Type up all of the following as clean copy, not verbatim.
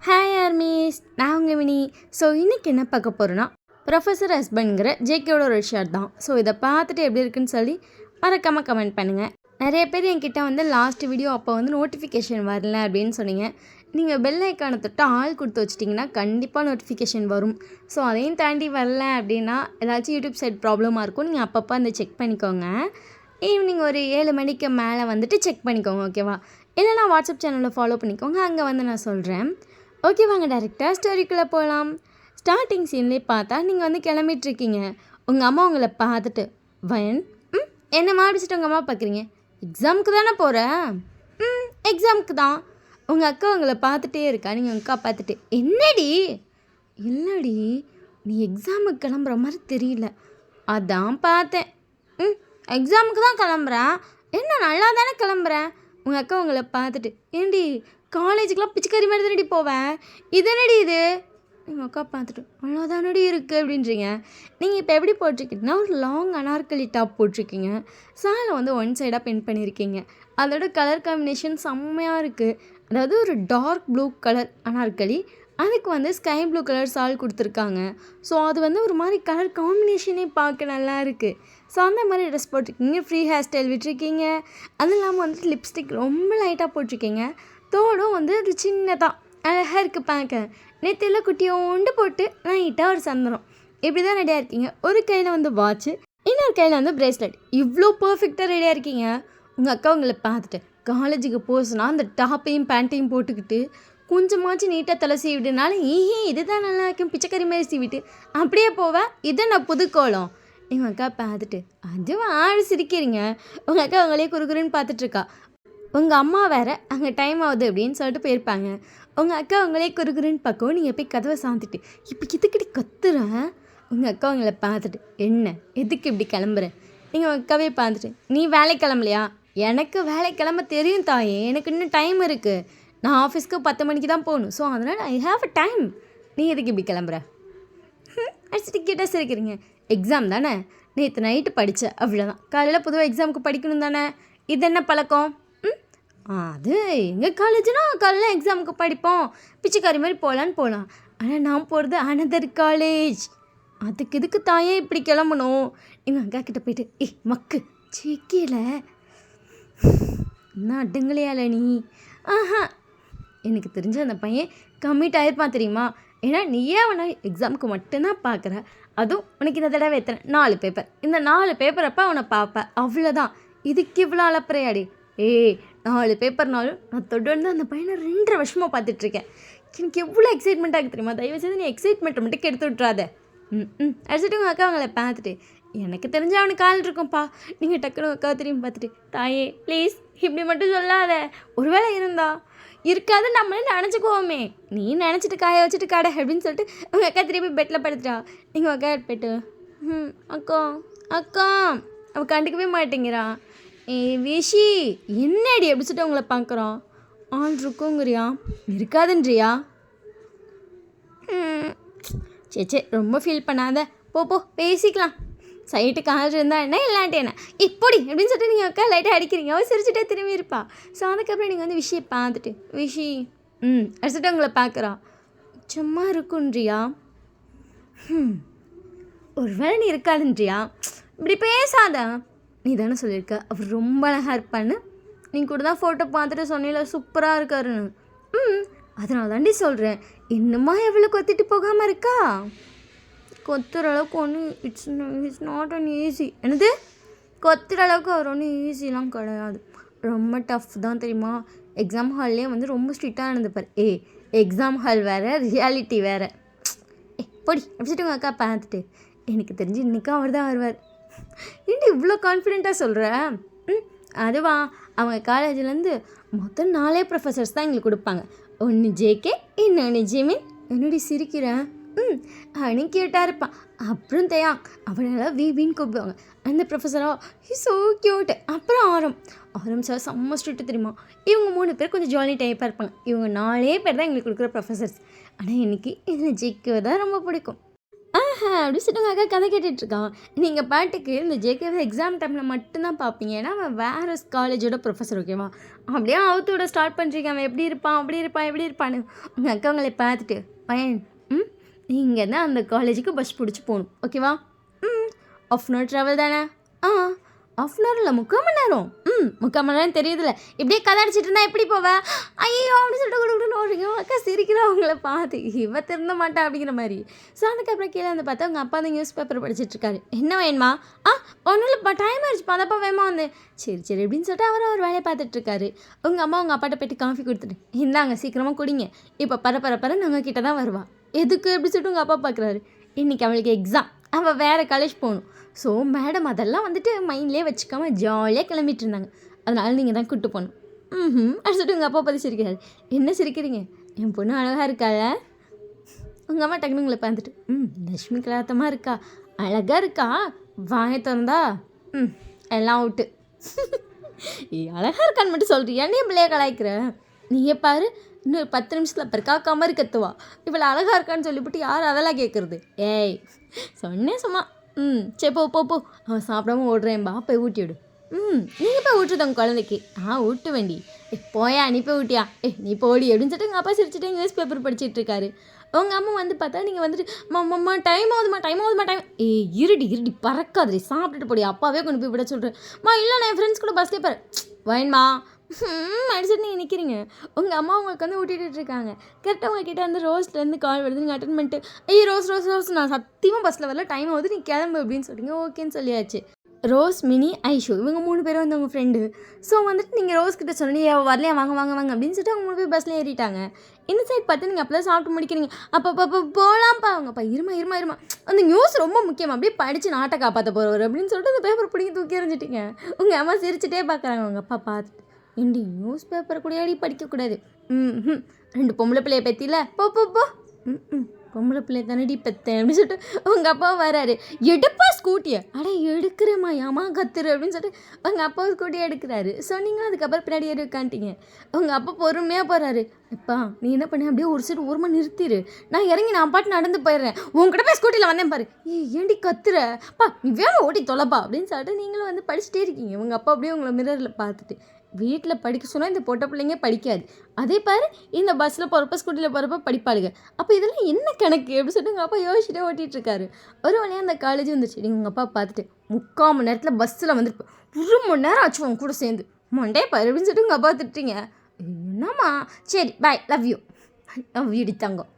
Hi armies, நான் உங்கள் mini. So இன்றைக்கி என்ன பார்க்க போகிறோன்னா, ப்ரொஃபஸர் ஹஸ்பண்ட்ங்கிற ஜேகேயோட ஒரு ஷார்ட் தான். ஸோ இதை பார்த்துட்டு எப்படி இருக்குன்னு சொல்லி மறக்காமல் கமெண்ட் பண்ணுங்கள். நிறைய பேர் என்கிட்ட வந்து லாஸ்ட் வீடியோ அப்போ வந்து நோட்டிஃபிகேஷன் வரல அப்படின்னு சொன்னீங்க. நீங்கள் பெல் ஐக்கானை தொட்டு ஆள் கொடுத்து வச்சிட்டிங்கன்னா கண்டிப்பாக நோட்டிஃபிகேஷன் வரும். ஸோ அதையும் தாண்டி வரல அப்படின்னா ஏதாச்சும் யூடியூப் சைட் ப்ராப்ளமாக இருக்கும். நீங்கள் அப்பப்போ அந்த செக் பண்ணிக்கோங்க. ஈவினிங் ஒரு 7 மணிக்கு மேலே வந்துட்டு செக் பண்ணிக்கோங்க, ஓகேவா? இல்லைனா வாட்ஸ்அப் சேனலில் ஃபாலோ பண்ணிக்கோங்க, அங்கே வந்து நான் சொல்கிறேன். ஓகே, வாங்க டேரெக்டாக ஸ்டோரிக்குள்ளே போகலாம். ஸ்டார்டிங் சீன்லேயே பார்த்தா நீங்கள் வந்து கிளம்பிட்டுருக்கீங்க. உங்கள் அம்மா உங்களை பார்த்துட்டு, வயன் என்ன மாடிச்சிட்டு உங்கள் அம்மா பார்க்குறீங்க? எக்ஸாமுக்கு தானே போகிறேன்? எக்ஸாமுக்கு தான். உங்கள் அக்கா உங்களை பார்த்துட்டே இருக்கா. நீங்கள் உங்கள் அக்கா பார்த்துட்டு, என்னடி? இல்லடி, நீ எக்ஸாமுக்கு கிளம்புற மாதிரி தெரியல. அதான் பார்த்தேன். எக்ஸாமுக்கு தான் கிளம்புறேன். என்ன நல்லா தானே கிளம்புறேன். உங்கள் அக்கா உங்களை பார்த்துட்டு, ஏண்டி காலேஜுக்கெலாம் பிச்சுக்கறி மாதிரி தானடி போவேன், இது என்னடி இது? எங்கள் அக்கா பார்த்துட்டு, நல்லா தானடி இருக்குது அப்படின்றீங்க. நீங்கள் இப்போ எப்படி போட்டிருக்கீங்கன்னா, ஒரு லாங் அனார்கலி டாப் போட்டிருக்கீங்க. சாலை வந்து ஒன் சைடாக பெயிண்ட் பண்ணியிருக்கீங்க. அதோட கலர் காம்பினேஷன் செம்மையாக இருக்குது. அதாவது ஒரு டார்க் ப்ளூ கலர் அனார்கலி, அதுக்கு வந்து ஸ்கை ப்ளூ கலர் சால் கொடுத்துருக்காங்க. ஸோ அது வந்து ஒரு மாதிரி கலர் காம்பினேஷனே பார்க்க நல்லா இருக்குது. ஸோ அந்த மாதிரி ட்ரெஸ் போட்டிருக்கீங்க. ஃப்ரீ ஹேர் ஸ்டைல் விட்டுருக்கீங்க. அது இல்லாமல் வந்துட்டு லிப்ஸ்டிக் ரொம்ப லைட்டாக போட்டிருக்கீங்க. தோடும் வந்து ஒரு சின்னதாக அழகாக இருக்குது பார்க்க. நெத்தியில் குட்டியோண்டு போட்டு லைட்டாக ஒரு சந்தனம், இப்படி தான் ரெடியாக இருக்கீங்க. ஒரு கையில் வந்து வாட்ச்சு, இன்னொரு கையில் வந்து பிரேஸ்லெட். இவ்வளோ பர்ஃபெக்டாக ரெடியாக இருக்கீங்க. உங்கள் அக்கா உங்களை பார்த்துட்டு, காலேஜுக்கு போச்சுன்னா அந்த டாப்பையும் பேண்ட்டையும் போட்டுக்கிட்டு கொஞ்சமாச்சும் நீட்டாக தலை சீவிட்டுனால இது தான் நல்லா இருக்கும், பிச்சைக்கறி மாதிரி சீவிட்டு அப்படியே போவேன். இதை நான் புதுக்கோளம். எங்கள் அக்கா பார்த்துட்டு, அதுவும் ஆடு சிரிக்கிறீங்க. உங்கள் அக்கா உங்களே குறுகுறுன்னு பார்த்துட்ருக்கா. உங்கள் அம்மா வேறு அங்கே டைம் ஆகுது அப்படின்னு சொல்லிட்டு போயிருப்பாங்க. உங்கள் அக்கா உங்களே குறுகுறுன்னு பார்க்கவும் நீங்கள் போய் கதவை சாந்துட்டு, இப்போ இதுக்கிட்ட கத்துறேன். உங்கள் அக்கா உங்களை பார்த்துட்டு, என்ன எதுக்கு இப்படி கிளம்புறேன்? நீங்கள் உங்கள் அக்காவே பார்த்துட்டு, நீ வேலை கிளம்பலையா? எனக்கு வேலை கிளம்ப தெரியும் தாயே, எனக்கு இன்னும் டைம் இருக்குது. நான் ஆஃபீஸ்க்கு 10 மணிக்கு தான் போகணும். ஸோ அதனால் ஐ ஹாவ் அ டைம். நீ எதுக்கு இப்படி கிளம்புற? அடிச்சுட்டு கேட்டால் சிரிக்கிறீங்க. எக்ஸாம் தானே, நேற்று நைட்டு படித்தேன், அவ்வளோதான். காலையில் பொதுவாக எக்ஸாமுக்கு படிக்கணும் தானே, இது என்ன பழக்கம்? அது எங்கள் காலேஜ்னால் காலையில் எக்ஸாமுக்கு படிப்போம், பிச்சைக்காரி மாதிரி போகலாம். ஆனால் நான் போகிறது அனதர் காலேஜ். அதுக்கு இதுக்கு தாயே இப்படி கிளம்பணும். எங்கள் அக்கா கிட்டே போயிட்டு, மக்கு சிக்கியில் என்ன அடுங்கலையால நீ? எனக்கு தெரிஞ்ச அந்த பையன் கம்மிட் ஆகிருப்பான் தெரியுமா? ஏன்னா நீயே அவனை எக்ஸாமுக்கு மட்டும்தான் பார்க்குற. அதுவும் உனக்கு இந்த தடவை எத்தனை 4 பேப்பர். இந்த 4 பேப்பரப்போ அவனை பார்ப்பேன், அவ்வளோதான். இதுக்கு இவ்வளோ அலப்புறையாடி? 4 பேப்பர்னாலும் நான் தொடர்ந்து அந்த பையனை 2.5 வருஷமாக பார்த்துட்ருக்கேன். எனக்கு எவ்வளோ எக்ஸைட்மெண்ட் ஆகுது தெரியுமா? தயவுசெய்து நீ எக்ஸைட்மெண்ட்டை மட்டும் கெடுத்து விட்றாத. அடிச்சுட்டு உங்கள் அக்கா அவங்கள பார்த்துட்டு, எனக்கு தெரிஞ்ச அவனுக்கு கால் இருக்கும்ப்பா. நீங்கள் டக்குனு அக்கா திரும்பி பார்த்துட்டு, தாயே ப்ளீஸ் இப்படி மட்டும் சொல்லாத. ஒருவேளை இருந்தா இருக்காது நம்மளே நினச்சிக்குவோமே. நீ நினச்சிட்டு காய வச்சுட்டு கடை அப்படின்னு சொல்லிட்டு உங்கள் அக்கா திரும்பி பெட்டில் படுத்துட்டா. நீங்கள் அக்கா போய்ட்டு, அக்கா அக்கா அவள் கண்டுக்கவே மாட்டேங்கிறான். விஷி என்னடி அப்படி சொல்லிட்டு உங்களை பார்க்குறோம். ஆள் இருக்குங்கிறியா, இருக்காதுன்றியா? சே ரொம்ப ஃபீல் பண்ணாத, போ பேசிக்கலாம். சைட்டுக்கு ஆள் இருந்தால் என்ன, இல்லாட்டி என்ன, இப்படி அப்படின்னு சொல்லிட்டு நீங்கள் அக்கா லைட்டாக அடிக்கிறீங்க. அவள் சிரிச்சுட்டே திரும்பி இருப்பா. ஸோ அதுக்கப்புறம் நீங்கள் வந்து விஷயம் பார்த்துட்டு, விஷி அடிச்சுட்டு உங்களை பார்க்குறா. சும்மா இருக்குன்றியா? ஒரு வேளை நீ இருக்காதுன்றியா? இப்படி பேசாத. நீ தானே சொல்லியிருக்க அவர் ரொம்ப அழகாக இருப்பான்னு. நீ கூட தான் ஃபோட்டோ பார்த்துட்டு சொன்னீங்கள சூப்பராக இருக்காருன்னு. அதனால தாண்டி சொல்கிறேன். இன்னுமா எவ்வளோ கொத்திட்டு போகாமல் இருக்கா? கொத்துற அளவுக்கு ஒன்றும் இட்ஸ் நாட் அன் ஈஸி. என்னது கொத்துற அளவுக்கு அவர் ஒன்றும் ஈஸிலாம் கிடையாது, ரொம்ப டஃப் தான் தெரியுமா? எக்ஸாம் ஹால்லேயே வந்து ரொம்ப ஸ்ட்ரிக்டாக நடந்துப்பார். எக்ஸாம் ஹால் வேறு, ரியாலிட்டி வேறு. பொடி அப்படின்ட்டு உங்கள் அக்கா பார்த்துட்டு, எனக்கு தெரிஞ்சு இன்றைக்கும் அவர் தான் வருவார். ஏன்டி இவ்வளோ கான்ஃபிடெண்ட்டாக சொல்கிற? அதுவா, அவங்க காலேஜ்லேருந்து மொத்தம் 4 ப்ரொஃபஸர்ஸ் தான் எங்களுக்கு கொடுப்பாங்க. ஒன்று ஜேகே, இன்னொன்று ஜிமின். என்னடி சிரிக்கிறேன்? அவனும் க்யூட்டாக இருப்பான். அப்புறம் தயாங், அவனெல்லாம் விபின்னு கூப்பிடுவாங்க. அந்த ப்ரொஃபஸரா ஸோ க்யூட். அப்புறம் ஆரம் சார் செம்ம ஸ்ட்ரிக்ட்டு தெரியுமா? இவங்க 3 பேர் கொஞ்சம் ஜாலி டைப்பாக இருப்பாங்க. இவங்க 4 பேர் தான் எங்களுக்கு கொடுக்குற ப்ரொஃபஸர்ஸ். ஆனால் இன்றைக்கி இதில் ஜிக்கு தான் ரொம்ப பிடிக்கும். அப்படி சொல்லிட்டு உங்கள் அக்கா கதை கேட்டுட்ருக்கான். நீங்கள் பாட்டுக்கு இந்த ஜேகேவை எக்ஸாம் டைமில் மட்டும்தான் பார்ப்பீங்க. ஏன்னா அவன் வேறு காலேஜோட ப்ரொஃபஸர், ஓகேவா? அப்படியே அவுத்து விட ஸ்டார்ட் பண்ணுறீங்க. அவன் எப்படி இருப்பான், அப்படி இருப்பான், எப்படி இருப்பான்னு. உங்கள் அக்கா உங்களை பார்த்துட்டு, பையன் நீங்கள் தான் அந்த காலேஜுக்கு பஸ் பிடிச்சி போகணும், ஓகேவா? ஆஃப் அன் ஹவர் ட்ராவல் தானே? ஆஃப் அன் ஹவர் இல்லை, 3/4 மணி நேரம். 3/4 மணி நேரம் தெரியுதுல்ல. இப்படியே கதை அடிச்சிட்டு இருந்தா எப்படி போவேன்? ஐயோ அப்படின்னு சொல்லிட்டு கொடுக்கணும்னு ஓடுறீங்க. அக்கா சிரிக்கிறா அவங்கள பார்த்து, இவ திருந்த மாட்டா அப்படிங்கிற மாதிரி. ஸோ அதுக்கப்புறம் கீழே வந்து பார்த்தா அவங்க அப்பா அந்த நியூஸ் பேப்பர் படிச்சிட்ருக்காரு. என்ன வேணுமா? ஒன்றும் இல்லைப்பா, டைம் ஆயிடுச்சுப்பா, அதப்பா வேமா வந்து. சரி அப்படின்னு சொல்லிட்டு அவர் வேலையை பார்த்துட்ருக்காரு. உங்கள் அம்மா உங்கள் அப்பாட்ட போய்ட்டு காஃபி கொடுத்துட்டு, இந்தாங்க சீக்கிரமாக குடிங்க, இப்போ பரப்பரப்பர நாங்கள் கிட்ட தான் வருவா. எதுக்கு எப்படி சொல்லிட்டு உங்கள் அப்பா பார்க்குறாரு. இன்றைக்கி அவளுக்கு எக்ஸாம், அவள் வேறு காலேஜ் போகணும். ஸோ மேடம் அதெல்லாம் வந்துட்டு மைண்ட்லேயே வச்சுக்காமல் ஜாலியாக கிளம்பிட்டு இருந்தாங்க. அதனால் நீங்கள் தான் கூப்பிட்டு போகணும். அப்படி சொல்லிட்டு உங்கள் அப்பா பார்த்து சிரிக்கிறாரு. என்ன சிரிக்கிறீங்க? என் பொண்ணு அழகாக இருக்காள? உங்கள் அம்மா டக்குனு உங்களை பார்த்துட்டு, லக்ஷ்மி கலாத்தமாக இருக்கா, அழகாக இருக்கா, வாயை திறந்தா எல்லாம் அவுட்டு. அழகாக இருக்கான்னு மட்டும் சொல்கிறீ, ஏன் பிள்ளைய கலாய்க்கிற? நீங்கள் பாரு, இன்னும் 10 நிமிஷத்தில் பிறக்காக்கா மாதிரி கத்துவா. இவளை அழகாக இருக்கான்னு சொல்லிவிட்டு யார் அதெல்லாம் கேட்குறது? ஏய் சொன்னேன் சும்மா. சரி போ, அவன் சாப்பிடாம ஓடுறேன்பா, போய் ஊட்டி விடு. நீங்கள் போய் ஊட்டுறது உங்கள் குழந்தைக்கு. ஊட்டு வேண்டி. போயா நீ போய் ஊட்டியா? நீ போடி அப்படின்னு சொல்லிட்டு எங்கள் அப்பா சிரிச்சுட்டு நியூஸ் பேப்பர் படிச்சுட்டு இருக்காரு. உங்கள் அம்மா வந்து பார்த்தா நீங்கள் வந்துட்டு மாமா டைம் ஆகுதுமா. இருடி பறக்காதுரி, சாப்பிட்டுட்டு போடி, அப்பாவே கொண்டு போய் விட சொல்கிறேன். இல்லை நான் என் ஃப்ரெண்ட்ஸ் கூட பஸ்லேயே பாரு வேணுமா அடிச்சுட்டு நீங்கள் நிற்கிறீங்க. உங்கள் அம்மா உங்களுக்கு வந்து ஊட்டிகிட்டு இருக்காங்க. கரெக்டாக உங்ககிட்ட வந்து ரோஸ்லேருந்து கால் வருது. நீங்கள் அட்டன் பண்ணிட்டு, ரோஸ் நான் சத்தியமாக பஸ்ஸில் வரல, டைம் ஆகுது, நீ கிளம்பு அப்படின்னு சொல்லிங்க. ஓகேன்னு சொல்லியாச்சு. ரோஸ், மினி, ஐஷு இவங்க 3 பேரும் வந்து அவங்க ஃப்ரெண்டு. ஸோ வந்துட்டு நீங்கள் ரோஸ் கிட்ட சொன்னீங்க வரலையா, வாங்க அப்படின்னு சொல்லிட்டு அவங்க 3 பேர் பஸ்ஸில் ஏறிட்டாங்க. இந்த சைட் பார்த்து நீங்கள் அப்போ தான் சாப்பிட்டு முடிக்கிறீங்க. அப்போ போகலாம்ப்பா. அவங்கப்பா இருமா அந்த நியூஸ் ரொம்ப முக்கியம், அப்படியே படித்து நாட்டை காப்பாற்ற போகிறவர் அப்படின்னு சொல்லிட்டு அந்த பேப்பர் பிடிக்க தூக்கி எறிஞ்சிட்டிங்க. உங்கள் அம்மா சிரிச்சுட்டே பார்க்குறாங்க. அவங்க அப்பா பார்த்துட்டு, ஏண்டி நியூஸ் பேப்பர் கூடயாடி படிக்கக்கூடாது? 2 பொம்பளை பிள்ளைய பற்றில போ. பொம்பளை பிள்ளை தானடி பெற்றேன் அப்படின்னு சொல்லிட்டு உங்கள் அப்பா வராரு. எடுப்பா ஸ்கூட்டியை. எடுக்கிறேம்மா, ஏமா கத்துரு அப்படின்னு சொல்லிட்டு உங்கள் அப்பா ஸ்கூட்டியை எடுக்கிறாரு. ஸோ நீங்களும் அதுக்கப்புறம் பின்னாடி ஏறி உட்காந்துட்டீங்க. உங்கள் அப்பா பொறுமையாக போகிறாரு. எப்பா நீ என்ன பண்ண, அப்படியே ஒரு சைடு ஓரமாக நிறுத்திடு, நான் இறங்கி நான் பாட்டு நடந்து போயிடுறேன், உங்ககிட்ட போய் ஸ்கூட்டியில் வந்தேன் பாரு, ஏண்டி கத்துறப்பா, நீ வேலை ஓட்டி தொலைப்பா அப்படின்னு சொல்லிட்டு நீங்களும் வந்து படிச்சுட்டே இருக்கீங்க. உங்கள் அப்பா அப்படியே உங்களை மிரரில் பார்த்துட்டு, வீட்டில் படிக்க சொன்னால் இந்த பொட்ட பிள்ளைங்க படிக்காது, அதே பாரு இந்த பஸ்ஸில் போகிறப்ப ஸ்கூட்டியில் போகிறப்ப படிப்பாளுங்க, அப்போ இதெல்லாம் என்ன கணக்கு அப்படின்னு சொல்லிட்டு உங்கள் அப்பா யோசிச்சுட்டே ஓட்டிகிட்ருக்காரு. ஒரு வழியாக அந்த காலேஜ் வந்துச்சு. நீங்கள் உங்கள் அப்பா பார்த்துட்டு 3/4 மணி நேரத்தில் பஸ்ஸில் வந்துருப்பேன், 1 மணி நேரம் ஆச்சு உங்க கூட சேர்ந்து மண்டே பாரு அப்படின்னு சொல்லிட்டு உங்கள் அப்பா திட்டுறீங்க. என்னம்மா, சரி பாய், லவ் யூ தங்கம்.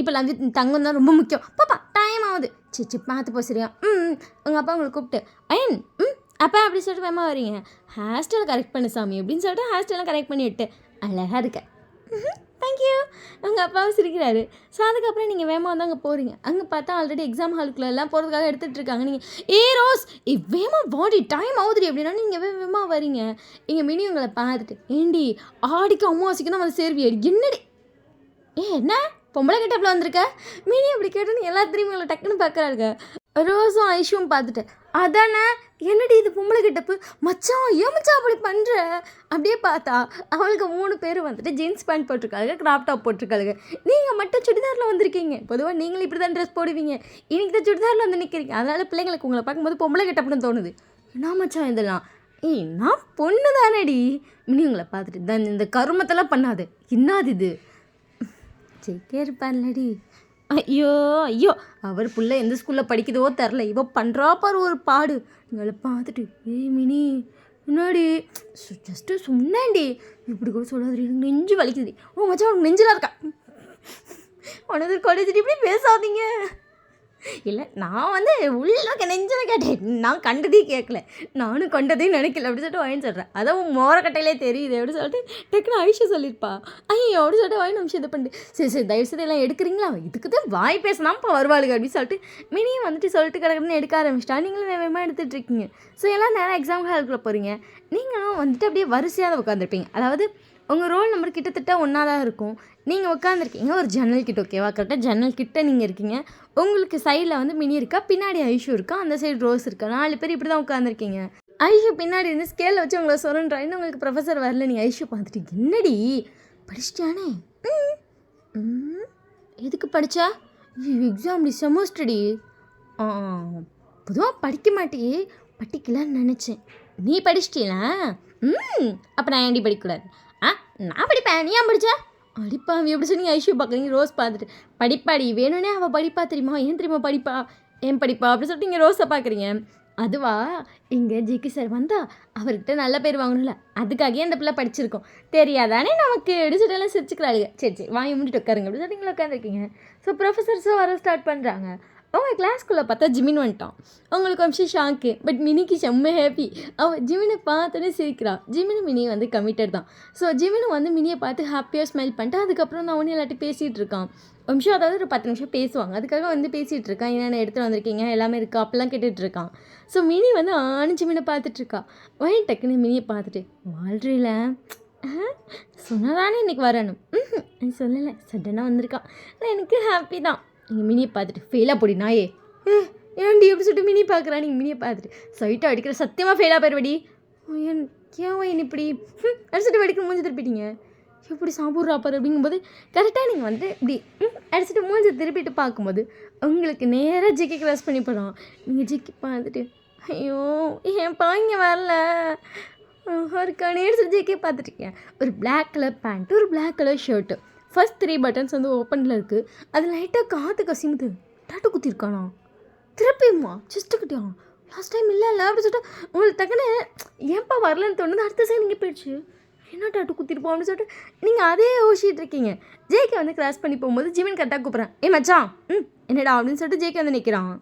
இப்போ லவ் யூ தங்கம் தான் ரொம்ப முக்கியம். பாப்பா டைம் ஆகுது, சரி பார்த்து போ சரியா. உங்கள் அப்பா உங்களை கூப்பிட்டு, ஐயன் அப்பா அப்படி சொல்லிட்டு வேமா வரீங்க, ஹேர் ஸ்டைல் கரெக்ட் பண்ணு சாமி அப்படின்னு சொல்லிட்டு ஹேர் ஸ்டைலாம் கரெக்ட் பண்ணி விட்டு, அழகாக இருக்க, தேங்க்யூ. உங்கள் அப்பாவும் சிரிக்கிறாரு. ஸோ அதுக்கப்புறம் நீங்கள் வேமா வந்து அங்கே போகிறீங்க. அங்கே பார்த்தா ஆல்ரெடி எக்ஸாம் ஹாலுக்குள்ள எல்லாம் போகிறதுக்காக எடுத்துகிட்டு இருக்காங்க. நீங்கள் ரோஸ் வேமா பாடி டைம் ஆகுதுடி அப்படின்னா நீங்கள் வேமா வரீங்க. இங்கே மினி உங்களை பார்த்துட்டு, ஏண்டி ஆடிக்கு அம்மாவாசிக்கு தான் வந்து சேர்வியா, என்னடி என்ன பொம்பளை கிட்டப்பில் வந்திருக்க மினி அப்படி கேட்டுன்னு எல்லாத்தையும் உங்களை டக்குன்னு பார்க்குறாருங்க. ரோஸும் ஐஷும் பார்த்துட்டு, அதானே என்னடி இது பொம்பளை கிட்டப்பு, மச்சான் ஏன் மச்சான் அப்படி பண்ணுற அப்படியே பார்த்தா அவளுக்கு 3 பேர் வந்துட்டு ஜீன்ஸ் பேண்ட் போட்டிருக்காங்க, கிராப் டாப் போட்டிருக்காங்க. நீங்கள் மட்டும் சுடிதாரில் வந்திருக்கீங்க. பொதுவாக நீங்களும் இப்படி தான் ட்ரெஸ் போடுவீங்க, இன்னைக்கு தான் சுடிதாரில் வந்து நிற்கிறீங்க. அதனால் பிள்ளைங்களுக்கு உங்களை பார்க்கும்போது பொம்பளை கிட்டப்புன்னு தோணுது. என்ன மச்சான் இதெல்லாம், நான் பொண்ணு தானேடி. இனி உங்களை பார்த்துட்டு இந்த கருமத்தெல்லாம் பண்ணாது, என்னாது இது ஜெயிக்கே இருப்பான்லடி. ஐயோ அவர் பிள்ளை எந்த ஸ்கூலில் படிக்குதோ தெரில, இவ பண்ணுறா பாரு ஒரு பாடு. இவளை பார்த்துட்டு, மினி முன்னாடி ஜஸ்ட்டு சொன்னேன்டி, இப்படி கூட சொல்லாது, நெஞ்சு வலிக்குது. மச்சான் உனக்கு நெஞ்சில் இருக்கா, உனது காலேஜ் இப்படி பேசாதீங்க. இல்லை நான் வந்து உள்ள நெஞ்சில் கேட்டேன், நான் கண்டதே கேட்கல, நானும் கண்டதையும் நினைக்கல அப்படி சொல்லிட்டு வாயின்னு சொல்கிறேன். அதான் உன் மோரக்கட்டையிலே தெரியுது அப்படின்னு சொல்லிட்டு டக்குன்னு ஐஷா சொல்லியிருப்பா. ஐயோ அப்படி சொல்லிட்டு வாய் நிமிஷம் இதை பண்ணிட்டு, சரி தயவுசெய்து எல்லாம் எடுக்கிறீங்களா, இதுக்கு தான் வாய் பேசினாப்பா வருவாளுங்க அப்படின்னு சொல்லிட்டு மினியும் வந்துட்டு சொல்லிட்டு கிடக்குன்னு எடுக்க ஆரம்பிச்சிட்டா. நீங்களும் வேகமாக எடுத்துகிட்டு இருக்கீங்க. ஸோ எல்லாம் நேரம் எக்ஸாம் ஹாலுக்குள்ளே போகிறீங்க. நீங்களும் வந்துட்டு அப்படியே வரிசையாக உட்காந்துருப்பீங்க. அதாவது உங்கள் ரோல் நம்பர் கிட்டத்தட்ட ஒன்றா தான் இருக்கும். நீங்கள் உட்காந்துருக்கீங்க ஒரு ஜன்னல் கிட்ட, ஓகேவா, கரெக்டாக ஜன்னல் கிட்ட நீங்கள் இருக்கீங்க. உங்களுக்கு சைடில் வந்து மினி இருக்கா, பின்னாடி ஐஷு இருக்கா, அந்த சைடு ரோஸ் இருக்கா, 4 பேர் இப்படி தான் உட்காந்துருக்கீங்க. ஐஷு பின்னாடி இருந்து ஸ்கேலில் வச்சு உங்களை சொல்கிறா, இன்னும் உங்களுக்கு ப்ரொஃபஸர் வரல. நீங்கள் ஐஷு பார்த்துட்டு, என்னடி படிச்சிட்டானே, எதுக்கு படித்தா, எக்ஸாம் செமஸ்டடி. பொதுவாக படிக்க மாட்டியே, படிக்கலான்னு நினச்சேன். நீ படிச்சிட்டீங்களா? அப்போ நான் ஏன்டி படிக்கக்கூடாது? நான் படிப்பேன், நீ ஏன் படிச்ச? படிப்பா எப்படி சொன்னீங்க? ஐஷு பார்க்குறீங்க, ரோஸ் பார்த்துட்டு படிப்பாடி வேணும்னே அவள் படிப்பா தெரியுமா? ஏன் தெரியுமா படிப்பா? ஏன் படிப்பா அப்படி சொல்லிட்டு நீங்கள் ரோஸை பார்க்குறீங்க. அதுவா இங்கே ஜிகி சார் வந்தா அவர்கிட்ட நல்ல பேர் வாங்கணும்ல, அதுக்காகவே அந்த பிள்ளை படிச்சிருக்கோம். தெரியாதானே நமக்கு டிஜிட்டலாக சிரிச்சுக்கிறாளுங்க. சரி வாங்கி முடிட்டு உட்காருங்க அப்படி சொல்லிட்டு நீங்கள் உட்காந்துருக்கீங்க. ஸோ ப்ரொஃபஸர்ஸும் வர ஸ்டார்ட் பண்ணுறாங்க. அவங்க கிளாஸ்க்குள்ளே பார்த்தா ஜிமின் வந்துட்டான். அவங்களுக்கு கொஞ்சம் ஷாக்கு, பட் மினிக்கு செம்ம ஹாப்பி. அவள் ஜிமினை பார்த்தோன்னே சிரிக்கிறான். ஜிமின் மினி வந்து கமிட்டட் தான். ஸோ ஜிமின் வந்து மினியை பார்த்து ஹாப்பியாக ஸ்மைல் பண்ணிட்டு அதுக்கப்புறம் தான் அவனே எல்லாத்தையும் பேசிகிட்டு இருக்கான். நிமிஷம், அதாவது ஒரு 10 நிமிஷம் பேசுவாங்க. அதுக்காக வந்து பேசிகிட்டு இருக்கான். என்னென்ன எடுத்துகிட்டு வந்திருக்கீங்க எல்லாமே இருக்கா அப்படிலாம் கேட்டுட்டு இருக்கான். ஸோ மினி வந்து ஜிமினை பார்த்துட்ருக்கா. வயன் டக்குன்னு மினியை பார்த்துட்டு வாழ்றில சொன்னதானே இன்றைக்கி வரணும். சொல்லலை, சடனாக வந்திருக்கான். எனக்கு ஹாப்பி தான். நீங்கள் மினியை பார்த்துட்டு ஃபெயிலாக போடி நாயே. ஏன்டி எப்படி சொல்லிட்டு மினி பார்க்குறா? நீங்கள் மினியை பார்த்துட்டு சைட்டாக அடிக்கிற, சத்தியமாக ஃபெயிலாக போயிடுவடி. ஏன் இப்படி அடிச்சுட்டு வெடிக்க மூஞ்சி திருப்பிட்டீங்க? எப்படி சாப்பிட்றா பாரு அப்படிங்கும்போது கரெக்டாக நீங்கள் வந்து இப்படி அடிச்சுட்டு மூஞ்சி திருப்பிட்டு பார்க்கும்போது உங்களுக்கு நேராக ஜிக்கி கிராஸ் பண்ணி போகிறோம். நீங்கள் ஜிக்கி பார்த்துட்டு ஐயோ என் பாங்க வரல இருக்கானே எடுத்துட்டு ஜிக்கி பார்த்துட்ருக்கேன். ஒரு பிளாக் கலர் பேண்ட்டு, ஒரு black colour shirt. First 3 buttons வந்து ஓப்பனில் இருக்குது. அது லைட்டாக காற்று கசிமுது. டாட்டு குத்திருக்கானா? திருப்பியுமா செஸ்ட்டுக்கிட்டே? லாஸ்ட் டைம் இல்லை அப்படி சொல்லிட்டு உங்களுக்கு டக்குன்னு ஏன்ப்பா வரலன்னு தோணுது. அடுத்த சைடு நீங்கள் போயிடுச்சு. என்ன டாட்டு குத்திருப்போம் அப்படின்னு சொல்லிட்டு நீங்கள் அதே யோசிச்சுட்டு இருக்கீங்க. ஜேகே வந்து கிராஸ் பண்ணி போகும்போது ஜிமின் கரெக்டாக கூப்பிட்றேன். மச்சான் என்னடா அப்படின்னு சொல்லிட்டு ஜேகே வந்து நிற்கிறான்.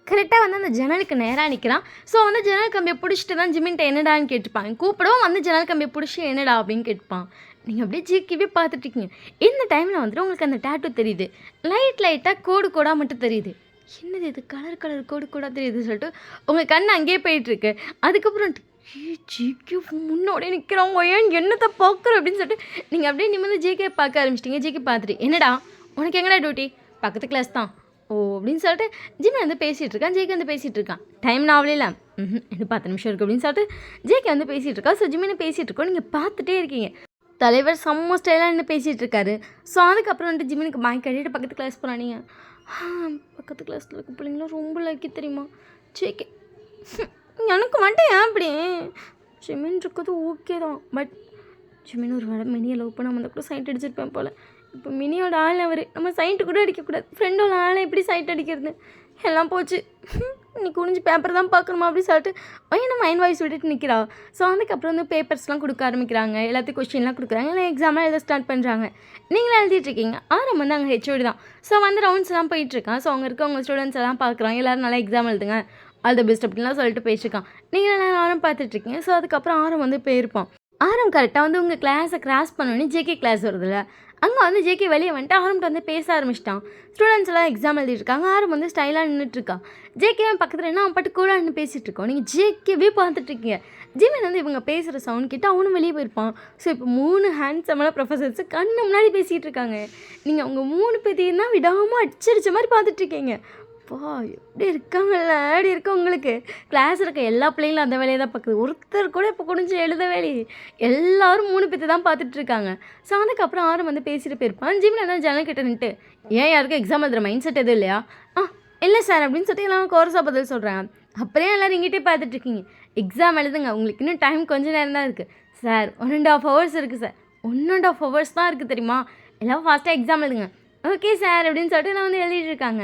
கரெக்டாக வந்து அந்த ஜன்னலுக்கு நேராக நிற்கிறான். ஸோ வந்து ஜன்னல் கம்பியை பிடிச்சிட்டு தான் ஜிமின்ட்ட என்னடான்னு கேட்டுப்பான். கூப்பிடவும் வந்து ஜன்னல் கம்பியை பிடிச்சி என்னடா அப்படின்னு கேட்டுப்பான். நீங்கள் அப்படியே ஜிக்கிவே பார்த்துட்ருக்கீங்க. இந்த டைமில் வந்துட்டு உங்களுக்கு அந்த டேட்டூ தெரியுது. லைட்டாக கோடாக மட்டும் தெரியுது. என்னது இது கலர் கோடாக தெரியுது சொல்லிட்டு உங்கள் கண் அங்கேயே போயிட்டுருக்கு. அதுக்கப்புறம் ஜிக்கு முன்னோடய நிற்கிறவங்க ஏன் என்னத்தை பார்க்குறோம் அப்படின்னு சொல்லிட்டு நீங்கள் அப்படியே நிமிர்ந்து ஜிகே பார்க்க ஆரம்பிச்சிட்டிங்க. ஜிகே பார்த்துட்டு என்னடா உனக்கு எங்கடா டியூட்டி? பக்கத்து கிளாஸ் தான். ஓ அப்படின்னு சொல்லிட்டு ஜிம்மி வந்து பேசிகிட்டு இருக்கான். ஜேகே வந்து பேசிகிட்டு இருக்கான். டைம் நாவலே இல்லை, இன்னும் 10 நிமிஷம் இருக்குது அப்படின்னு சொல்லிட்டு ஜேகே வந்து பேசிகிட்டு இருக்கா. ஸோ ஜிம்மின்னு பேசிகிட்டு இருக்கோம். நீங்கள் பார்த்துட்டே இருக்கீங்க. தலைவர் செம்ம ஸ்டைலாக என்ன பேசிகிட்டு இருக்காரு. ஸோ அதுக்கப்புறம் வந்துட்டு ஜிம்மினுக்கு பாய் கட்டிட்டு பக்கத்து கிளாஸ் போகிறானீங்க. பக்கத்து கிளாஸில் இருக்க பிள்ளைங்களாம் ரொம்ப லக்கி தெரியுமா? ஜேகே எனக்கு மட்டும் ஏன் அப்படி? ஜிமின் இருக்கிறது ஓகே தான், பட் ஜிமின் ஒரு வேலை மினியை லவ் பண்ணாமல் அந்த கூட சைட் அடிச்சிருப்பேன் போல். இப்போ மினியோட ஆள் அவர், நம்ம சைட்டு கூட அடிக்கக்கூடாது. ஃப்ரெண்டோட ஆளை எப்படி சைட் அடிக்கிறது? எல்லாம் போச்சு. நீ குனிஞ்சு பேப்பர் தான் பார்க்கணுமா அப்படின்னு சொல்லிட்டு நம்ம மைண்ட் வாய்ஸ் விட்டுட்டு நிற்கிறா. ஸோ அதுக்கப்புறம் வந்து பேப்பர்ஸ்லாம் கொடுக்க ஆரம்பிக்கிறாங்க. எல்லாத்தையும் கொஸ்டின்லாம் கொடுக்குறாங்க. எல்லாம் எக்ஸாம்லாம் எழுத ஸ்டார்ட் பண்ணுறாங்க. நீங்களும் எழுதிட்டுருக்கீங்க. ஆரம் வந்து அங்கே ஹெச்ஓடி தான். ஸோ வந்து ரவுண்ட்ஸ்லாம் போயிட்டுருக்கான். ஸோ அங்கே இருக்கவங்க ஸ்டூடெண்ட்ஸ் எல்லாம் பார்க்குறாங்க. எல்லோரும் நல்லா எக்ஸாம் எழுதுங்க, ஆல் த பெஸ்ட் அப்படின்லாம் சொல்லிட்டு பேசியிருக்கான். நீங்கள் எல்லாம் ஆரம் பார்த்துட்ருக்கீங்க. ஸோ அதுக்கப்புறம் ஆரம் வந்து போயிருப்பான். ஆரம் கரெக்டாக வந்து உங்கள் கிளாஸை கிராஸ் பண்ணோன்னே ஜேகே கிளாஸ் வருதுல்ல, அங்கே வந்து ஜேகே வெளியே வந்துட்டு ஆரம்பிட்டு வந்து பேச ஆரம்பிச்சிட்டான். ஸ்டூடெண்ட்ஸ் எல்லாம் எக்ஸாம் எழுதிட்டுருக்காங்க. ஆரம் வந்து ஸ்டைலாக நின்றுட்டுருக்கா. ஜேகே பக்கத்தில் என்ன அவன் பாட்டு கூட நின்று பேசிகிட்டு இருக்கோம். நீங்கள் ஜேகேவே பார்த்துட்ருக்கீங்க. ஜிமின் வந்து இவங்க பேசுகிற சவுண்ட் கிட்ட அவனும் வெளியே போயிருப்பான். ஸோ இப்போ 3 ஹேண்ட்ஸமான ப்ரொஃபஸர்ஸு கண்ணு முன்னாடி பேசிகிட்டு இருக்காங்க. நீங்கள் அவங்க 3 பேத்தையும் தான் விடாமல் அடிச்சடிச்ச மாதிரி பார்த்துட்ருக்கீங்க. அப்பா எப்படி இருக்காங்கல்ல, அப்படி இருக்க உங்களுக்கு கிளாஸ் இருக்க எல்லா பிள்ளைங்களும் அந்த வேலையை தான் பார்க்குது. ஒருத்தர் கூட இப்போ குடிஞ்சு எழுத வேலை எல்லோரும் 3 பேர்த்து தான் பார்த்துட்ருக்காங்க. ஸோ அதுக்கப்புறம் ஆரம் வந்து பேசிட்டு போயிருப்பான். ஜிமின் என்ன ஜன்னல் கிட்ட நின்ட்டு ஏன் யாருக்கும் எக்ஸாம் எழுதுகிற மைண்ட் செட் எதுவும் இல்லையா? இல்லை சார் அப்படின்னு சொல்லிட்டு எல்லாம் கோர்ஸாக பதில் சொல்கிறாங்க. அப்படியே எல்லோரும் இங்கிட்டே பார்த்துட்ருக்கீங்க. எக்ஸாம் எழுதுங்க, உங்களுக்கு இன்னும் டைம் கொஞ்சம் நேரம் தான் இருக்குது சார். 1.5 hours இருக்குது சார். 1.5 hours தான் இருக்குது தெரியுமா? எல்லாம் ஃபாஸ்ட்டாக எக்ஸாம் எழுதுங்க. ஓகே சார் அப்படின்னு சொல்லிட்டு நான் வந்து எழுதிட்டு இருக்காங்க.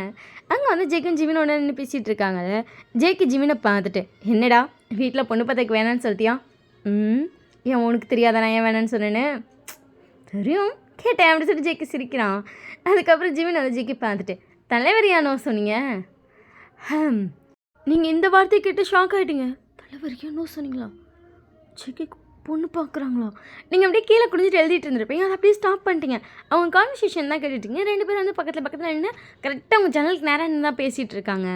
அங்கே வந்து ஜேக்கும் ஜிமினோட நின்று பேசிகிட்டு இருக்காங்க. ஜேக்கு ஜிமினை பார்த்துட்டு என்னடா வீட்டில் பொண்ணு பார்த்துக்கு வேணான்னு சொல்லிட்டியா? ஏன் உனக்கு தெரியாதா நான் ஏன் வேணான்னு சொன்னேன்னு? தெரியும் கேட்டேன் அப்படி சொல்லிட்டு ஜேக்கு சிரிக்கிறான். அதுக்கப்புறம் ஜிமின் வந்து ஜேக்கி பார்த்துட்டு தலைவர் யானோ சொன்னீங்க? நீங்கள் இந்த வார்த்தையை கேட்டு ஷாக் ஆகிட்டீங்க. தலைவர் யானோ சொன்னீங்களா? ஜேக்கு பொண்ணு பார்க்குறாங்களா? நீங்கள் அப்படியே கீழே குடிஞ்சிட்டு எழுதிட்டு இருந்திருப்பீங்க. அதை அப்படியே ஸ்டாப் பண்ணிட்டீங்க. அவங்க கான்வர்சேஷன் தான் கேட்டுட்டீங்க. 2 பேரும் வந்து பக்கத்தில் நின்று கரெக்டாக அவங்க ஜன்னலுக்கு நேராக நின்று தான் பேசிகிட்டு இருக்காங்க.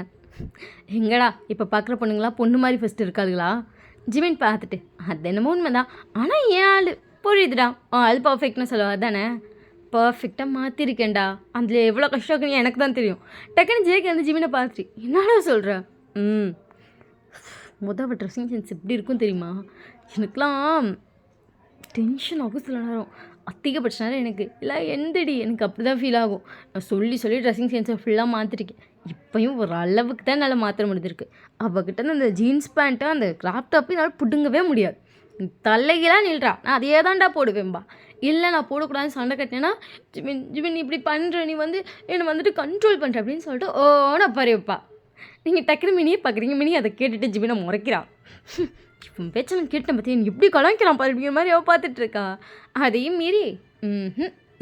எங்கடா இப்போ பார்க்குற பொண்ணுங்களா பொண்ணு மாதிரி ஃபஸ்ட்டு இருக்காளுங்களா? ஜிமின் பார்த்துட்டு அது என்னமோ உண்மை தான், ஆனால் ஏன் ஆள் புரியுதுடா, ஆள் பர்ஃபெக்ட்னு சொல்லுவா தானே? பர்ஃபெக்டாக மாற்றிருக்கேன்டா. அதில் எவ்வளோ கஷ்டம் இருக்குன்னு எனக்கு தான் தெரியும். டக்குன்னு ஜேக்கு வந்து ஜிமினை பார்த்துட்டு என்னடா சொல்கிற? மொதல் ட்ரெஸ்ஸிங் சென்ஸ் எப்படி இருக்கும் தெரியுமா? எனக்குலாம் டென்ஷன் ஆகும் சில நேரம். அதிகபட்சம் எனக்கு இல்லை எந்தடி எனக்கு அப்படி தான் ஃபீல் ஆகும். நான் சொல்லி சொல்லி ட்ரெஸ்ஸிங் சென்ஸை ஃபுல்லாக மாற்றிருக்கேன். இப்போயும் ஒரு அளவுக்கு தான் என்னால் மாற்ற முடிஞ்சிருக்கு. அவகிட்ட அந்த ஜீன்ஸ் பேண்ட்டு அந்த கிராப் டாப்பையும் என்னால் பிடுங்கவே முடியாது. தலைகளாக நில்றா, நான் அதே தான்டா போடுவேன்பா. இல்லை நான் போடக்கூடாதுன்னு சண்டை கட்டினேன்னா, ஜிமின் ஜிமின் இப்படி பண்ணுற, நீ வந்து என்னை வந்துட்டு கண்ட்ரோல் பண்ணுற அப்படின்னு சொல்லிட்டு ஓன பறிவைப்பா. நீங்கள் டக்குனு மினியே பார்க்குறீங்க, மினி அதை கேட்டுட்டு ஜிமினை முறைக்கிறா. இப்போ பேச்சை நான் கேட்டேன் பற்றி எப்படி கலாய்க்கிறான் பாரு அப்படிங்கிற மாதிரி அவள் பார்த்துட்ருக்கா. அதையும் மீறி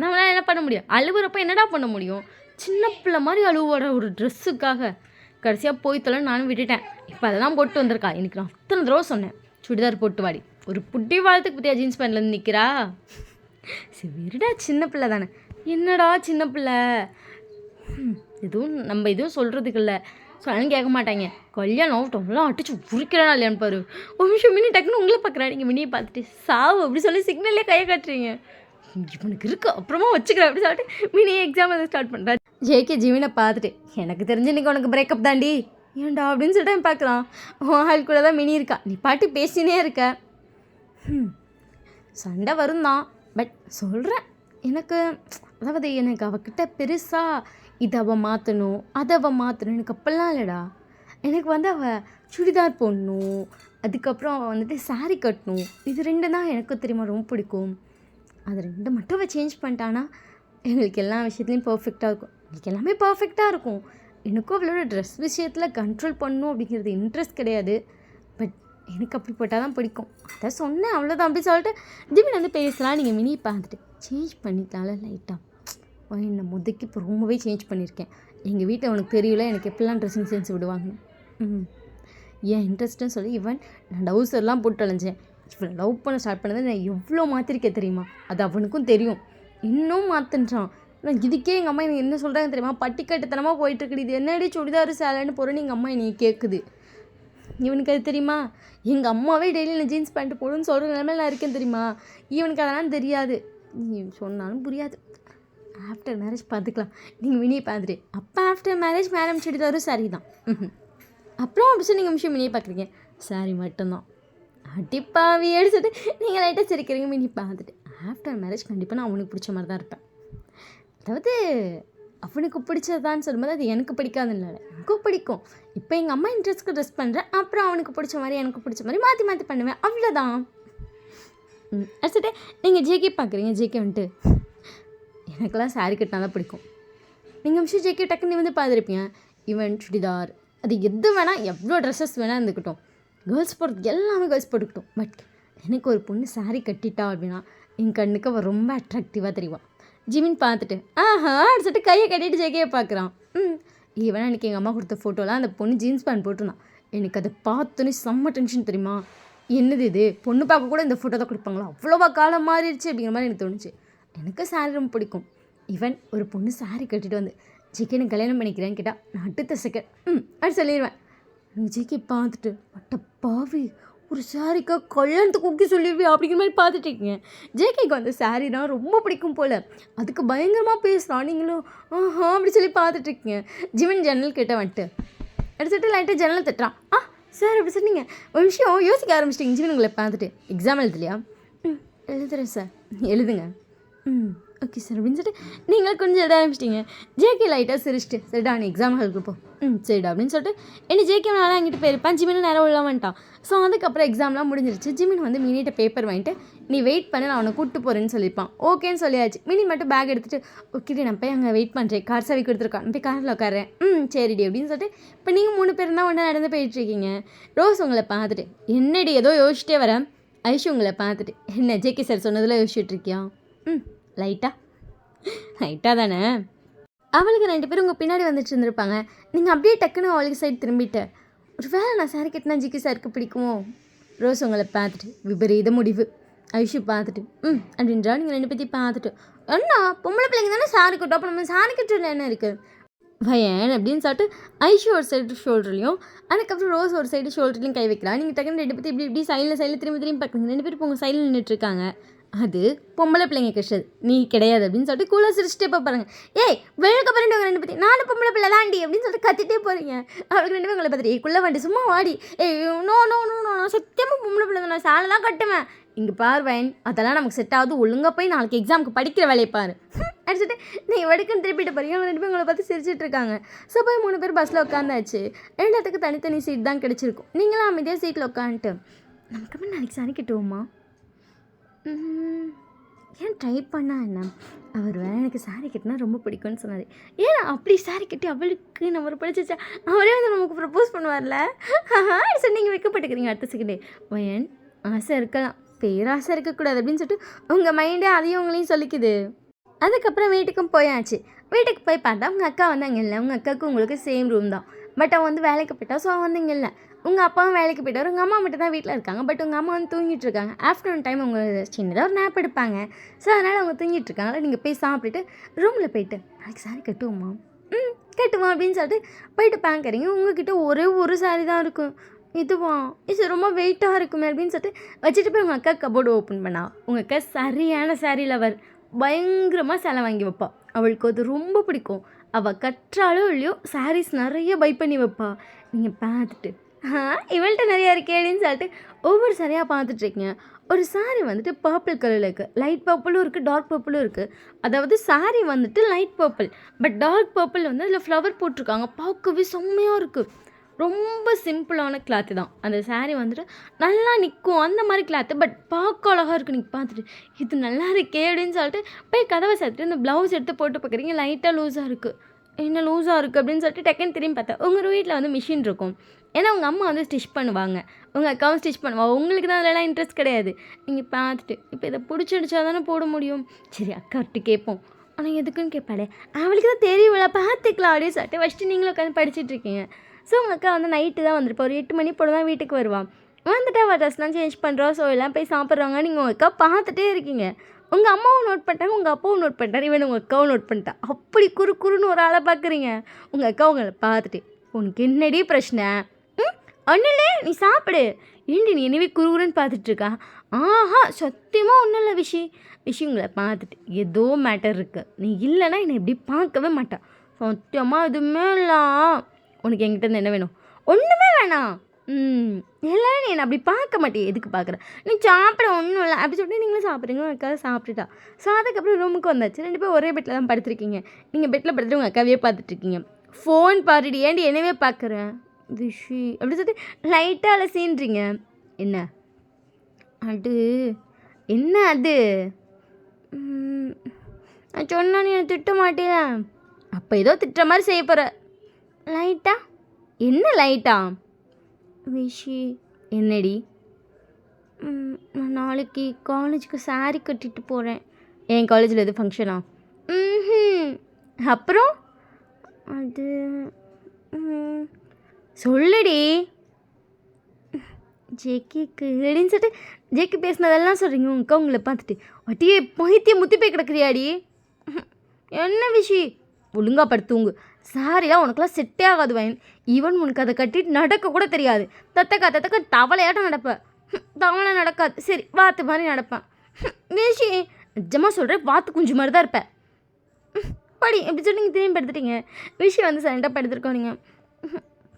நம்மளால் என்ன பண்ண முடியும்? அழுவுறப்ப என்னடா பண்ண முடியும்? சின்ன பிள்ளை மாதிரி அழுவோட ஒரு ட்ரெஸ்ஸுக்காக கடைசியாக போய் தொலை நானும் விட்டுட்டேன். இப்போ அதெல்லாம் போட்டு வந்திருக்கா. எனக்கு நான் அத்தனை தடவை சொன்னேன், சுடிதார் போட்டு வாடி. ஒரு புட்டி வாழ்த்துக்கு பற்றியா ஜீன்ஸ் பேண்ட்லேருந்து நிற்கிறா? சரி விருடா, சின்ன பிள்ளை தானே. என்னடா சின்ன பிள்ளை, எதுவும் சொல்கிறதுக்கு இல்லை. சொன்னாலும் கேட்க மாட்டாங்க. கல்யாணம் ஆகட்டும் அடிச்சு உரிக்கிறேனா இல்லையான்னு பாரு. ஒரு நிமிஷம் மினி டக்குன்னு உங்களை பார்க்குறா. நீங்கள் மினியை பார்த்துட்டு சாவு அப்படி சொல்லி சிக்னல்லே கையை காட்டுறீங்க. இவனுக்கு இருக்கு அப்புறமா வச்சுக்கிறேன் அப்படி சொல்லிட்டு மினியை எக்ஸாம் அதை ஸ்டார்ட் பண்ணுறா. ஜேகே ஜீவனை பார்த்துட்டு எனக்கு தெரிஞ்சு இன்றைக்கி உனக்கு பிரேக்கப் தாண்டி ஏன்டா அப்படின்னு சொல்லிட்டு பார்க்கலாம். ஆள் கூட தான் மினி இருக்கா, நீ பாட்டு பேசினே இருக்க. சண்டை வரும் தான், பட் சொல்கிறேன் எனக்கு அவகிட்ட பெருசாக இதை அவள் மாற்றணும் அதை அவள் மாற்றணும் எனக்கு அப்போல்லாம் இல்லைடா. எனக்கு வந்து அவள் சுடிதார் போடணும், அதுக்கப்புறம் அவள் வந்துட்டு சாரீ கட்டணும். இது ரெண்டு தான் எனக்கு தெரியுமா ரொம்ப பிடிக்கும். அது ரெண்டு மட்டும் அவள் சேஞ்ச் பண்ணிட்டானா எங்களுக்கு எல்லா விஷயத்துலையும் பர்ஃபெக்டாக இருக்கும். எங்களுக்கு எல்லாமே பர்ஃபெக்டாக இருக்கும். எனக்கும் அவளோட ட்ரெஸ் விஷயத்தில் கண்ட்ரோல் பண்ணணும் அப்படிங்கிறது இன்ட்ரெஸ்ட் கிடையாது. பட் எனக்கு அப்படி போட்டால் தான் பிடிக்கும். அதை சொன்னேன், அவ்வளோதான். அப்படி சொல்லிட்டு திடீர்னு வந்து பேசலாம். நீங்கள் மினி பார்த்துட்டு சேஞ்ச் பண்ணிக்கலாம்ல லைட்டாக. என்னை முதைக்கு இப்போ ரொம்பவே சேஞ்ச் பண்ணியிருக்கேன். எங்கள் வீட்டில் உனக்கு தெரியல எனக்கு எப்படிலாம் ட்ரெஸ்ஸிங் சென்ஸ் விடுவாங்க. ஏன் இன்ட்ரெஸ்ட்டுன்னு சொல்லி ஈவன் நான் டவுசர்லாம் போட்டு அலைஞ்சேன். இவ்வளோ லவ் பண்ண ஸ்டார்ட் பண்ணதை நான் எவ்வளோ மாற்றிருக்கேன் தெரியுமா? அது அவனுக்கும் தெரியும். இன்னும் மாற்றுன்றான். நான் இதுக்கே எங்கள் அம்மா எனக்கு என்ன சொல்கிறாங்க தெரியுமா? பட்டிக்கட்டுத்தனமாக போயிட்டுருக்குது, இது என்னடி சுடிதார் சேலைன்னு போகிறேன்னு எங்கள் அம்மா என்னை கேட்குது. இவனுக்கு அது தெரியுமா? எங்கள் அம்மாவே டெய்லி நான் ஜீன்ஸ் பேண்ட்டு போடுன்னு சொல்கிற நிலமையில நான் இருக்கேன் தெரியுமா? இவனுக்கு அதெல்லாம் தெரியாது. நீ சொன்னாலும் புரியாது. ஆஃப்டர் மேரேஜ் பார்த்துக்கலாம். நீங்கள் மினியை பார்த்துட்டு அப்போ ஆஃப்டர் மேரேஜ் மேடம் சுடிதாரும் சாரி தான். அப்புறம் அப்படி சொல்லி நீங்கள் மினியை பார்க்குறீங்க, சாரி மட்டும்தான். அடிப்பாவி எடுத்துட்டு நீங்கள் லைட்டாக சிரிக்கிறீங்க. மினி பார்த்துட்டு ஆஃப்டர் மேரேஜ் கண்டிப்பாக நான் அவனுக்கு பிடிச்ச மாதிரி தான் இருப்பேன். அதாவது அவனுக்கு பிடிச்சதான்னு சொல்லும்போது அது எனக்கு பிடிக்காதுன்னு இல்லை, எனக்கும் பிடிக்கும். இப்போ எங்கள் அம்மா இன்ட்ரெஸ்ட்க்கு ட்ரெஸ் பண்ணுறேன், அப்புறம் அவனுக்கு பிடிச்ச மாதிரி எனக்கு பிடிச்ச மாதிரி மாற்றி மாற்றி பண்ணுவேன், அவ்வளோதான். அடுத்துட்டு நீங்கள் ஜேகே பார்க்குறீங்க. ஜேகே வந்துட்டு எனக்கெல்லாம் சாரீ கட்டினா தான் பிடிக்கும். நீங்கள் விஷயம் ஜேகே டக்குன்னு வந்து பார்த்துருப்பீங்க. ஈவன் சுடிதார் அது எது வேணால், எவ்வளோ ட்ரெஸ்ஸஸ் வேணால் இருந்துக்கிட்டோம், கேர்ள்ஸ் போடுறது எல்லாமே கேர்ள்ஸ் போட்டுக்கிட்டோம். பட் எனக்கு ஒரு பொண்ணு சாரீ கட்டிட்டா அப்படின்னா என் கண்ணுக்கு அவள் ரொம்ப அட்ராக்டிவாக தெரியுவான். ஜிமின் பார்த்துட்டு சொல்லிட்டு கையை கட்டிட்டு ஜேகேயை பார்க்குறான். ஈவன் எனக்கு எங்கள் அம்மா கொடுத்த ஃபோட்டோலாம் அந்த பொண்ணு ஜீன்ஸ் பேண்ட் போட்டுருந்தான். எனக்கு அதை பார்த்தோன்னே செம்ம டென்ஷன் தெரியுமா? என்னது இது, பொண்ணு பார்க்க கூட இந்த ஃபோட்டோ தான் கொடுப்பாங்களா, அவ்வளோவா காலம் மாறிடுச்சு அப்படிங்கிற மாதிரி எனக்கு தோணுச்சு. எனக்கு சாரீ ரொம்ப பிடிக்கும். ஈவன் ஒரு பொண்ணு சாரீ கட்டிட்டு வந்து ஜேகே எனக்கு கல்யாணம் பண்ணிக்கிறேன்னு கேட்டால் நான் அடுத்த செகண்ட் அப்படி சொல்லிடுவேன். ஜேகே பார்த்துட்டு அட்ட பாவி ஒரு சாரிக்கா கல்யாணத்துக்கு ஓகே சொல்லிடுவேன் அப்படிங்கிற மாதிரி பார்த்துட்டு இருக்கீங்க. ஜேகேக்கு வந்து சாரீ தான் ரொம்ப பிடிக்கும் போல், அதுக்கு பயங்கரமாக பேசுகிறான். நீங்களும் அப்படி சொல்லி பார்த்துட்ருக்கீங்க. ஜிமின் ஜன்னல் கிட்ட வந்துட்டு எடுத்துகிட்டு லைட்டாக ஜன்னல் தட்டுறான். சார் அப்படி சொன்னீங்க. ஒரு விஷயம் யோசிக்க ஆரம்பிச்சிட்டிங்க. ஜிமின் உங்களை பார்த்துட்டு எக்ஸாம் எழுதலையா? எழுதுறேன் சார். எழுதுங்க. ஓகே சார் அப்படின்னு சொல்லிட்டு நீங்கள் கொஞ்சம் எழுத ஆரம்பிச்சிட்டிங்க. ஜேகே லைட்டாக சிரிச்சிட்டு சரிடா நீ எக்ஸாம் ஹாலுக்கு போ. சரிடா அப்படின்னு சொல்லிட்டு என்ன ஜேகே நாளாக அங்கிட்டு போயிருப்பான். ஜிமின் நேரம் உள்ள வந்துட்டான். ஸோ அதுக்கப்புறம் எக்ஸாம்லாம் முடிஞ்சிருச்சு. ஜிமின் வந்து மினிகிட்ட பேப்பர் வாங்கிட்டு நீ வெயிட் பண்ண, நான் அவனை கூப்பிட்டு போகிறேன்னு சொல்லியிருப்பான். ஓகேன்னு சொல்லியாச்சு. மினி மட்டும் பேக் எடுத்துகிட்டு ஓகே நான் போய் அங்கே வெயிட் பண்ணுறேன், கார் சாவி கொடுத்துருக்கான், போய் காரில் உட்காறேன். சரிடி அப்படின்னு சொல்லிட்டு இப்போ நீங்கள் 3 பேர் தான் ஒன்றா நடந்து போயிட்டுருக்கீங்க. ரோஸ் உங்களை பார்த்துட்டு என்னடி ஏதோ யோசிச்சிட்டே வரேன். ஐஷு உங்களை பார்த்துட்டு என்ன ஜேகே சார் சொன்னதில் யோசிச்சுட்ருக்கியா? லைட்டாக தானே. அவளுக்கு 2 பேர் உங்கள் பின்னாடி வந்துட்டு இருந்திருப்பாங்க. நீங்கள் அப்படியே டக்குன்னு அவளுக்கு சைடு திரும்பிட்டு ஒரு வேளை நான் சாரி கட்டினா ஜிகே சாருக்கு பிடிக்குமோ? ரோஸ் உங்களை பார்த்துட்டு விபரீத முடிவு. ஐஷு பார்த்துட்டு அப்படின்றா. நீங்கள் 2 பேர்த்தையும் பார்த்துட்டு அண்ணா பொம்பளை பிள்ளைங்க தானே சாரி கட்டும், அப்போ நம்ம சாரி கட்டுறதுல என்ன இருக்குது பயன் அப்படின்னு சொல்லிட்டு ஐஷு ஒரு சைடு ஷோல்டர்லையும் அதுக்கப்புறம் ரோஸ் ஒரு சைடு ஷோல்டர்லையும் கை வைக்கலாம். நீங்கள் டக்குன்னு 2 பேர்த்து இப்படி இப்படி சைடில் திரும்பி பார்க்குறீங்க. 2 பேர் இப்போ உங்கள் சைடில் நின்றுட்டுருக்காங்க. அது பொம்பளை பிள்ளைங்க கிருஷ்ணது, நீ கிடையாது அப்படின்னு சொல்லிட்டு கூலாக சிரிச்சிட்டே பாருங்க. ஏய் வெளுக்க பாருங்க உங்கள் 2 பற்றி, நானும் பொம்பளை பிள்ளை தாண்டி அப்படின்னு சொல்லிட்டு கத்திட்டே போகிறீங்க. அவளுக்கு 2 உங்களை பார்த்துட்டு குள்ளே வாண்டி சும்மா வாடி. ஏய் நோ நோ நோ நோ நான் சத்தியமாக பொம்பளை பிள்ளை நான் சாலை தான் கட்டுவேன். இங்கே பார்வையன் அதெல்லாம் நமக்கு செட் ஆகுது, ஒழுங்காக போய் நாளைக்கு எக்ஸாமுக்கு படிக்கிற வேலையை பாரு அடிச்சுட்டு நீங்கள் வடுக்குன்னு திருப்பிட்டு போகிறீங்க. அவங்க 2 உங்களை பார்த்து சிரிச்சிட்டு இருக்காங்க. ஸோ போய் 3 பேர் பஸ்ஸில் உட்காந்தாச்சு. 2 தனித்தனி சீட் தான் கிடச்சிருக்கும். நீங்களாம் அமைதியாக சீட்டில் உட்காந்துட்டு நமக்கு நாளைக்கு சாரி கட்டுவோமா, ஏன் ட்ரை பண்ணா என்ன, அவர் வேறு எனக்கு சாரி கட்டினா ரொம்ப பிடிக்கும்னு சொன்னார். ஏன் அப்படி சாரி கட்டி அவளுக்கு நம்ம பிடிச்சிச்சா அவரே வந்து நமக்கு ப்ரப்போஸ் பண்ணுவார்ல. சரி நீங்கள் வைக்கப்பட்டுக்கிறீங்க. அடுத்த செகண்டே வயன் ஆசை இருக்கலாம், பேராசை இருக்கக்கூடாது அப்படின்னு சொல்லிட்டு உங்கள் மைண்டே அதையும் உங்களையும் சொல்லிக்குது. அதுக்கப்புறம் வீட்டுக்கும் போயாச்சு. வீட்டுக்கு போய் பார்த்தா உங்கள் அக்கா வந்தாங்க இல்லை. உங்கள் அக்காவுக்கு உங்களுக்கு சேம் ரூம் தான். பட் அவன் வந்து வேலைக்கு போயிட்டா. ஸோ அவன் வந்தீங்க இல்லை. உங்கள் அப்பாவும் வேலைக்கு போய்ட்டார். உங்கள் அம்மா மட்டும் தான் வீட்டில் இருக்காங்க. பட் உங்கள் அம்மா வந்து தூங்கிட்டு இருக்காங்க. ஆஃப்டர்நூன் டைம் அவங்க சின்னதாக ஒரு நேப் எடுப்பாங்க. ஸோ அதனால் அவங்க தூங்கிட்டு இருக்காங்க. நீங்கள் போய் சாப்பிட்டுட்டு ரூமில் போயிட்டு நாளைக்கு சாரி கட்டுவோமா, கட்டுவோம் அப்படின்னு சொல்லிட்டு போயிட்டு பார்க்குறீங்க. உங்ககிட்ட ஒரே ஒரு சாரி தான் இருக்கும். இதுவா இது ரொம்ப வெயிட்டாக இருக்குமே அப்படின்னு சொல்லிட்டு வச்சுட்டு போய் உங்கள் அக்கா கபோர்டு ஓப்பன் பண்ணா. உங்கள் அக்கா சரியான சாரி லவர், பயங்கரமாக சேலை வாங்கி வைப்பா. அவளுக்கு அது ரொம்ப பிடிக்கும். அவள் கற்றாலும் இல்லையோ சாரீஸ் நிறைய பை பண்ணி வைப்பா. நீங்கள் பார்த்துட்டு இவள்கிட்ட நிறையா இருக்கேன்னு சொல்லிட்டு ஒவ்வொரு சாரியாக பார்த்துட்ருக்கீங்க. ஒரு சாரீ வந்துட்டு பர்பிள் கலரில் இருக்குது. லைட் பர்பிளும் இருக்குது, டார்க் பர்பிளும் இருக்குது. அதாவது சாரீ வந்துட்டு light purple, but dark purple வந்து அதில் ஃப்ளவர் போட்டிருக்காங்க. பார்க்கவே செம்மையாக இருக்குது. ரொம்ப சிம்பிளான கிளாத்து தான். அந்த சாரீ வந்துட்டு நல்லா நிற்கும் அந்த மாதிரி கிளாத்து. பட் பார்க்க அழகாக இருக்குது. நீங்கள் பார்த்துட்டு இது நல்லா இருக்கே அப்படின்னு சொல்லிட்டு போய் கதவை சாத்திட்டு இந்த ப்ளவுஸ் எடுத்து போட்டு பார்க்குறீங்க. லைட்டாக லூஸாக இருக்குது. என்ன லூஸாக இருக்குது அப்படின்னு சொல்லிட்டு டக்குன்னு திரும்பி பார்த்தா உங்கள் வீட்டில் வந்து மிஷின் இருக்கும். ஏன்னா உங்கள் அம்மா வந்து ஸ்டிச் பண்ணுவாங்க, உங்கள் அக்காவும் ஸ்டிச் பண்ணுவாங்க. உங்களுக்கு தான் அதிலலாம் இன்ட்ரெஸ்ட் கிடையாது. நீங்கள் பார்த்துட்டு இப்போ இதை பிடிச்சிடுச்சா தானே போட முடியும். சரி அக்காட்டு கேட்போம். ஆனால் எதுக்குன்னு கேட்பாளே, அவளுக்கு தான் தெரியல பார்த்துக்கலாம் அப்படின்னு சொல்லிட்டு ஃபஸ்ட்டு நீங்களும் உட்காந்து படிச்சுட்ருக்கீங்க. ஸோ உங்கள் அக்கா வந்து நைட்டு தான் வந்துருப்பா. ஒரு 8 மணி போல தான் வீட்டுக்கு வருவான். வந்துட்டு அவள் ட்ரெஸ்லாம் சேஞ்ச் பண்ணுறோம். ஸோ எல்லாம் போய் சாப்பிட்றாங்க. நீங்கள் உங்கள் அக்கா பார்த்துட்டே இருக்கீங்க. உங்கள் அம்மாவும் நோட் பண்ணிட்டாங்க, உங்கள் அப்பாவும் நோட் பண்ணிட்டாரு, இவன் உங்கள் அக்காவும் நோட் பண்ணிட்டா. அப்படி குறுன்னு ஒரு ஆளை பார்க்குறீங்க. உங்கள் அக்கா உங்களை பார்த்துட்டு உனக்கு என்னடி பிரச்சனை, ஒன்றும் இல்லை நீ சாப்பிடு, ஏண்டி நீ என்னவே குறுன்னு பார்த்துட்ருக்கா. ஆஹா சத்தியமாக ஒன்றும் இல்லை விஷயங்களை பார்த்துட்டு ஏதோ மேட்டர் இருக்குது. நீ இல்லைன்னா என்னை எப்படி பார்க்கவே மாட்டான். சத்தியமாக எதுவுமே இல்லை. உனக்கு என்கிட்ட என்ன வேணும், ஒன்றுமே வேணாம். எல்லாம் நீ என்னை அப்படி பார்க்க மாட்டேன், எதுக்கு பார்க்குற, நீ சாப்பிட ஒன்றும் இல்லை அப்படி சொல்லிட்டு நீங்களும் சாப்பிட்றீங்க. உங்கள் அக்கா சாப்பிட்டுட்டா. ஸோ அதுக்கப்புறம் ரூமுக்கு வந்தாச்சு. 2 பேரும் ஒரே பெட்டில் தான் படுத்துருக்கீங்க. நீங்கள் பெட்டில் படுத்துட்டு உங்கள் அக்காவே பார்த்துட்ருக்கீங்க. ஃபோன் பாருடி, ஏன்டி என்னவே பார்க்குறேன் விஷி அப்படி சொல்லிட்டு லைட்டாக அலசின்றீங்க. என்ன அது என்ன அது நான் சொன்னா நீ என்னை திட்ட மாட்டேல. அப்போ ஏதோ திட்டுற மாதிரி செய்ய போகிற. லைட்டா என்ன லைட்டா விஷி என்னடி, நான் நாளைக்கு காலேஜுக்கு சாரி கட்டிட்டு போகிறேன். என் காலேஜில் எது ஃபங்க்ஷனா? அப்புறம் அது சொல்லுடி. ஜேக்கிக்கு அப்படின்னு சொல்லிட்டு ஜேக்கி பேசினதெல்லாம் சொல்கிறீங்க. உங்கள் அக்கா உங்களை பார்த்துட்டு வட்டியே பைத்தியம் முத்தி போய் கிடக்குறியாடி. என்ன விஷயம், ஒழுங்காக படுத்துங்க. சாரியா உனக்குலாம் செட்டே ஆகாது வயன். ஈவன் உனக்கு அதை கட்டிட்டு நடக்க கூட தெரியாது. தத்தக்கா தவளையாட்டம் நடப்பேன். தவளை நடக்காது. சரி வாத்து மாதிரி நடப்பேன். விஷி நிஜமாக சொல்கிறேன், வாத்து குஞ்சு மாதிரி தான் இருப்பேன். படி எப்படி சொல்லி நீங்கள் திரும்பி படுத்துட்டீங்க. விஷயம் வந்து சைலண்டாக படுத்துருக்கோம். நீங்கள்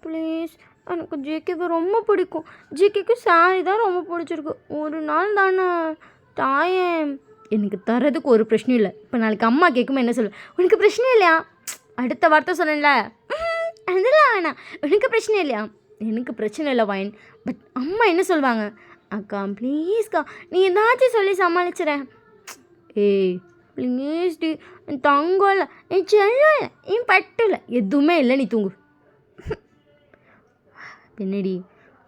ப்ளீஸ் எனக்கு ஜிகேக்கு ரொம்ப பிடிக்கும். ஜிகேக்கு சாரி தான் ரொம்ப பிடிச்சிருக்கு. ஒரு நாள் தானே தாயே, எனக்கு தரதுக்கு ஒரு பிரச்சனையும் இல்லை. இப்போ நாளைக்கு அம்மா கேட்குமா என்ன சொல்ல, உனக்கு பிரச்சனை இல்லையா, அடுத்த வார்த்தை சொன்னேன்ல அதெல்லாம் வேணாம், உனக்கு பிரச்சனை இல்லையா. எனக்கு பிரச்சனை இல்லை வாயின், பட் அம்மா என்ன சொல்லுவாங்க. அக்கா ப்ளீஸ்க்கா நீ ஏதாச்சும் சொல்லி சமாளிச்சிடறேன். ஏய் ப்ளீஸ் டி, என் தங்கம் இல்லை, என் செல்லம் இல்லை, என் பட்டு இல்லை, எதுவுமே இல்லை, நீ தூங்கு. என்னடி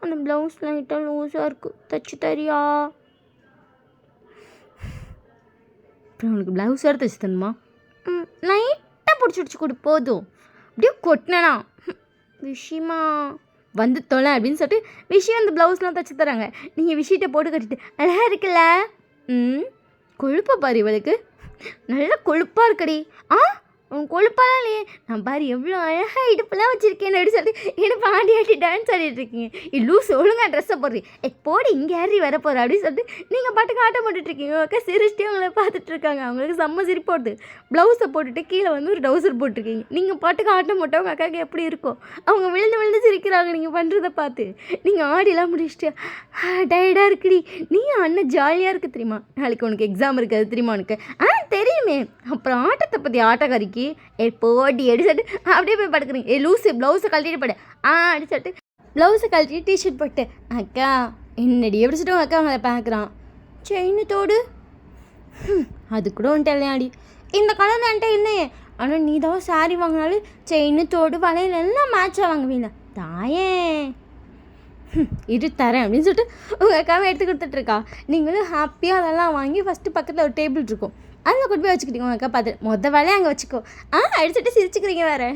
அந்த ப்ளவுஸ் லைட்டாக லூஸாக இருக்குது, தைச்சி தரியா. அப்புறம் உனக்கு ப்ளவுஸ் வேறு தைச்சி தரணுமா? லைட்டாக பிடிச்சி கொடு போதும். அப்படியே கொட்டினேனா விஷயமா வந்து தொலை அப்படின்னு சொல்லிட்டு விஷயம் அந்த ப்ளவுஸ்லாம் தைச்சி தராங்க. நீங்கள் விஷயத்தை போட்டு கட்டிட்டு அழகாக இருக்குல்ல. கொழுப்பா பாரு இவளுக்கு, நல்லா கொழுப்பாக இருக்கடி. உன் கொழுப்பெல்லாம் இல்லையே, நான் பாரு எவ்வளோ அழகாக இடுப்பெல்லாம் வச்சுருக்கேன் அப்படின்னு சொல்லிட்டு இடுப்பு ஆட்டி ஆட்டி டான்ஸ் ஆடிட்டு இருக்கீங்க. லூஸ் ஒழுங்காக ட்ரெஸ்ஸை போடுறீ போடி இங்கே ஏறி வர போகிற அப்படின்னு சொல்லிட்டு நீங்கள் பாட்டுக்கு ஆட்டம் போட்டுட்ருக்கீங்க. அக்கா சிரிச்சிட்டே அவங்கள பார்த்துட்டு இருக்காங்க. அவங்களுக்கு செம்ம சிரிப்பு போடுது. ப்ளவுஸை போட்டுட்டு கீழே வந்து ஒரு டவுசர் போட்டிருக்கீங்க. நீங்கள் பாட்டுக்கு ஆட்டம் போட்டால் உங்கள் அக்காவுக்கு எப்படி இருக்கும்? அவங்க விழுந்து விழுந்து சிரிக்கிறாங்க நீங்கள் பண்ணுறதை பார்த்து. நீங்கள் ஆடிலாம் முடிச்சுட்டு டயர்டாக இருக்குடி, நீ அண்ணன் ஜாலியாக இருக்குது தெரியுமா, நாளைக்கு உனக்கு எக்ஸாம் இருக்காது தெரியுமா உனக்கு? தெரியுமே. அப்புறம் ஆட்டத்தை பற்றி ஆட்டக்காரிக்கு போடி அடிச்சுட்டு அப்படியே போய் படுக்குறீங்க. லூஸு ப்ளவுஸை கழட்டிட்டு படு அடிச்சுட்டு ப்ளவுஸை கழட்டிட்டு டிஷர்ட் போட்டு அக்கா என்னடி எப்படிச்சிட்டு உங்கள் அக்கா அவங்கள பார்க்குறான். செயினு தோடு அது கூட வந்துட்டு இல்லையாடி, இந்த கலர் என்கிட்ட இல்லையே. ஆனால் நீ தான் சாரி வாங்கினாலும் செயினு தோடு வளையல் எல்லாம் மேட்சாக வாங்குவீங்க தாயே. இது தரேன் அப்படின்னு சொல்லிட்டு உங்கள் அக்காவை எடுத்து கொடுத்துட்ருக்கா. நீங்களும் ஹாப்பியாக அதெல்லாம் வாங்கி ஃபஸ்ட்டு பக்கத்தில் ஒரு டேபிள் இருக்கும், அதில் கொண்டு போய் வச்சுக்கிட்டீங்க. உங்கள் அக்கா பார்த்து மொதல் வேலையை அங்கே வச்சுக்கோ அடிச்சுட்டு சிரிச்சுக்கிறீங்க வேறு.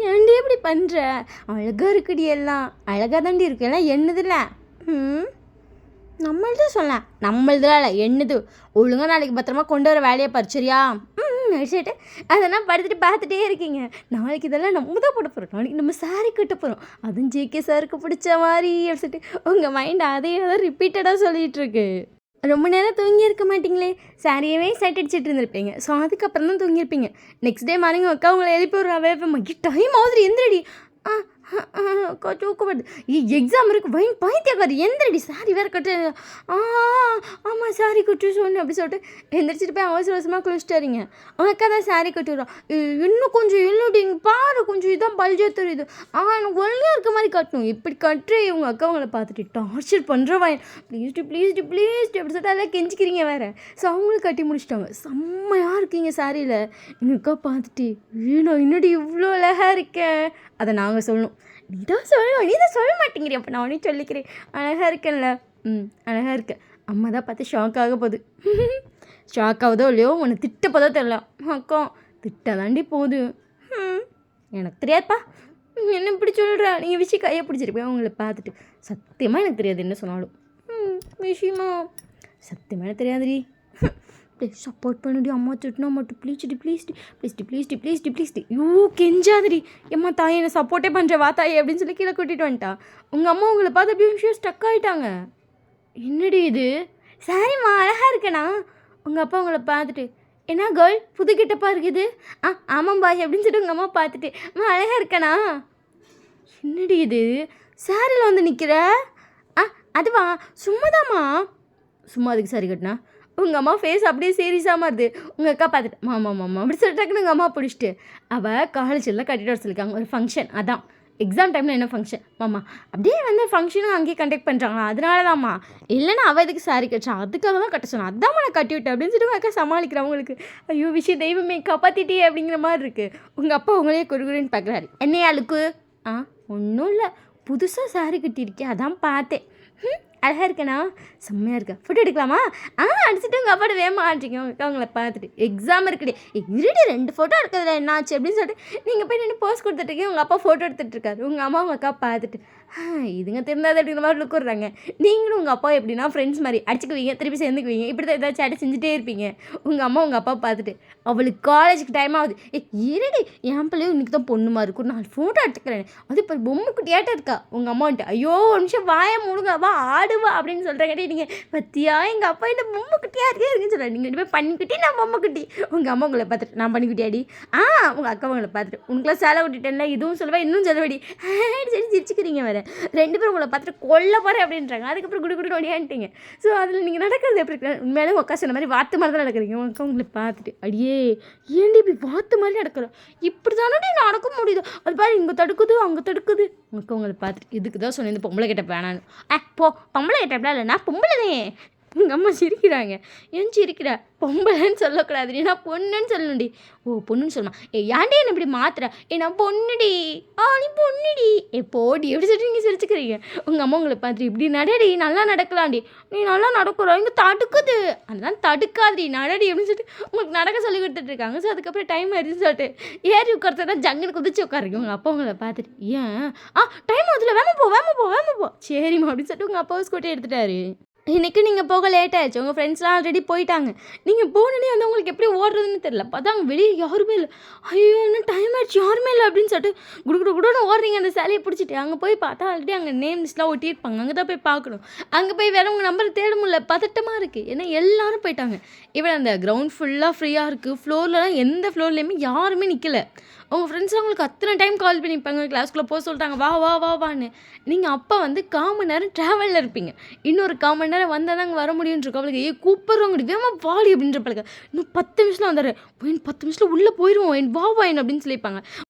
ஏன்டி இப்படி பண்ணுற? அழகாக இருக்குடி, எல்லாம் அழகாக தாண்டி இருக்கு, எல்லாம் என்னதில்ல நம்மள்து சொல்ல, நம்மள்துலாம் இல்லை என்னது. ஒழுங்காக நாளைக்கு பத்திரமா கொண்டு வர வேலையை பறிச்சரியா அடிச்சுட்டு அதெல்லாம் படுத்துட்டு பார்த்துட்டே இருக்கீங்க. நாளைக்கு இதெல்லாம் நம்ம தான் போட போகிறோம், நாளைக்கு நம்ம சாரி கட்ட போகிறோம், அதுவும் ஜேகே சாருக்கு பிடிச்ச மாதிரி அப்படின்ட்டு உங்கள் மைண்ட் அதே தான் ரிப்பீட்டடாக சொல்லிகிட்ருக்கு. ரொம்ப நேரம் தூங்கி இருக்க மாட்டிங்களே, சாரியவே சைட் அடிச்சுட்டு இருந்திருப்பீங்க. ஸோ அதுக்கப்புறம் தான் தூங்கியிருப்பீங்க. நெக்ஸ்ட் டே மார்னிங் அக்கா உங்களை எழுப்பி ஒரு அவே டைம் ஆகுது எந்திரடி அக்கா தூக்கப்படுது, எக்ஸாம் இருக்குது வைன் பைத்தியக்காரி எந்திரடி, சாரி வேறு கட்டு ஆமாம் சாரி கட்டு சொன்னேன் அப்படி சொல்லிட்டு எந்திரிச்சிட்டு போய் அவசர அவசரமாக குளிச்சுட்டு வரீங்க. அவங்க அக்கா தான் சாரி கட்டுறோம். இன்னும் கொஞ்சம் இல்லைங்க பாரு, கொஞ்சம் இதான் பல்ஜே தெரியுது, எனக்கு ஒல்லியாக இருக்க மாதிரி கட்டணும், இப்படி கட்டுற இவங்க அக்கா அவங்கள பார்த்துட்டு டார்ச்சர் பண்ணுற வாயின் ப்ளீஸ்ட்டு ப்ளீஸ்ட்டு ப்ளீஸ்ட்டு அப்படி சொல்லிட்டு அதெல்லாம் கெஞ்சிக்கிறீங்க வேறு. ஸோ அவங்களும் கட்டி முடிச்சிட்டாங்க. செம்மையாக இருக்கீங்க சாரியில். எங்கள் அக்கா பார்த்துட்டு நான் இன்னடி இவ்வளோ அழகாக இருக்கேன். அதை நாங்கள் சொல்லணும், நீ தான் சொல்லணும், நீ தான் சொல்ல மாட்டேங்கிறீ, அப்போ நான் உடனே சொல்லிக்கிறேன் அழகாக இருக்கேன்ல. அழகாக இருக்கேன். அம்மா தான் பார்த்து ஷாக் ஆக போகுது. ஷாக் ஆகுதோ இல்லையோ உன்னை திட்ட போதோ தெரியல. அக்கா திட்ட தாண்டி போகுது. எனக்கு தெரியாதுப்பா, என்ன இப்படி சொல்கிறா, நீங்கள் விஷயம் கையை பிடிச்சிருப்பேன் அவங்கள பார்த்துட்டு. சத்தியமாக எனக்கு தெரியாது என்ன சொன்னாலும். விஷயமா சத்தியமாக எனக்கு தெரியாதுடி. ப்ளீஸ் சப்போர்ட் பண்ணுடி, அம்மா திட்டினா மட்டும் ப்ளீஸ்டி ப்ளீஸ்டி ப்ளீஸ்டி ப்ளீஸ்டி ப்ளீஸ்டி ப்ளீஸ்டி கெஞ்சாதடி எம்மா தாயை என்ன சப்போர்ட்டே பண்ணுற வா தாயே அப்படின்னு சொல்லி கீழே கூட்டிகிட்டு வந்துட்டா. உங்கள் அம்மா உங்களை பார்த்து அப்படியே விஷயம் ஸ்டக் ஆகிட்டாங்க. என்னடி இது, சாரிம்மா அழகாக இருக்கேண்ணா. உங்கள் அப்பா உங்களை பார்த்துட்டு என்ன கேர்ள் புது கிட்டப்பா இருக்குது, ஆமாம் பாய் அப்படின்னு சொல்லிட்டு உங்கள் அம்மா பார்த்துட்டு அழகாக இருக்கேண்ணா. என்னடி இது சாரியில் வந்து நிற்கிற? அதுவா சும்மாதாம்மா. சும்மா அதுக்கு சாரி கட்டினா உங்கள் அம்மா ஃபேஸ் அப்படியே சீரியஸாக மாறுது. உங்கள் அக்கா பார்த்துட்டு மாமா அப்படி சொல்லிட்டாக்குன்னு உங்கள் அம்மா பிடிச்சிட்டு அவள் காலேஜெல்லாம் கட்டிட்டு வர சொல்லியிருக்காங்க ஒரு ஃபங்க்ஷன். அதான் எக்ஸாம் டைமில் என்ன ஃபங்க்ஷன் மாமா அப்படியே வந்து ஃபங்க்ஷனும் அங்கேயே கண்டக்ட் பண்ணுறாங்க, அதனால தான்மா. இல்லைன்னா அவள் இதுக்கு சாரி கட்டுறான், அதுக்காக தான் கட்ட சொன்னான், அதான் நான் கட்டி விட்டேன் அப்படின்னு சொல்லிட்டு உங்கள் அக்கா சமாளிக்கிறவங்களுக்கு ஐயோ விஷயம் தெய்வமே காப்பாற்றிட்டே அப்படிங்கிற மாதிரி இருக்குது. உங்கள் அப்பா உங்களே குறுகுறுன்னு பார்க்குறாரு. என்னையா அழுக்கு? ஒன்றும் இல்லை, புதுசாக சாரி கட்டியிருக்கேன் அதான் பார்த்தேன். அழகாக இருக்கேண்ணா, செம்மையாக இருக்கேன், ஃபோட்டோ எடுக்கலாமா? அடிச்சுட்டு உங்கள் அப்பாட்ட வேகமாக ஆட்டிங்க. உங்கள் அக்கா உங்களை பார்த்துட்டு எக்ஸாம் இருக்குடி இருடி 2 ஃபோட்டோ எடுக்கிறதுல என்னாச்சு அப்படின்னு சொல்லிட்டு நீங்கள் போய் நின்று போஸ்ட் கொடுத்துட்ருக்கீங்க. உங்கள் அப்பா ஃபோட்டோ எடுத்துகிட்ருக்காரு. உங்கள் அம்மா உங்கள் அக்கா பார்த்துட்டு இதுங்க தெரிந்தாது அப்படிங்கிற மாதிரி லுக் விட்றாங்க. நீங்களும் உங்கள் அப்பா எப்படின்னா ஃப்ரெண்ட்ஸ் மாதிரி அடிச்சுக்குவீங்க, திருப்பி சேர்ந்துக்குவீங்க, இப்படி தான் ஏதாச்சும் அடி செஞ்சுட்டே இருப்பீங்க. உங்கள் அம்மா உங்கள் அப்பா பார்த்துட்டு அவளுக்கு காலேஜுக்கு டைம் ஆகுது, இருடி என் பிள்ளையும் இன்னைக்கு தான் பொண்ணுமா இருக்கும், நான் ஃபோட்டோ எடுத்துக்கிறேன், அது இப்போ பொம்மை குட்டியாட்ட இருக்கா. உங்கள் அம்மா வந்துட்டு ஐயோ ஒரு நிமிஷம் வாய மூடுங்க வா ஆடுவா அப்படின்னு சொல்கிறாங்க. நீங்கள் பத்தியா எங்கள் அப்பா என்ன பொம்மை குட்டியாக இருக்கே இருக்குன்னு சொல்கிறேன். நீங்கள் போய் பண்ணிக்குட்டி நான் பொம்மை குட்டி. உங்கள் அம்மா உங்களை பார்த்துட்டு நான் பண்ணிக்குட்டியாடி. உங்கள் அக்கா உங்களை பார்த்துட்டு உனக்குலாம் சேலை விட்டுட்டேன்ல இதுவும் சொல்லுவேன் இன்னும் சொல்லபடி சரி சிரிச்சுக்கிறீங்க வேறு. 2 பேரும் உங்களை பார்த்துட்டு கொல்ல போகிறேன் அப்படின்றாங்க. அதுக்கப்புறம் குடு குடு ஓடியான்ட்டீங்க. ஸோ அதில் நீங்கள் நடக்கிறது எப்படி இருக்கு? உண்மையிலே உங்கள் அக்கா சொன்ன மாதிரி வாத்து மாதிரி தான் நடக்கிறீங்க. உங்கள் அக்கா உங்களை பார்த்துட்டு அடியே ஏன்டி இப்படி வாத்து மாதிரி நடக்கிறோம், இப்படி தானே நடக்க முடியுது, அது பாரு இங்கே தடுக்குது அங்கே தடுக்குது. உங்கள் அக்கா உங்களை பார்த்துட்டு இதுக்கு தான் சொன்னேன் இந்த பொம்பளை கிட்ட வேணான்னு. போ பொம்பளை கிட்ட இல்லை நான் பொம்பளைதே. உங்கள் அம்மா சிரிக்கிறாங்க. ஏன் சிரிக்கிற? பொம்பளைன்னு சொல்லக்கூடாது, நான் பொண்ணுன்னு சொல்லணும்டி. பொண்ணுன்னு சொல்லணும். ஏன்டி என்ன இப்படி மாத்துற? நான் பொண்ணுடி. நீ பொண்ணுடி. போடி எப்படி சொல்லிட்டு நீங்கள் சிரிச்சுக்கிறீங்க. உங்கள் அம்மா உங்களை பார்த்துட்டு இப்படி நடடி நல்லா நடக்கலாம்டி, நீ நல்லா நடக்கிறோம் இங்கே தடுக்குது, அதெல்லாம் தடுக்காதடி நடடி அப்படின்னு சொல்லிட்டு உங்களுக்கு நடக்க சொல்லி கொடுத்துட்ருக்காங்க. ஸோ அதுக்கப்புறம் டைம் ஆயிடுச்சுன்னு சொல்லிட்டு ஏறி உட்காரத்தா ஜங்குன்னு குதிச்சு உட்காருங்க. உங்கள் அப்பா உங்களை பார்த்துட்டு ஏன் டைம் ஆகுதுல வேமா போ சரிம்மா அப்படின்னு சொல்லிட்டு உங்கள் அப்பா ஸ்கூட்டி எடுத்துட்டாரு. இன்றைக்கி நீங்கள் போக லேட் ஆயிடுச்சு. உங்கள் ஃப்ரெண்ட்ஸ்லாம் ஆல்ரெடி போயிட்டாங்க. நீங்கள் போனோனே வந்து உங்களுக்கு எப்படி ஓடுறதுன்னு தெரியல. பார்த்தா அங்கே வெளியே யாருமே இல்லை. ஐயோ இன்னும் டைம் ஆயிடுச்சு யாருமே இல்லை அப்படின்னு சொல்லிட்டு குடு குடு குடுன்னு ஓடுறீங்க அந்த சேலையை பிடிச்சிட்டு. அங்கே போய் பார்த்தா ஆல்ரெடி அங்கே நேம் லிஸ்ட்லாம் ஒட்டியிருப்பாங்க. அங்கே தான் போய் பார்க்கணும். அங்கே போய் வேற உங்கள் நம்பரை தேட முடியல. பதட்டமாக இருக்குது. ஏன்னா எல்லாரும் போயிட்டாங்க. இவன் அந்த கிரவுண்ட் ஃபுல்லாக ஃப்ரீயாக இருக்குது. ஃப்ளோர்லலாம் எந்த ஃப்ளோர்லேயுமே யாருமே நிற்கல. உங்கள் ஃப்ரெண்ட்ஸ்லாம் உங்களுக்கு அத்தனை டைம் கால் பண்ணிப்பாங்க. கிளாஸ்க்குள்ளே போக சொல்லிட்டாங்க வா வா வா வான்னு. நீங்கள் அப்போ வந்து 1/4 மணி நேரம் ட்ராவலில் இருப்பீங்க. இன்னொரு 1/4 மணி நேரம் வந்தால் தான் அங்கே வர முடியும்னு இருக்கும். அவளுக்கு கூப்பிட்றவங்க வேகமாக வாடி அப்படின்ற பழக்க இன்னும் 10 நிமிஷத்தில் வந்துடுறேன். என் 10 நிமிஷத்தில் உள்ளே போயிடுவோம் என் வா வா என் அப்படின்னு சொல்லியிருப்பாங்க.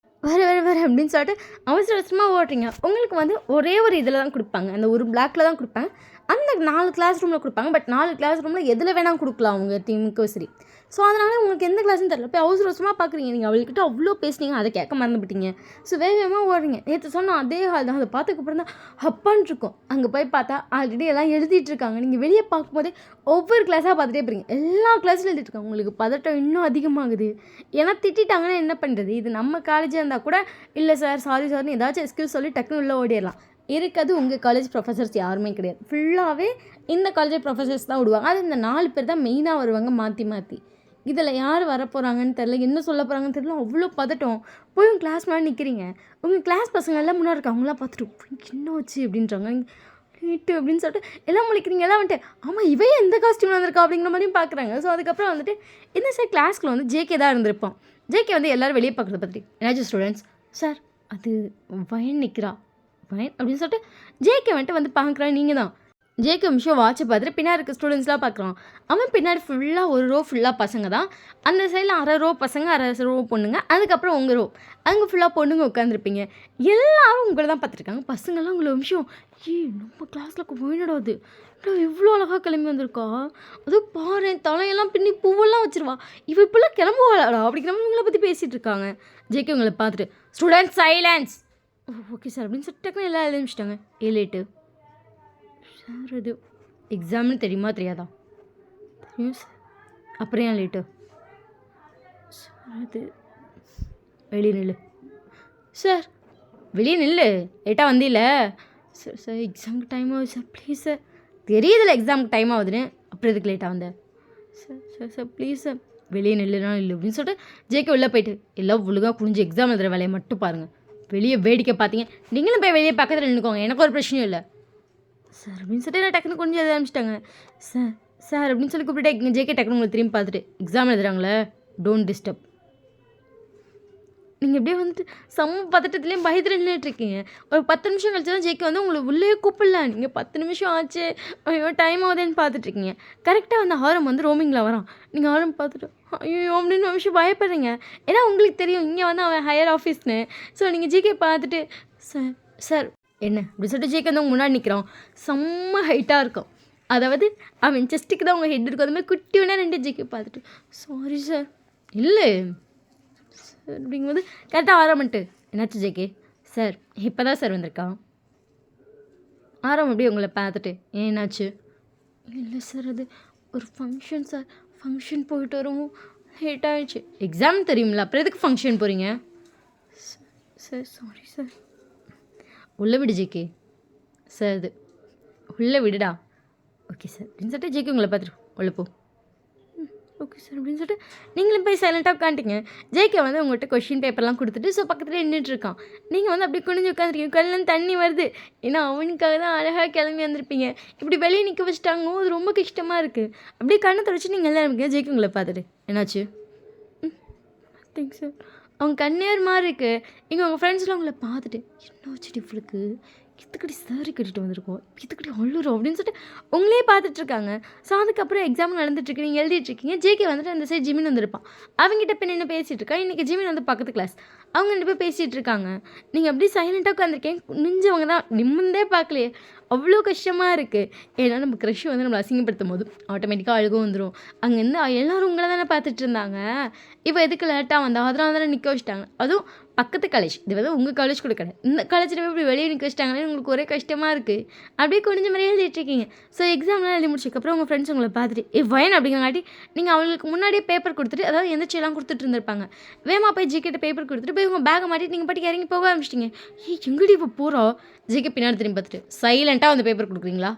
வர அப்படின்னு சொல்லிட்டு அவசர அவசரமாக ஓடுறீங்க. உங்களுக்கு வந்து ஒரே ஒரு இதில் தான் கொடுப்பாங்க. அந்த ஒரு பிளாக்கில் தான் கொடுப்பாங்க. அந்த 4 கிளாஸ் ரூமில் கொடுப்பாங்க. பட் 4 கிளாஸ் ரூமில் எதில் வேணால் கொடுக்கலாம் அவங்க டீமுக்கும் சரி. ஸோ அதனால் உங்களுக்கு எந்த கிளாஸ்னு தெரியல. போய் அவசர அவசரமாக பார்க்குறீங்க. நீங்கள் அவள்கிட்ட அவ்வளோ பேசுனீங்க, அதை கேட்க மறந்துவிட்டீங்க. ஸோ வேகமாக ஓடுறீங்க. நேற்று சொன்னால் அதே ஹால் தான். அதை பார்த்ததுக்கப்புறம் தான் அப்பான்னு இருக்கும். அங்கே போய் பார்த்தா ஆல்ரெடி எல்லாம் எழுதிட்டு இருக்காங்க. நீங்கள் வெளியே பார்க்கும்போதே ஒவ்வொரு கிளாஸாக பார்த்துட்டே போகிறீங்க. எல்லா கிளாஸில் எழுதிட்டு இருக்காங்க. உங்களுக்கு பதட்டம் இன்னும் அதிகமாகுது. ஏன்னா திட்டாங்கன்னா என்ன பண்ணுறது? இது நம்ம காலேஜாக இருந்தால் கூட இல்லை சார் சாரி சார்னு ஏதாச்சும் எக்ஸ்கியூஸ் சொல்லி டக்குன்னு உள்ளே ஓடிடலாம். இருக்கிறது உங்கள் காலேஜ் ப்ரொஃபஸர்ஸ் யாருமே கிடையாது. ஃபுல்லாகவே இந்த காலேஜ் ப்ரொஃபஸர்ஸ் தான் விடுவாங்க. அது இந்த 4 பேர் தான் மெயினாக வருவாங்க மாற்றி மாற்றி. இதில் யார் வரப்போகிறாங்கன்னு தெரில, என்ன சொல்ல போகிறாங்கன்னு தெரியல. அவ்வளோ பதட்டம். போய் உங்கள் கிளாஸ் முன்னாடி நிற்கிறீங்க. உங்கள் கிளாஸ் பசங்க எல்லாம் முன்னாடி இருக்காங்க. அவங்களாம் பார்த்துட்டு என்ன வச்சு அப்படின்றாங்க. நீட்டு அப்படின்னு சொல்லிட்டு எல்லாம் முழிக்கிறீங்க. எல்லாம் வந்துட்டு ஆமாம் இவையே எந்த காஸ்டியூமில் வந்திருக்கா அப்படிங்கிற மாதிரியும் பார்க்குறாங்க. ஸோ அதுக்கப்புறம் வந்துட்டு இந்த சார் கிளாஸ்க்குள்ள வந்து ஜேகே தான் இருந்திருப்போம். ஜேகே வந்து எல்லோரும் வெளியே பார்க்குறத பார்த்துட்டு என்னாச்சும் ஸ்டூடெண்ட்ஸ் சார் அது வயன் நிற்கிறா வயன் அப்படின்னு சொல்லிட்டு ஜேகே வந்துட்டு வந்து பார்க்குறா. நீங்கள் தான் ஜேகே நிமிஷம் வாட்சை பார்த்துட்டு பின்னாடி இருக்க ஸ்டூடெண்ட்ஸ்லாம் பார்க்குறான். அவன் பின்னாடி ஃபுல்லாக ஒரு ரோ ஃபுல்லாக பசங்க தான். அந்த சைடில் 1/2 ரோ பசங்க 1/2 ரோ பொண்ணுங்க. அதுக்கப்புறம் உங்கள் ரோ அங்கே ஃபுல்லாக பொண்ணுங்க உட்காந்துருப்பீங்க. எல்லோரும் உங்களை தான் பார்த்துருக்காங்க. பசங்கள்லாம் உங்களை நிமிஷம் நம்ம கிளாஸில் போயிடா அது இவ்வளோ அழகாக கிளம்பி வந்திருக்கா. அதுவும் பாரு தலையெல்லாம் பின்னி பூவெல்லாம் வச்சிருவா. இவ இப்பெல்லாம் கிளம்புவாளாடா அப்படிங்கிற மாதிரி உங்களை பற்றி பேசிகிட்டு இருக்காங்க. ஜேகே உங்களை பார்த்துட்டு ஸ்டூடெண்ட் சைலன்ஸ் ஓகே சார் அப்படின்னு சொல்லிட்டு டக்குன்னு எல்லாம் எழுதிச்சிட்டாங்க. லேட்டு சார் அது எக்ஸாம்னு தெரியுமா தெரியாதா? தெரியும் சார். அப்புறம் ஏன் லேட்டு சார்? அது வெளியே நில்லு சார். வெளியே நில்லு. லேட்டாக வந்தில்ல சார். சார் எக்ஸாமுக்கு டைம் ஆகுது சார் ப்ளீஸ் சார். தெரியுதில்ல எக்ஸாமுக்கு டைம் ஆகுதுன்னு. அப்புறம் எதுக்கு லேட்டாக வந்தேன் sir? Sir sir please sir வெளியே நில்லுனா இல்லை அப்படின்னு சொல்லிட்டு ஜேகே உள்ளே போயிட்டு எல்லாம் ஒழுங்காக புரிஞ்சு எக்ஸாம் எழுதுகிற வேலையை மட்டும் பாருங்கள். வெளியே வேடிக்கை பார்த்தீங்க. நீங்களும் போய் வெளியே பக்கத்தில் நின்றுக்கோங்க. எனக்கு ஒரு பிரச்சனையும் இல்லை சார் அப்படின்னு சொல்லிட்டு நான் டக்குன்னு கொஞ்சம் எழுத ஆரம்பிச்சிட்டாங்க. சார் சார் அப்படின்னு சொல்லி கூப்பிட்டு ஜேகே டக்குன்னு உங்களை திரும்பி பார்த்துட்டு எக்ஸாம் எழுதுறாங்களே டோன்ட் டிஸ்டர்ப். நீங்கள் எப்படியே வந்துட்டு பதட்டத்துலேயும் பயத்தில் நின்றுட்டுருக்கீங்க. ஒரு 10 நிமிஷம் கழிச்சு தான் ஜேகே வந்து உங்களை உள்ளே கூப்பிடல. நீங்கள் 10 நிமிஷம் ஆச்சு ஐயோ டைம் ஆகுதுன்னு பார்த்துட்ருக்கீங்க. கரெக்டாக அந்த ஹாரம் வந்து ரோமிங்கில் வரான். நீங்கள் ஹாரம் பார்த்துட்டு ஐயோ அப்படின்னு ஒரு நிமிஷம் பயப்படுறீங்க. ஏன்னா உங்களுக்கு தெரியும் இங்கே வந்து அவன் ஹையர் ஆஃபீஸ்னு. ஸோ நீங்கள் ஜேகே பார்த்துட்டு சார் சார் என்ன அப்படி சொல்லிட்டு ஜேகே வந்து அவங்க முன்னாடி நிற்கிறான். செம்ம ஹைட்டாக இருக்கும். அதாவது அவன் செஸ்ட்டுக்கு தான் உங்கள் ஹெட் இருக்கும். அது மாதிரி குட்டி வேணா 2 ஜேகே பார்த்துட்டு சாரி சார் இல்லை சார் அப்படிங்கும்போது கரெக்டாக ஆரம்பிட்டு என்னாச்சு ஜேகே சார் இப்போ தான் சார் வந்திருக்கான். அப்படியே உங்களை பார்த்துட்டு ஏன் என்னாச்சு? இல்லை சார் அது ஒரு ஃபங்க்ஷன் சார். ஃபங்க்ஷன் போயிட்டு வரவும் லேட் ஆகிடுச்சு. எக்ஸாம் தெரியுமில்ல அப்புறம் எதுக்கு ஃபங்க்ஷன் போகிறீங்க? Sir sorry sir. உள்ளே விடு ஜேகே சார். அது உள்ளே விடுடா. ஓகே சார் அப்படின்னு சொல்லிட்டு ஜேகே உங்களை பார்த்துட்டு உள்ளே போ. ஓகே சார் அப்படின்னு சொல்லிட்டு நீங்களும் போய் சைலண்ட்டாக உட்காந்துட்டீங்க. ஜேகே வந்து உங்கள்கிட்ட கொஷின் பேப்பர்லாம் கொடுத்துட்டு ஸோ பக்கத்தில் நின்றுட்டுருக்கான். நீங்கள் வந்து அப்படியே குனிஞ்சு உட்காந்துருக்கீங்க. கண்ணில் தண்ணி வருது. ஏன்னா அவனுக்காக தான் அழகாக கிளம்பி வந்திருப்பீங்க. இப்படி வெளியே நிற்க வச்சுட்டாங்க. அது ரொம்ப கஷ்டமாக இருக்குது. அப்படியே கண்ணை தொடச்சி நீங்கள் எல்லாம் இருக்கீங்க. ஜேகே உங்களை பார்த்துட்டு என்னாச்சு? Thanks sir. அவங்க கண்ணேர் மாதிரி இருக்குது. இங்கே உங்கள் ஃப்ரெண்ட்ஸ்லாம் உங்களை பார்த்துட்டு என்ன வச்சுட்டு இவளுக்கு இதுக்கடி சாரி கட்டிட்டு வந்திருக்கோம் இதுக்கடி அள்ளுறோம் அப்படின்னு சொல்லிட்டு உங்களே பார்த்துட்ருக்காங்க. ஸோ அதுக்கப்புறம் எக்ஸாம் நடந்துட்டுருக்கு. நீங்கள் எழுதிட்டுருக்கீங்க. ஜேகே வந்துட்டு அந்த சைடு ஜிமின் வந்திருப்பான். அவங்ககிட்ட போய் நின்று பேசிகிட்டு இருக்கா. இன்றைக்கி ஜிமின் வந்து பக்கத்து கிளாஸ். அவங்க 2 பேர் பேசிகிட்டு இருக்காங்க. நீங்கள் அப்படியே சைலண்ட்டாக உட்காந்துருக்கேன். நிஞ்சவங்க தான் நிம்மந்தே பார்க்கலையே. அவ்வளோ கஷ்டமாக இருக்குது. ஏன்னா நம்ம க்ரஷ் வந்து நம்மளை அசிங்கப்படுத்தும் போது ஆட்டோமேட்டிக்காக அழுகும் வந்துடும். அங்கேருந்து எல்லோரும் உங்களை தானே பார்த்துட்டு இருந்தாங்க. இப்போ எதுக்கு லேட்டாக வந்தா அதனால தானே நிற்க வச்சிட்டாங்க. அதுவும் பக்கத்து காலேஜ். இது வந்து உங்கள் காலேஜ் கூட கிடையாது. இந்த காலேஜில் போய் இப்படி வெளியே நிற்க வச்சிட்டாங்கன்னு உங்களுக்கு ஒரே கஷ்டமாக இருக்குது. அப்படியே குனிஞ்ச மாதிரியே எழுதிட்டுருக்கீங்க. ஸோ எக்ஸாம்லாம் எழுதி முடிச்சதுக்கப்புறம் உங்கள் ஃப்ரெண்ட்ஸ் உங்களை பார்த்துட்டு வயன் அப்படிங்கிறங்காட்டி நீங்கள் அவங்களுக்கு முன்னாடியே பேப்பர் கொடுத்துட்டு அதாவது எந்திரிச்செல்லாம் கொடுத்துட்டு இருந்திருப்பாங்க. வேமா போய் ஜிகிட்ட பேப்பர் கொடுத்துட்டு போய் உங்கள் பேக்கை மாட்டிட்டு நீங்கள் பாட்டுக்கு இறங்கி போக ஆரம்பிச்சிட்டிங்க. எங்கடி இப்போ போகிறோம்? ஜிகே பின்னாடி திரும்பி பார்த்துட்டு சைலண்ட்டாக வந்து பேப்பர் கொடுக்குறீங்களா?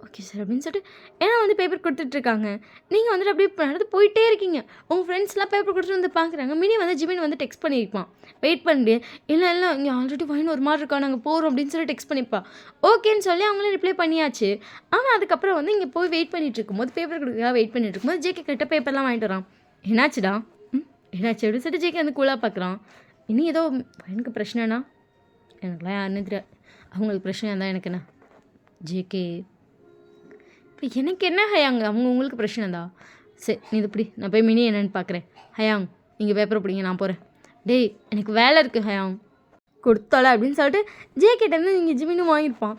ஓகே சார் அப்படின்னு சொல்லிட்டு ஏன்னா வந்து பேப்பர் கொடுத்துட்ருக்காங்க. நீங்கள் வந்துட்டு அப்படியே நடந்து போயிட்டே இருக்கீங்க. உங்கள் ஃப்ரெண்ட்ஸ்லாம் பேப்பர் கொடுத்துட்டு வந்து பார்க்குறாங்க. மினி வந்து ஜிமின் வந்து டெக்ஸ்ட் பண்ணியிருப்பான். வெயிட் பண்ணி இல்லை இல்லை இங்கே ஆல்ரெடி வைன் ஒரு மாதிரி இருக்கா, நாங்கள் போகிறோம் அப்படின்னு சொல்லி டெக்ஸ்ட் பண்ணியிருப்பான். ஓகேன்னு சொல்லி அவங்களும் ரிப்ளை பண்ணியாச்சு. ஆனால் அதுக்கப்புறம் வந்து இங்கே போய் வெயிட் பண்ணிட்டு இருக்கும்போது பேப்பர் கொடுக்க வெயிட் பண்ணிட்டு இருக்கும்போது ஜேகே கிட்ட பேப்பர்லாம் வாங்கிட்டு வரான். என்னாச்சுடா என்னாச்சு அப்படின்னு சொல்லிட்டு ஜேகே வந்து கூலாக பார்க்குறான். இனி ஏதோ எனக்கு பிரச்சனைனா எனக்குலாம் யாருன்னு தெரியாது, அவங்களுக்கு பிரச்சனையாக இருந்தால் எனக்கு என்ன ஜேகே இப்போ எனக்கு என்ன ஹயாங் அவங்க உங்களுக்கு பிரச்சனை தான். சரி நீ இது இப்படி நான் போய் மினி என்னென்னு பார்க்குறேன். ஹயாங் நீங்கள் பேப்பரை பிடிங்க நான் போகிறேன். டேய் எனக்கு வேலை இருக்குது ஹயாங் கொடுத்தால அப்படின்னு சொல்லிட்டு ஜேகேட்டேருந்து நீங்கள் ஜிமினும் வாங்கியிருப்பான்.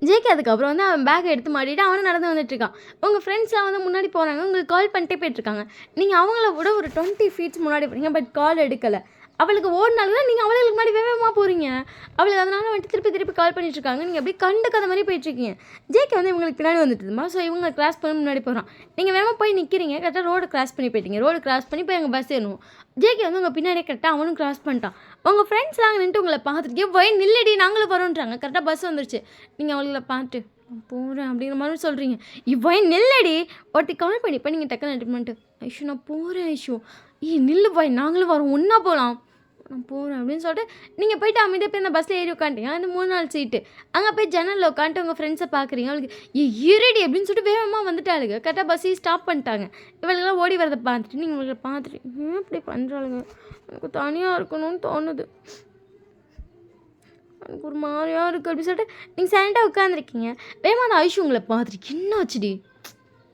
ஜேகே அதுக்கப்புறம் வந்து அவன் பேக்கை எடுத்து மாட்டிட்டு அவனும் நடந்து வந்துட்டுருக்கான். உங்கள் ஃப்ரெண்ட்ஸ்லாம் வந்து முன்னாடி போகிறாங்க, உங்களுக்கு கால் பண்ணிட்டே போயிட்டுருக்காங்க. நீங்கள் அவங்கள விட ஒரு 20 ஃபீட்ஸ் முன்னாடி போகிறீங்க, பட் கால் எடுக்கலை. அவளுக்கு ஓடினாலும் நீங்கள் அவளுக்கு முன்னாடி வேகமாக போகிறீங்க. அவளுக்கு அதனால் வந்துட்டு திருப்பி கால் பண்ணிட்டுருக்காங்க. நீங்கள் அப்படியே கண்டுக்காத மாதிரி போயிட்டுருக்கீங்க. ஜேகே வந்து இவங்களுக்கு பின்னாடி வந்துட்டுமா, ஸோ இவங்க கிராஸ் பண்ணி முன்னாடி போகிறான். நீங்கள் வேகமாக போய் நிற்கிறீங்க, கரெக்டாக ரோடு கிராஸ் பண்ணி போயிட்டீங்க. ரோடு கிராஸ் பண்ணி போய் எங்கள் பஸ் ஏறணும். ஜேகே வந்து உங்கள் பின்னாடியே கரெக்டாக அவனும் கிராஸ் பண்ணிட்டான். உங்கள் ஃப்ரெண்ட்ஸ்லாம் நின்றுட்டு உங்களை பார்த்துட்டு போய் நில்லடி நாங்களும் வரோன்றாங்க. கரெக்டாக பஸ் வந்துருச்சு. நீங்கள் அவங்கள பார்த்து போகிறேன் அப்படிங்கிற மாதிரி சொல்கிறீங்க. இவ்வாய் நில்லடி ஒருத்தி கால் பண்ணி இப்போ நீங்கள் டக்குன்னு அட்டன் பண்ணிட்டு ஐஷோ நான் போகிறேன் ஐஷோ நில்லு பாய் நாங்களும் வரோம் ஒன்றா போகலாம் நான் போகிறேன் அப்படின்னு சொல்லிட்டு நீங்கள் போய்ட்டு அமைதியாக போய் அந்த பஸ்ஸில் ஏறி உட்காந்துட்டீங்க. அந்த 3 நாள் சீட்டு அங்கே போய் ஜன்னலில் உட்காந்துட்டு உங்கள் ஃப்ரெண்ட்ஸை பார்க்குறீங்க. அவளுக்கு இருடி அப்படின்னு சொல்லிட்டு வேகமாக வந்துட்டாளுங்க. கரெக்டாக பஸ்ஸையும் ஸ்டாப் பண்ணிட்டாங்க. இவளுக்கெல்லாம் ஓடி வரதை பார்த்துட்டு நீங்கள் இவங்களை பார்த்துட்டு ஏன் இப்படி பண்ணுறாளுங்க, எனக்கு தனியாக இருக்கணும்னு தோணுது, எனக்கு ஒரு மாதிரியாக இருக்குது அப்படின்னு சொல்லிட்டு நீங்கள் சைலண்டாக உட்காந்துருக்கீங்க. வேகமாக அந்த ஐஷு உங்களை பார்த்துட்டு என்ன ஆச்சுடி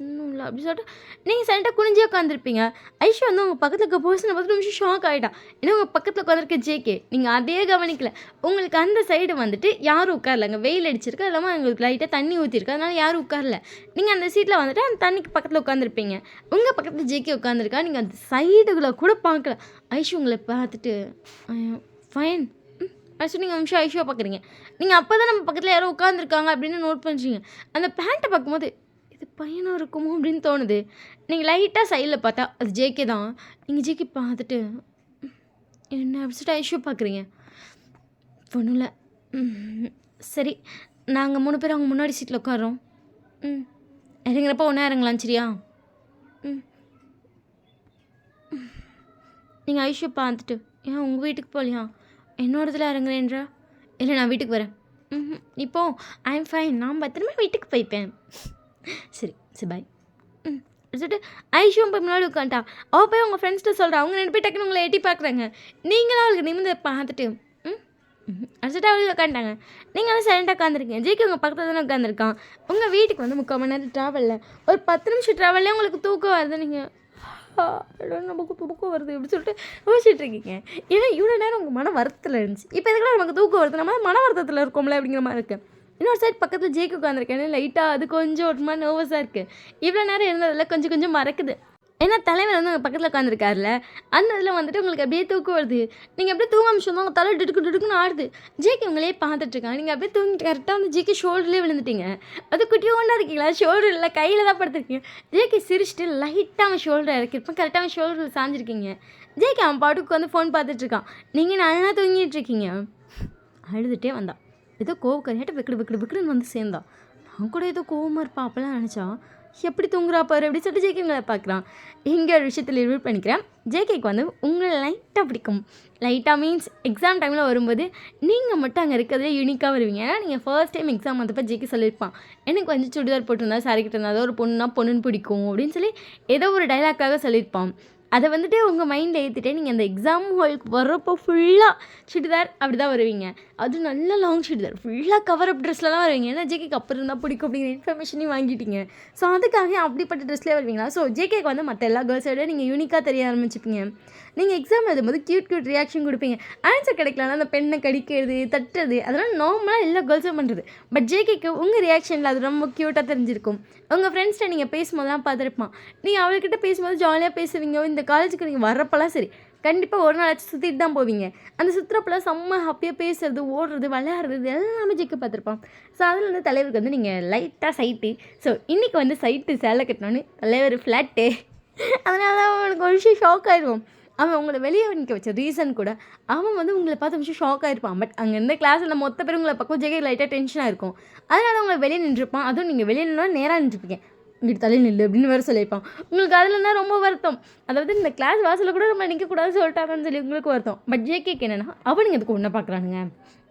இன்னும் இல்லை அப்படின்னு சொல்லிட்டு நீங்கள் சைலண்டாக குனிஞ்சே உட்காந்துருப்பீங்க. ஐஷு வந்து உங்கள் பக்கத்தில் இருக்க பர்சனை பார்த்துட்டு நிமிஷம் ஷாக் ஆகிட்டான். ஏன்னா உங்கள் பக்கத்தில் உட்காந்துருக்க ஜேகே நீங்கள் அதே கவனிக்கல. உங்களுக்கு அந்த சைடு வந்துட்டு யாரும் உட்காரலங்க, வெயில் அடிச்சிருக்கு, அது இல்லாமல் உங்களுக்கு லைட்டாக தண்ணி ஊற்றிருக்கு, அதனால் யாரும் உட்காரல. நீங்கள் அந்த சீட்டில் வந்துட்டு அந்த தண்ணிக்கு பக்கத்தில் உட்காந்துருப்பீங்க. உங்கள் பக்கத்தில் ஜேகே உட்காந்துருக்கா, நீங்கள் அந்த சைடுகளை கூட பார்க்கல. ஐஷு உங்களை பார்த்துட்டு ஃபைன் ஐஷு நீங்கள் நிமிஷம் ஐஷுவை பார்க்குறீங்க. நீங்கள் அப்போ தான் நம்ம பக்கத்தில் யாரோ உட்காந்துருக்காங்க அப்படின்னு நோட் பண்ணுறீங்க. அந்த பேண்ட்டை பார்க்கும்போது இது பையனாக இருக்குமோ அப்படின்னு தோணுது. நீங்கள் லைட்டாக சைடில் பார்த்தா அது ஜேகே தான். நீங்கள் ஜேகே பார்த்துட்டு என்ன அப்படி சொல்லிட்டு ஐஷுவை பார்க்குறீங்க. ஒன்றும் இல்லை, சரி நாங்கள் 3 பேர் அவங்க முன்னாடி சீட்டில் உட்காரோம். இறங்குறப்ப ஒன்றா இறங்கலாம் சரியா? நீங்கள் ஐஷுவை பார்த்துட்டு ஏன் உங்கள் வீட்டுக்கு போகலையா, என்னோடதுல இறங்குறேன்றா? இல்லை நான் வீட்டுக்கு வரேன். இப்போ ஐ எம் ஃபைன், நான் பத்திரமா வீட்டுக்கு போய்ப்பேன். சரி சரி பாய். சொல்லிட்டு ஐஷுவும் போய் முன்னாடி உட்காந்துட்டா. அவள் போய் உங்கள் ஃப்ரெண்ட்ஸ்கிட்ட சொல்கிறா. அவங்க 2 பேர் டக்குன்னு உங்களை எட்டி பார்க்குறாங்க. நீங்களும் அவளுக்கு நிமிந்து பார்த்துட்டு அடிச்சுட்டு அவளுக்கு உட்காந்துட்டாங்க. நீங்கள் வந்து சைலண்டாக உட்காந்துருக்கீங்க. ஜேகே உங்கள் பக்கத்தில் தானே உட்காந்துருக்கான். உங்கள் வீட்டுக்கு வந்து 3/4 மணி நேரம் ட்ராவலில் ஒரு 10 நிமிஷம் ட்ராவல்லே உங்களுக்கு தூக்கம் வருது. நீங்கள் நமக்கு தூக்கம் வருது அப்படின்னு சொல்லிட்டு யோசிச்சுட்டு இருக்கீங்க. ஏன்னா இவ்வளோ நேரம் உங்கள் மன வருத்தத்தில் இருந்துச்சு, இப்போ எதுக்குலாம் நமக்கு தூக்கம் வருது, நம்ம மன வருத்தத்தில் இருக்கோம்ல அப்படிங்கிற மாதிரி இருக்குது. இன்னொரு சைட் பக்கத்தில் ஜேகே உட்காந்துருக்கேன். லைட்டாக அது கொஞ்சம் ஒரு மாதிரி நர்வஸாக இருக்குது. இவ்வளோ நேரம் இருந்ததில் கொஞ்சம் மறக்குது. ஏன்னா தலைவர் வந்து உங்கள் பக்கத்தில் உட்காந்துருக்காருல, அந்த இதில் வந்துட்டு உங்களுக்கு அப்படியே தூக்கம் வருது. நீங்கள் அப்படியே தூங்க அமிச்சோம் உங்கள் தலை டிடுக்குன்னு ஆடுது. ஜேகே உங்களே பார்த்துட்ருக்காங்க. நீங்கள் அப்படியே தூங்கிட்டு கரெக்டாக வந்து ஜேகே ஷோல்டர்லேயே விழுந்துட்டீங்க. அது குட்டியோண்டா இருக்கீங்களா, ஷோல்டர் இல்லை கையில் தான் படுத்துருக்கீங்க. ஜேகே சிரிச்சிட்டு லைட்டாக அவன் ஷோல்டர் இறக்கிருப்பேன், கரெக்டாக அவன் ஷோல்டரில் சாஞ்சிருக்கீங்க. ஜேகே அவன் பாட்டுக்கு வந்து ஃபோன் பார்த்துட்ருக்கான். நீங்கள் நல்லா தூங்கிட்டு இருக்கீங்க. அழுதுகிட்டே வந்தான். ஏதோ கோவக்கரையாட்ட விக்குன்னு வந்து சேர்ந்தான். நான் கூட ஏதோ கோவமாக இருப்பான் அப்போல்லாம் நினச்சா எப்படி தூங்குறா பாரு அப்படி சொல்லிட்டு ஜேகேங்களை பார்க்குறான். இங்கே ஒரு விஷயத்தில் ரிவீல் பண்ணிக்கிறேன். ஜேகேக்கு வந்து உங்களை லைட்டாக பிடிக்கும். லைட்டாக மீன்ஸ் எக்ஸாம் டைமில் வரும்போது நீங்கள் மட்டும் அங்கே இருக்கிறதே யூனிக்காக வருவீங்க. ஏன்னா நீங்கள் ஃபர்ஸ்ட் டைம் எக்ஸாம் வந்தப்போ ஜேகே சொல்லியிருப்பான், எனக்கு வந்து சுடிதார் போட்டிருந்தா சாரிக்கிட்டு இருந்தால் ஒரு பொண்ணுன்னு பிடிக்கும் அப்படின்னு சொல்லி ஏதோ ஒரு டைலாக்காக சொல்லியிருப்பான். அதை வந்துட்டு உங்கள் மைண்டில் ஏற்றிட்டே நீங்கள் அந்த எக்ஸாம் ஹாலுக்கு வர்றப்போ ஃபுல்லாக சுடிதார் அப்படி தான் வருவீங்க. அதுவும் நல்ல லாங் சுடிதார் ஃபுல்லாக கவர் அப் ட்ரெஸ்ஸில் தான் வருவீங்க. ஏன்னா ஜேகேக்கு அப்புறம் இருந்தால் பிடிக்கும் அப்படிங்கிற இன்ஃபர்மேஷனையும் வாங்கிட்டீங்க. ஸோ அதுக்காக அப்படிப்பட்ட ட்ரெஸ்லேயே வருவீங்களா? ஸோ ஜேகேக்கு வந்து மற்ற எல்லா கேர்ள்ஸோட நீங்கள் யூனிக்காக தெரிய ஆரம்பிச்சுப்பீங்க. நீங்கள் எக்ஸாம் எழுதும்போது க்யூட் ரியாக்ஷன் கொடுப்பீங்க. ஆன்சர் கிடைக்கலன்னா அந்த பெண்ணை கடிக்கிறது தட்டுறது அதெல்லாம் நார்மலாக எல்லா கேர்ள்ஸும் பண்ணுறது. பட் ஜேகேக்கு உங்கள் ரியாக்ஷனில் அது ரொம்ப க்யூட்டாக தெரிஞ்சிருக்கும். உங்கள் ஃப்ரெண்ட்ஸ்கிட்ட நீங்கள் பேசும்போதெல்லாம் பார்த்துருப்பான். நீங்கள் அவள்கிட்ட பேசும்போது ஜாலியாக பேசுவீங்க. இந்த காலேஜுக்கு நீங்கள் வர்றப்பெல்லாம் சரி கண்டிப்பாக ஒரு நாளாச்சும் சுற்றிட்டு தான் போவீங்க. அந்த சுற்றுறப்பெல்லாம் செம்ம ஹாப்பியாக பேசுறது ஓடுறது விளையாடுறது எல்லாமே ஜேகே பார்த்துருப்பான். ஸோ அதில் வந்து தலைவருக்கு வந்து நீங்கள் லைட்டாக சைட்டு. ஸோ இன்றைக்கி வந்து சைட்டு சேலை கட்டினோன்னு தலைவர் ஃப்ளாட்டு. அதனால தான் அவனுக்கு ஒரு விஷயம் ஷாக் ஆகிடுவோம். அவன் உங்களை வெளியே நிற்க வச்ச ரீசன் கூட அவன் வந்து உங்களை பார்த்து நிமிஷம் ஷாக் ஆகிருப்பான். பட் அங்கே இருந்த கிளாஸில் மொத்த பேர் உங்களை பக்கம் ஜேகே லைட்டாக டென்ஷனாக இருக்கும். அதனால் உங்களை வெளியே நின்றுருப்பான். அதுவும் நீங்கள் வெளியே நின்னா நேராக நின்றுருப்பீங்க. இங்கிட்டு தலை நில்லு அப்படின்னு வேறு சொல்லியிருப்பான். உங்களுக்கு அதில்னா ரொம்ப வருத்தம். அதாவது இந்த கிளாஸ் வாசலில் கூட நம்ம நிற்கக்கூடாதுன்னு சொல்லிட்டாங்கன்னு சொல்லி உங்களுக்கு வருத்தம். பட் ஜேகேக்கு என்னென்னா அவனுங்க அதுக்கு ஒன்றை பார்க்குறானுங்க.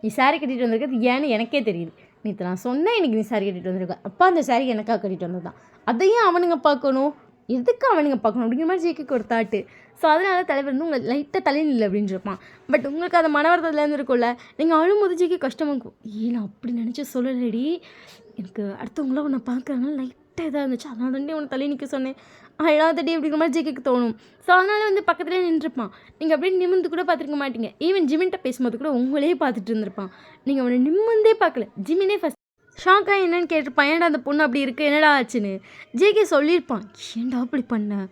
நீ சாரி கட்டிட்டு வந்திருக்கிறது ஏன்னு எனக்கே தெரியுது. நேற்று நான் சொன்னேன் இன்றைக்கி நீ சாரி கட்டிட்டு வந்திருக்க. அப்பா அந்த சாரி எனக்காக கட்டிட்டு வந்தது தான். அதையும் அவனுங்க பார்க்கணும், எதுக்கு அவனுங்க பார்க்கணும் அப்படிங்கிற மாதிரி ஜேகேக்கு ஒரு தாட்டு. ஸோ அதனால் தலைவர் வந்து உங்களை லைட்டாக தலைநிலை அப்படின்னு இருப்பான். பட் உங்களுக்கு அந்த மனவரத்துலேருந்து இருக்கும்ல, நீங்கள் அழும்போது ஜேகே கஷ்டமாக இருக்கும். நான் அப்படி நினச்சி சொல்லலடி, எனக்கு அடுத்தவங்கள உன்னை பார்க்குறாங்க லைட்டாக இதாக இருந்துச்சு, அதனால தாண்டி உன்னை தள்ளி நிற்க சொன்னேன், அழாதடி அப்படிங்கிற மாதிரி ஜேகேக்கு தோணும். ஸோ அதனால் வந்து பக்கத்துலேயே நின்றுருப்பான். நீங்கள் அப்படியே நிமிர்ந்து கூட பார்த்துருக்க மாட்டீங்க. ஈவன் ஜிமின்ட்ட பேசும்போது கூட உங்களே பார்த்துட்டு இருந்திருப்பான். நீங்கள் அவனை நிமிர்ந்தே பார்க்கல. ஜிமினே ஃபஸ்ட் ஷாக்காக என்னன்னு கேட்டிருப்பான். ஏன்டா அந்த பொண்ணு அப்படி இருக்குது, என்னடா ஆச்சுன்னு. ஜேகே சொல்லியிருப்பான், ஏன்டா அப்படி பண்ண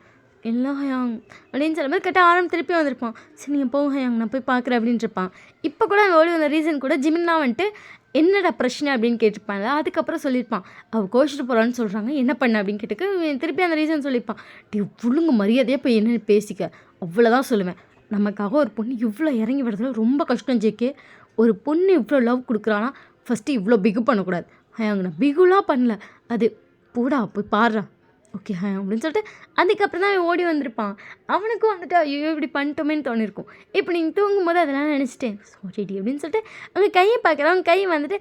எல்லாம் ஹயாங் அப்படின்னு சொல்ல மாதிரி கட்ட திருப்பி வந்திருப்பான். சரி நீங்கள் போங்க ஹயாங், நான் போய் பார்க்குறேன் அப்படின்ட்டு இருப்பான். இப்போ கூட அந்த ஓடி வந்த ரீசன் கூட ஜிமின்லாம் வந்துட்டு என்னடா பிரச்சனை அப்படின்னு கேட்டிருப்பான்ல. அதுக்கப்புறம் சொல்லியிருப்பான், அவள் கோச்சிட்டு போகிறான்னு சொல்கிறாங்க, என்ன பண்ண அப்படின்னு கேட்டுக்கு திருப்பி அந்த ரீசன் சொல்லியிருப்பான். ஒழுங்கு மரியாதையாக போய் என்னென்னு பேசிக்க, அவ்வளோதான் சொல்லுவேன். நமக்காக ஒரு பொண்ணு இவ்வளோ இறங்கி விடுறதுல ரொம்ப கஷ்டம் ஜேகே. ஒரு பொண்ணு இவ்வளோ லவ் கொடுக்குறான்னா ஃபஸ்ட்டு இவ்வளோ பிகு பண்ணக்கூடாது. ஹயாங் நான் பிகுலாம் பண்ணல, அது போடா போய் பாடுறா ஓகே அப்படின்னு சொல்லிட்டு அதுக்கப்புறம் தான் ஓடி வந்திருப்பான். அவனுக்கும் வந்துட்டு ஐயோ இப்படி பண்ணிட்டோமேன்னு தோணிருக்கும். இப்போ நீங்கள் தூங்கும்போது அதெல்லாம் நினச்சிட்டேன் சாரிடி அப்படின்னு சொல்லிட்டு அவங்க கையை பார்க்குறேன். அவங்க கை வந்துட்டு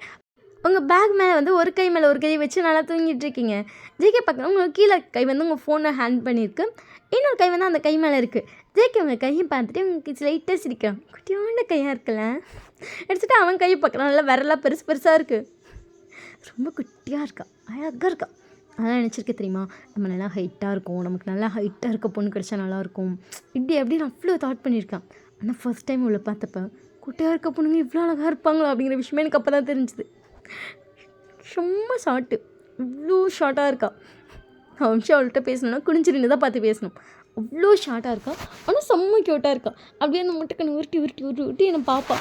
உங்கள் பேக் மேலே வந்து ஒரு கை மேலே ஒரு கை வச்சு நல்லா தூங்கிட்டு இருக்கீங்க. ஜேகே பார்க்குறேன் உங்களுக்கு கீழே கை வந்து உங்கள் ஃபோனை ஹேண்ட் பண்ணியிருக்கு, இன்னொரு கை வந்து அந்த கை மேலே இருக்குது. ஜேகே உங்கள் கையை பார்த்துட்டு உங்களுக்கு லைட்டாக சிரிக்கிறான். குட்டியோட கையாக இருக்குல்ல எடுத்துகிட்டு அவன் கையை பார்க்குறான். நல்லா விரலாம் பெருசு பெருசாக இருக்குது, ரொம்ப குட்டியாக இருக்கா, அழகாக இருக்கா. அதெல்லாம் நினச்சிருக்க தெரியுமா, நம்ம நல்லா ஹைட்டாக இருக்கும், நமக்கு நல்லா ஹைட்டாக இருக்க பொண்ணு கிடச்சா நல்லாயிருக்கும் இப்படி அப்படின்னு அவ்வளோ தாட் பண்ணியிருக்கான். ஆனால் ஃபஸ்ட் டைம் இவ்வளோ பார்த்தப்ப குட்டியாக இருக்க பொண்ணுங்க இவ்வளோ அழகாக இருப்பாங்களா அப்படிங்கிற விஷயமே எனக்கு அப்போ தான் தெரிஞ்சுது. ரொம்ப ஷார்ட்டு, இவ்வளோ ஷார்ட்டாக இருக்கா. அவன்ஷா அவள்கிட்ட பேசணுன்னா குனிஞ்சிருந்து தான் பார்த்து பேசணும். அவ்வளோ ஷார்ட்டாக இருக்கா, ஆனால் செம்ம க்யூட்டாக இருக்கா. அப்படியே அந்த முட்டைக்கண்ணு உருட்டி உருட்டி உருட்டி உருட்டி என்னை பார்ப்பா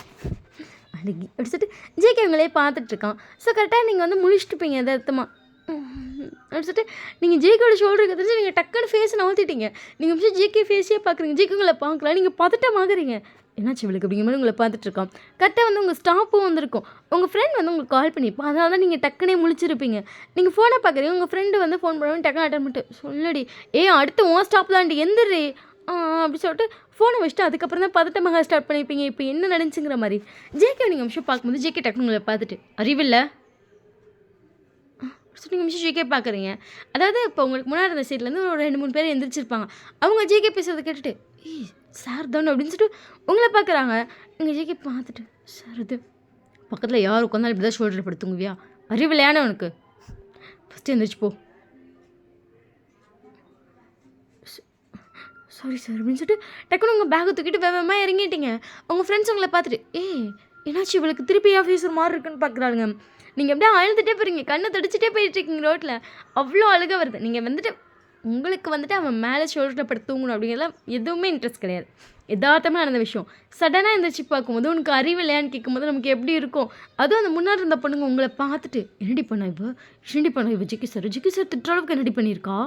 அழகி அப்படி சொல்லிட்டு ஜேகே இவங்களே பார்த்துட்ருக்கான். ஸோ கரெக்டாக நீங்கள் வந்து முழிச்சிட்டுப்பீங்க எதார்த்தமாக அப்படி சொல்லிட்டு நீங்கள் ஜேகேயோட ஷோல்டருக்கு தெரிஞ்சு நீங்கள் டக்குன்னு ஃபேஸை நவுத்திட்டீங்க. நீங்கள் வந்து ஜேகே ஃபேஸே பார்க்குறீங்க, ஜேகே உங்களை பார்க்கலாம், நீங்கள் பதட்டமாகறீங்க. என்னாச்சு இவளுக்கு அப்படிங்கிற மாதிரி உங்களை பார்த்துட்ருக்கோம். கரெக்டாக வந்து உங்கள் ஸ்டாப்பும் வந்திருக்கும். உங்கள் ஃப்ரெண்ட் வந்து உங்களுக்கு கால் பண்ணியிருப்போம், அதனால தான் நீங்கள் டக்குனே முழிச்சிருப்பீங்க. நீங்கள் ஃபோனை பார்க்குறீங்க, உங்கள் ஃப்ரெண்டு வந்து ஃபோன் பண்ணுவோம், டக்குனு அட்டன் பண்ணிட்டு சொல்லடி அடுத்து உன் ஸ்டாப் தாண்டி எந்திரி அப்படி சொல்லிட்டு ஃபோனை வச்சுட்டு அதுக்கப்புறம் தான் பதட்டமாக ஸ்டார்ட் பண்ணியிருப்பீங்க. இப்போ என்ன நடந்துச்சுங்கிற மாதிரி ஜேகே நீங்கள் நிமிஷம் பார்க்கும்போது ஜேகே டக்குனு உங்களை பார்த்துட்டு அறிவில்லை நீங்கள் நிமிஷம் ஜேகே பார்க்குறீங்க. அதாவது இப்போ உங்களுக்கு முன்னாடி இருந்த சைட்லேருந்து ஒரு 2-3 பேர் எந்திரிச்சிருப்பாங்க. அவங்க ஜேகே பேசுறதை கேட்டுட்டு சார் தானே அப்படின்னு சொல்லிட்டு உங்களை பார்க்குறாங்க. நீங்கள் ஜேகே பார்த்துட்டு சார் இது பக்கத்தில் யார் உட்காந்தாலும் இப்படி தான் ஷோல்டர் படுத்துங்குவியா, அறிவில்லையான உனக்கு, ஃபஸ்ட்டு எந்திரிச்சு போ, சாரி சார் அப்படின்னு சொல்லிட்டு டக்குனு உங்கள் பேக்கை தூக்கிட்டு வேகமாக இறங்கிட்டீங்க. உங்கள் ஃப்ரெண்ட்ஸ் உங்களை பார்த்துட்டு என்னாச்சு இவளுக்கு திருப்பி ஆஃபீஸ் ஒரு மாதிரி இருக்குன்னு பார்க்குறாளுங்க. நீங்கள் எப்படியே அழுதுகிட்டே போகிறீங்க, கண்ணை தடிச்சிட்டே போயிட்டுருக்கீங்க ரோட்டில், அவ்வளோ அழுக வருது. நீங்கள் வந்துட்டு உங்களுக்கு வந்துட்டு அவன் மேலே ஷோல்டரில் படுத்து தூங்கணும் அப்படிங்கிறதுலாம் எதுவுமே இன்ட்ரெஸ்ட் கிடையாது. எதார்த்தமாக நடந்த விஷயம். சடனாக எந்திரிச்சு பார்க்கும்போது உனக்கு அறிவு இல்லையான்னு கேட்கும்போது நமக்கு எப்படி இருக்கும். அதுவும் அந்த முன்னாடி இருந்த பொண்ணுங்க உங்களை பார்த்துட்டு என்னடி பண்ணா இவ ஜிக்கி சார் திட்டுற அளவுக்கு என்னடி பண்ணியிருக்கா,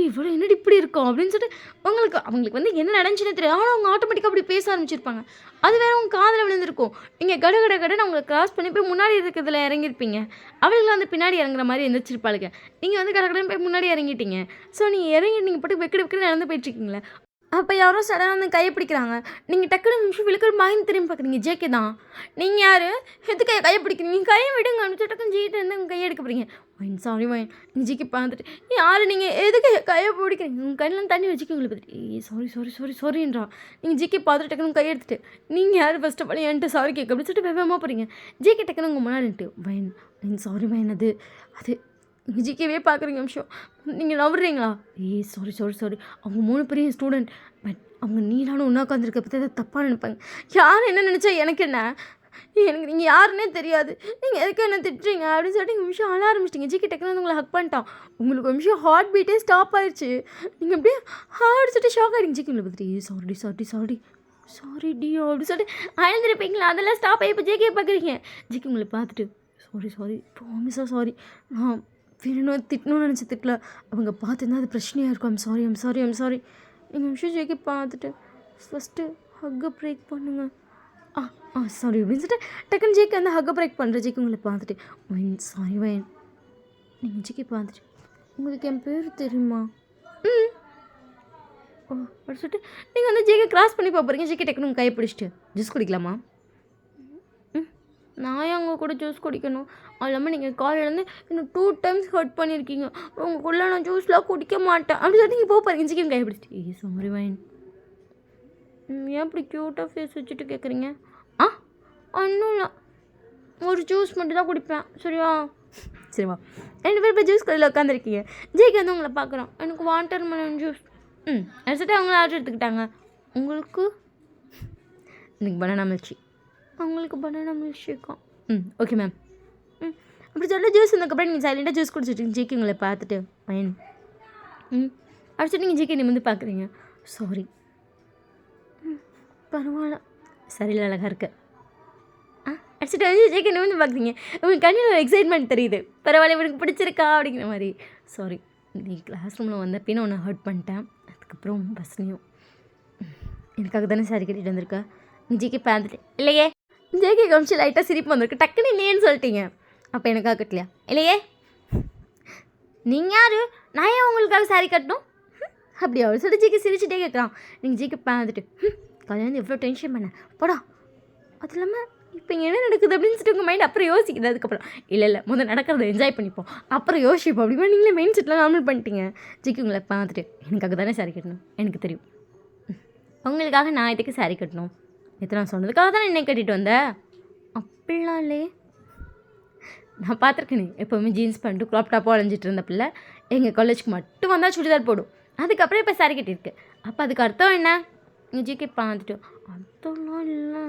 இவ்வளோ என்னடி இப்படி இருக்கும் அப்படின்னு சொல்லிட்டு அவங்களுக்கு வந்து என்ன நடந்துச்சுன்னு தெரியாது. ஆனால் அவங்க ஆட்டோமேட்டிக்காக அப்படி பேச ஆரம்பிச்சிருப்பாங்க. அது வேறு உங்கள் காதில் விழுந்திருக்கும். நீங்கள் கடன்னு அவங்களை கிராஸ் பண்ணி போய் முன்னாடி இருக்கிறதுல இறங்கியிருப்பீங்க. அவளுக்கு வந்து பின்னாடி இறங்குற மாதிரி எந்திரிச்சிருப்பாளுங்க. நீங்கள் வந்து கடன்னு போய் முன்னாடி இறங்கிட்டீங்க. ஸோ நீங்கள் போட்டு வெக்கடு நடந்து போயிட்டுருக்கீங்களே, அப்போ யாரோ சடனாக வந்து கையை பிடிக்கிறாங்க. நீங்கள் டக்குனு நிமிஷம் விழுக்கிற மாயின் திரும்பி பார்க்குறீங்க. ஜேகே தான். நீங்கள் யார், எதுக்கு கையை பிடிக்கிறீங்க, கையை விடுங்க அப்படின்னு டக்குன்னு ஜிகிட்ட இருந்து உங்கள் கையை எடுக்க போகிறீங்க. சாரி நீங்கள் ஜிக்கி பார்த்துட்டு யார் நீங்கள் எதுக்கு கையை பிடிக்கிறீங்க, உங்கள் கண்ணில் தண்ணி வச்சுக்க உங்களை பார்த்துட்டு சாரின்றா. நீங்கள் ஜிக்கி பார்த்துட்டு டக்குன்னு கையை எடுத்துட்டு நீங்கள் யார் ஃபஸ்ட்டு பண்ணி என்கிட்ட சாரி கேட்க அப்படின்னு சொல்லிட்டு வேகமாக போகிறீங்க. ஜிகே டக்குன்னு உங்கள் முன்னாடிட்டு சாரி அது நீங்கள் ஜிகேவே பார்க்குறீங்க நிமிஷம் நீங்கள் நவறீங்களா, சாரி அவங்க 3 பேரும் ஸ்டூடெண்ட், பட் அவங்க நீனாலும் ஒன்றா உட்காந்துருக்க பற்றி அதை தப்பாக நினைப்பாங்க. யார் என்ன நினச்சா எனக்கு என்ன, எனக்கு நீங்கள் யாருன்னே தெரியாது, நீங்கள் எதுக்கு என்ன திட்டுறீங்க அப்படின்னு சொல்லிட்டு நிமிஷம் அழ ஆரம்பிச்சிட்டிங்க. ஜிகே டக்குன்னு உங்களை ஹக் பண்ணிட்டான். உங்களுக்கு ஒரு நிமிஷம் ஹார்ட் பீட்டே ஸ்டாப் ஆயிடுச்சு. நீங்கள் அப்படியே அடிச்சுட்டு ஷாக் ஆகிடுங்க. ஜிகே உங்களை பார்த்துட்டு சாரி டியோ அப்படின்னு சொல்லிட்டு அழுந்துருப்பீங்களா, அதெல்லாம் ஸ்டாப் ஆகி இப்போ ஜேகே பார்க்குறீங்க. ஜிகே உங்களை பார்த்துட்டு சாரி ப்ராமிஸாக சாரி, நான் வேணும் திட்டணும்னு நினச்சி திட்டல, அவங்க பார்த்துருந்தா அது பிரச்சனையாக இருக்கும். ஐம் சாரி நீங்கள் நிமிஷம் ஜேகே பார்த்துட்டு ஃபஸ்ட்டு ஹக்கை பிரேக் பண்ணுங்க. சாரி அப்படின்னு சொல்லிட்டு டக்குன்னு ஜேக்கு அந்த ஹக்கை பிரேக் பண்ணுற ஜேக்கு உங்களை பார்த்துட்டு வைன் சாரி வைன் நீங்கள் ஜேக்கி பார்த்துட்டு உங்களுக்கு என் பேர் தெரியுமா? அப்படி சொல்லிட்டு நீங்கள் வந்து ஜேக்கை கிராஸ் பண்ணி பார்ப்பீங்க. ஜேக்கி டக்குன்னு உங்கள் கையை பிடிச்சிட்டு ஜூஸ் குடிக்கலாமா? நான் அவங்க கூட ஜூஸ் குடிக்கணும். அது இல்லாமல் நீங்கள் காலையிலேருந்து இன்னும் 2 times ஹர்ட் பண்ணியிருக்கீங்க. உங்களுக்குள்ளே நான் ஜூஸ்லாம் குடிக்க மாட்டேன் அப்படி சொல்லிட்டு நீங்கள் போகிறீங்க. ஜிக்கி கையை பிடிச்சிட்டு சாரி வைன். ஏன் இப்படி க்யூட்டாக ஃபேஸ் வச்சுட்டு கேட்குறீங்க? ஒன்றும் இல்லை, ஒரு ஜூஸ் மட்டும் தான் குடிப்பேன் சரியா? சரிவா 2 பேர் இப்போ ஜூஸ் கடையில் உட்காந்துருக்கீங்க. ஜேக்கு வந்து உங்களை பார்க்குறோம். எனக்கு வாட்டர் மெலன் ஜூஸ் எடுத்துகிட்டு அவங்கள ஆர்டர் எடுத்துக்கிட்டாங்க. உங்களுக்கு எனக்கு பனானா மில்க். அவங்களுக்கு பனானா மில்க் ஷேக்கா? Okay ma'am. அப்படி சொல்லிட்டு ஜூஸ் வந்ததுக்கப்புறம் நீங்கள் சைலண்டாக ஜூஸ் குடிச்சிட்டு ஜேக்கி உங்களை பார்த்துட்டு ஃபைன் அப்படி சொல்லிட்டு நீங்கள் ஜேக்கி நிமிர்ந்து பார்க்குறீங்க. சாரி. பரவாயில்ல சரியில்லை அழகாக இருக்கு. அடிச்சுட்டு வந்து ஜேக்கி நிமிர்ந்து பார்க்குறீங்க. உங்களுக்கு கண்ணில் எக்ஸைட்மெண்ட் தெரியுது. பரவாயில்ல இவனுக்கு பிடிச்சிருக்கா அப்படிங்கிற மாதிரி. சாரி நீ கிளாஸ் ரூமில் வந்தப்பே நான் உன்னை ஹர்ட் பண்ணிட்டேன். அதுக்கப்புறம் பஸ்லையும் எனக்காக தானே சாரி கட்டிட்டு வந்திருக்கா? நீ ஜேக்கி பார்த்துட்டு இல்லையே. ஜேக்கி கமிச்சு லைட்டாக சிரிப்பு வந்திருக்கு. டக்குன்னு இல்லையேன்னு சொல்லிட்டீங்க. அப்போ எனக்காக கட்டலையா? இல்லையே. நீங்கள் யார்? நான் ஏன் உங்களுக்காக சாரி கட்டணும்? அப்படியா அவர் சொல்லிட்டு ஜேக்கி சிரிச்சுட்டே கேட்குறான். நீங்கள் ஜேக்கி பார்த்துட்டு கல்யாணம் எவ்வளோ டென்ஷன் பண்ண போடா. அது இல்லாமல் இப்போ என்ன நடக்குது அப்படின்னு சொல்லிட்டு உங்கள் மைண்ட் அப்புறம் யோசிக்குது. அதுக்கப்புறம் இல்லை முதல் நடக்கிறத என்ஜாய் பண்ணிப்போம் அப்புறம் யோசிப்போம் அப்படிமா நீங்களே மைண்ட் செட்லாம் நார்மல் பண்ணிட்டீங்க. ஜிக்கி உங்களை பார்த்துட்டு எனக்காக தானே சாரி கட்டணும். எனக்கு தெரியும் உங்களுக்காக நான் இதுக்கு சாரி கட்டணும். எத்தனை சொன்னதுக்காக தானே என்னை கட்டிட்டு வந்தேன். அப்படிலாம் இல்லையே. நான் பார்த்துருக்கேனே எப்போவுமே ஜீன்ஸ் பண்ணிட்டு க்ராப் டாப்பாக அலைஞ்சிட்டு இருந்த பிள்ளை எங்கள் காலேஜுக்கு மட்டும் வந்தால் சுடிதார் போடும். அதுக்கப்புறம் இப்போ சாரி கட்டியிருக்கு. அப்போ அதுக்கு அர்த்தம் என்ன? நீங்கள் ஜிக்கி பார்த்துட்டு அர்த்தம்லாம் இல்லை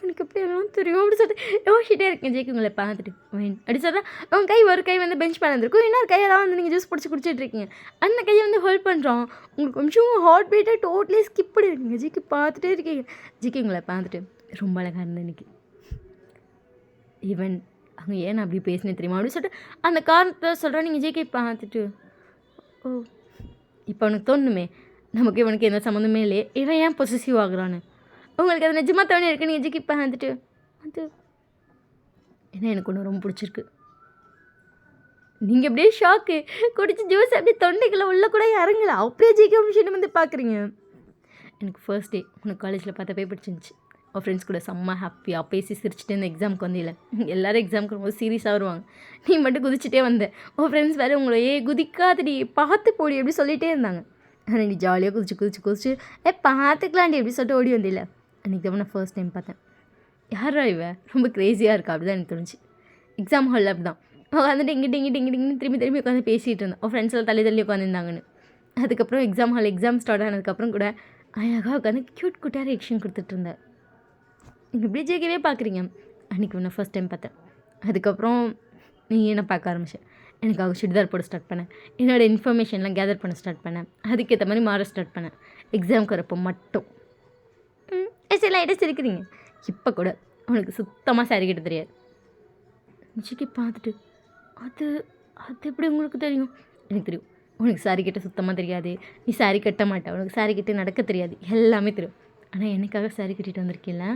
எனக்கு எப்படி எல்லாம் தெரியும் அப்படி சொல்லிட்டு யோசிச்சிட்டே இருக்கேன். ஜேக்கி உங்களை பார்த்துட்டு வேணும் அப்படி சொல்கிறேன். உங்கள் கை ஒரு கை வந்து பெஞ்ச் மேலே இருந்திருக்கும். இன்னொரு கையெல்லாம் வந்து நீங்கள் ஜூஸ் பிடிச்சி குடிச்சிட்ருக்கீங்க. அந்த கையை வந்து ஹோல்ட் பண்ணுறோம். உங்களுக்கு கொஞ்சம் ஹார்ட் பீட்டாக டோட்டலி ஸ்கிப் பண்ணிருக்கீங்க. ஜேக்கி பார்த்துட்டே இருக்கீங்க. ஜேக்கி உங்களை பார்த்துட்டு ரொம்ப அழகாக இருந்தேன் இன்றைக்கி. ஈவன் அவங்க ஏன் அப்படி பேசினே தெரியுமா அப்படின்னு சொல்லிட்டு அந்த காரணத்தை சொல்கிறேன். நீங்கள் ஜேக்கி பார்த்துட்டு இப்போ அவனுக்கு தோணுமே நமக்கு இவனுக்கு எந்த சம்மந்தமே இல்லையே, இவன் ஏன் பொசசிவ் ஆகுறான்னு. உங்களுக்கு அது நிஜமாக தோணி இருக்கு. நீங்கள் ஜிக்கி பார்த்துட்டு அது ஏன்னா எனக்கு ஒன்று ரொம்ப பிடிச்சிருக்கு. நீங்கள் அப்படியே ஷாக்கு குடிச்சு ஜூஸ் அப்படியே தொண்டைக்குள்ள உள்ள கூட இறங்கல. அப்படியே ஜிக்கி மிஷின் வந்து பார்க்குறீங்க. எனக்கு ஃபர்ஸ்ட் டே உனக்கு காலேஜில் பார்த்தப்பே பிடிச்சிருந்துச்சி. உன் ஃப்ரெண்ட்ஸ் கூட செம்ம ஹாப்பியாக பேசி சிரிச்சுட்டு இந்த எக்ஸாமுக்கு வந்தில்ல. எல்லோரும் எக்ஸாமுக்கு ரொம்ப சீரியஸாக வருவாங்க. நீ மட்டும் குதிச்சுட்டே வந்த. உன் ஃப்ரெண்ட்ஸ் வேறு உங்களை குதிக்காதடி பார்த்து போடி எப்படி சொல்லிகிட்டே இருந்தாங்க. ஆனால் நீ ஜாலியாக குதிச்சு பார்த்துக்கலாண்டி எப்படி சொல்லிட்டு ஓடி வந்தில்ல. அன்றைக்கி தான் நான் ஃபர்ஸ்ட் டைம் பார்த்தேன். யாரா இவ ரொம்ப க்ரேஸியாக இருக்கா அப்படி தான் எனக்கு தோணுச்சு. எக்ஸாம் ஹாலில் அப்படி தான் உட்காந்துட்டு இங்கிட்டு திரும்பி உட்காந்து பேசிகிட்டு இருந்தேன். உன் ஃப்ரெண்ட்ஸ் எல்லாம் தள்ளி உட்காந்துருந்தாங்கன்னு. அதுக்கப்புறம் எக்ஸாம் ஸ்டார்ட் ஆனதுக்கப்புறம் கூட அழகாக உட்காந்து குட்டாக ரியாக்ஷன் கொடுத்துட்டு இருந்தேன். நீங்கள் இப்படி ஜேக்கவே பார்க்குறீங்க. அன்றைக்கி நான் ஃபஸ்ட் டைம் பார்த்தேன். அதுக்கப்புறம் நீ என்ன பார்க்க ஆரம்பிச்சேன். எனக்காக சுடிதார் போட ஸ்டார்ட் பண்ணேன். என்னோடய இன்ஃபர்மேஷன்லாம் கேதர் பண்ண ஸ்டார்ட் பண்ணேன். அதுக்கேற்ற மாதிரி மாற ஸ்டார்ட் பண்ணேன். எக்ஸாமுக்கு வரப்போ மட்டும் லைட்டாக சிரிக்கிறீங்க. இப்போ கூட உனக்கு சுத்தமாக சாரி கட்ட தெரியாது. ஜிக்கி பார்த்துட்டு அது எப்படி உங்களுக்கு தெரியும்? எனக்கு தெரியும் உனக்கு சாரி கட்ட சுத்தமாக தெரியாது. நீ சாரி கட்ட மாட்டேன். உனக்கு சாரி கட்ட நடக்க தெரியாது. எல்லாமே தெரியும். ஆனால் எனக்காக சாரி கட்டிட்டு வந்திருக்கீல்ல.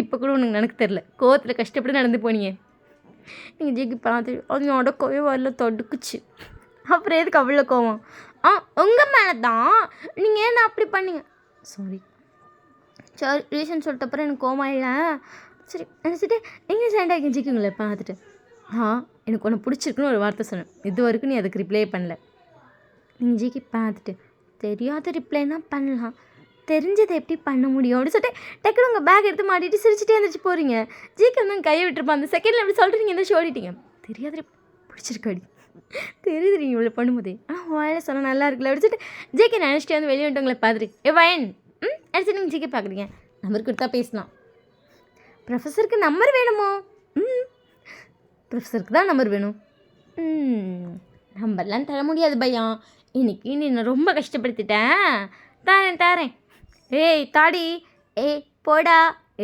இப்போ கூட உனக்கு நடக்க தெரில. கோவத்தில் கஷ்டப்பட்டு நடந்து போனீங்க. நீங்கள் ஜிக்கி பார்த்து அது நடக்கவே வரல தடுக்குச்சு. அப்புறம் எதுக்கு அவ்வளோ கோவம்? உங்கள் மேலே தான். நீங்கள் ஏன் அப்படி பண்ணீங்க? சாரி ரீசன் சொல்லிட்டப்பறம் எனக்கு கோவம் இல்லை. சரி நினச்சிட்டு நீங்கள் சேண்டாக ஜிக்கிங்களே பார்த்துட்டு எனக்கு ஒன்று பிடிச்சிருக்குன்னு ஒரு வார்த்தை சொன்னேன். இது வரைக்கும் நீ அதுக்கு ரிப்ளை பண்ணல. நீங்கள் ஜிக்கி பார்த்துட்டு தெரியாத ரிப்ளைனா பண்ணலாம், தெரிஞ்சதை எப்படி பண்ண முடியும் அப்படின்னு சொல்லிட்டு டக்குனு உங்கள் பேக் எடுத்து மாட்டிட்டு சிரிச்சுட்டே இருந்துச்சு போகிறீங்க. ஜிக்கி வந்து கையை விட்டுருப்பா. அந்த செகண்டில் எப்படி சொல்கிறீங்க எந்த ஓடிட்டீங்க. தெரியாத பிடிச்சிருக்காடி தெரியுது நீங்கள் இவ்வளோ பண்ணும்போதே. ஆனால் வாயில சொல்ல நல்லா இருக்குல்ல அப்படின்னு சொல்லிட்டு ஜிக்கி நினச்சிட்டு வந்து வெளியே வந்துட்டு உங்களை பார்த்துட்டு வயன் அடிச்சு நீங்கள் ஜிக்கி பார்க்குறீங்க. நம்பர் கொடுத்தா பேசலாம். ப்ரொஃபஸருக்கு நம்பர் வேணுமோ? ப்ரொஃபஸருக்கு தான் நம்பர் வேணும். நம்பர்லாம் தர முடியாது பையன். இன்னைக்கு நீ நான் ரொம்ப கஷ்டப்படுத்திட்டேன். தாரேன் ஏய் தாடி ஏய் போடா